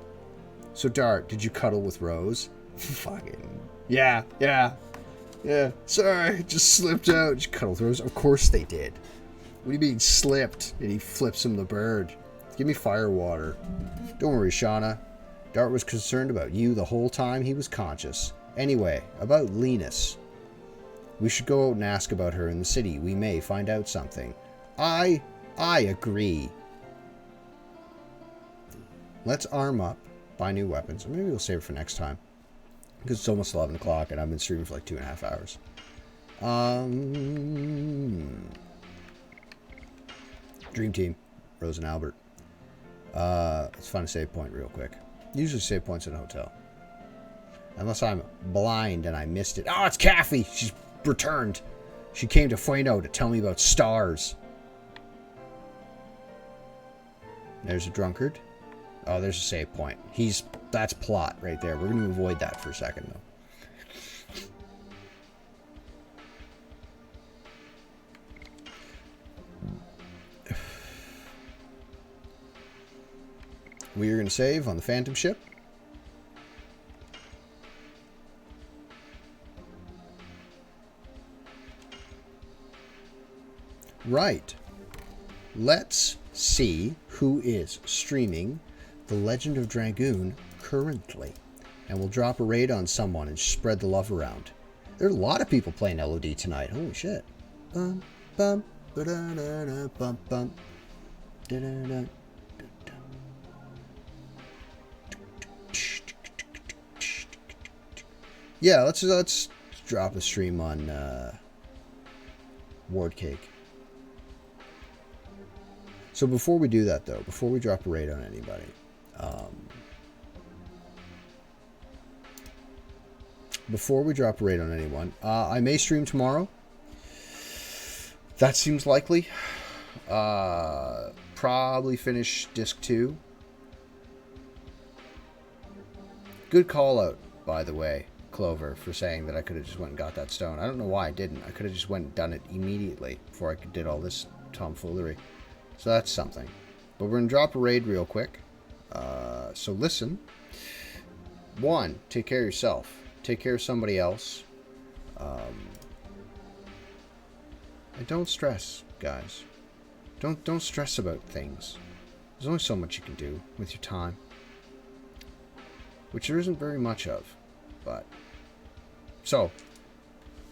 Speaker 1: So, Dart, did you cuddle with Rose? Fucking... Yeah. Sorry, just slipped out. Did you cuddle with Rose? Of course they did. What do you mean, slipped? And he flips him the bird. Give me fire water. Don't worry, Shauna. Dart was concerned about you the whole time he was conscious. Anyway, about Linus. We should go out and ask about her in the city. We may find out something. I agree. Let's arm up, buy new weapons, or maybe we'll save it for next time. Because it's almost 11 o'clock and I've been streaming for like 2.5 hours. Dream Team, Rose and Albert. Let's find a save point real quick. Usually save points in a hotel. Unless I'm blind and I missed it. Oh, it's Kathy! She's returned. She came to Fueno to tell me about stars. There's a drunkard. Oh, there's a save point. That's plot right there. We're going to avoid that for a second, though. We are going to save on the Phantom ship. Right. Let's see who is streaming The Legend of Dragoon currently. And we'll drop a raid on someone and spread the love around. There are a lot of people playing LOD tonight. Holy shit. Bum, bum, ba-da-da-da, bum, bum, da-da-da. Yeah, let's drop a stream on Ward Cake. So before we do that, though, before we drop a raid on anybody, I may stream tomorrow. That seems likely. Probably finish Disc 2. Good call out, by the way, Clover, for saying that I could have just went and got that stone. I don't know why I didn't. I could have just went and done it immediately before I did all this tomfoolery. So that's something. But we're going to drop a raid real quick. So listen. 1, take care of yourself. Take care of somebody else. And don't stress, guys. Don't stress about things. There's only so much you can do with your time. Which there isn't very much of. But so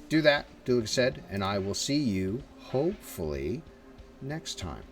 Speaker 1: do that, do like I said, and I will see you hopefully next time.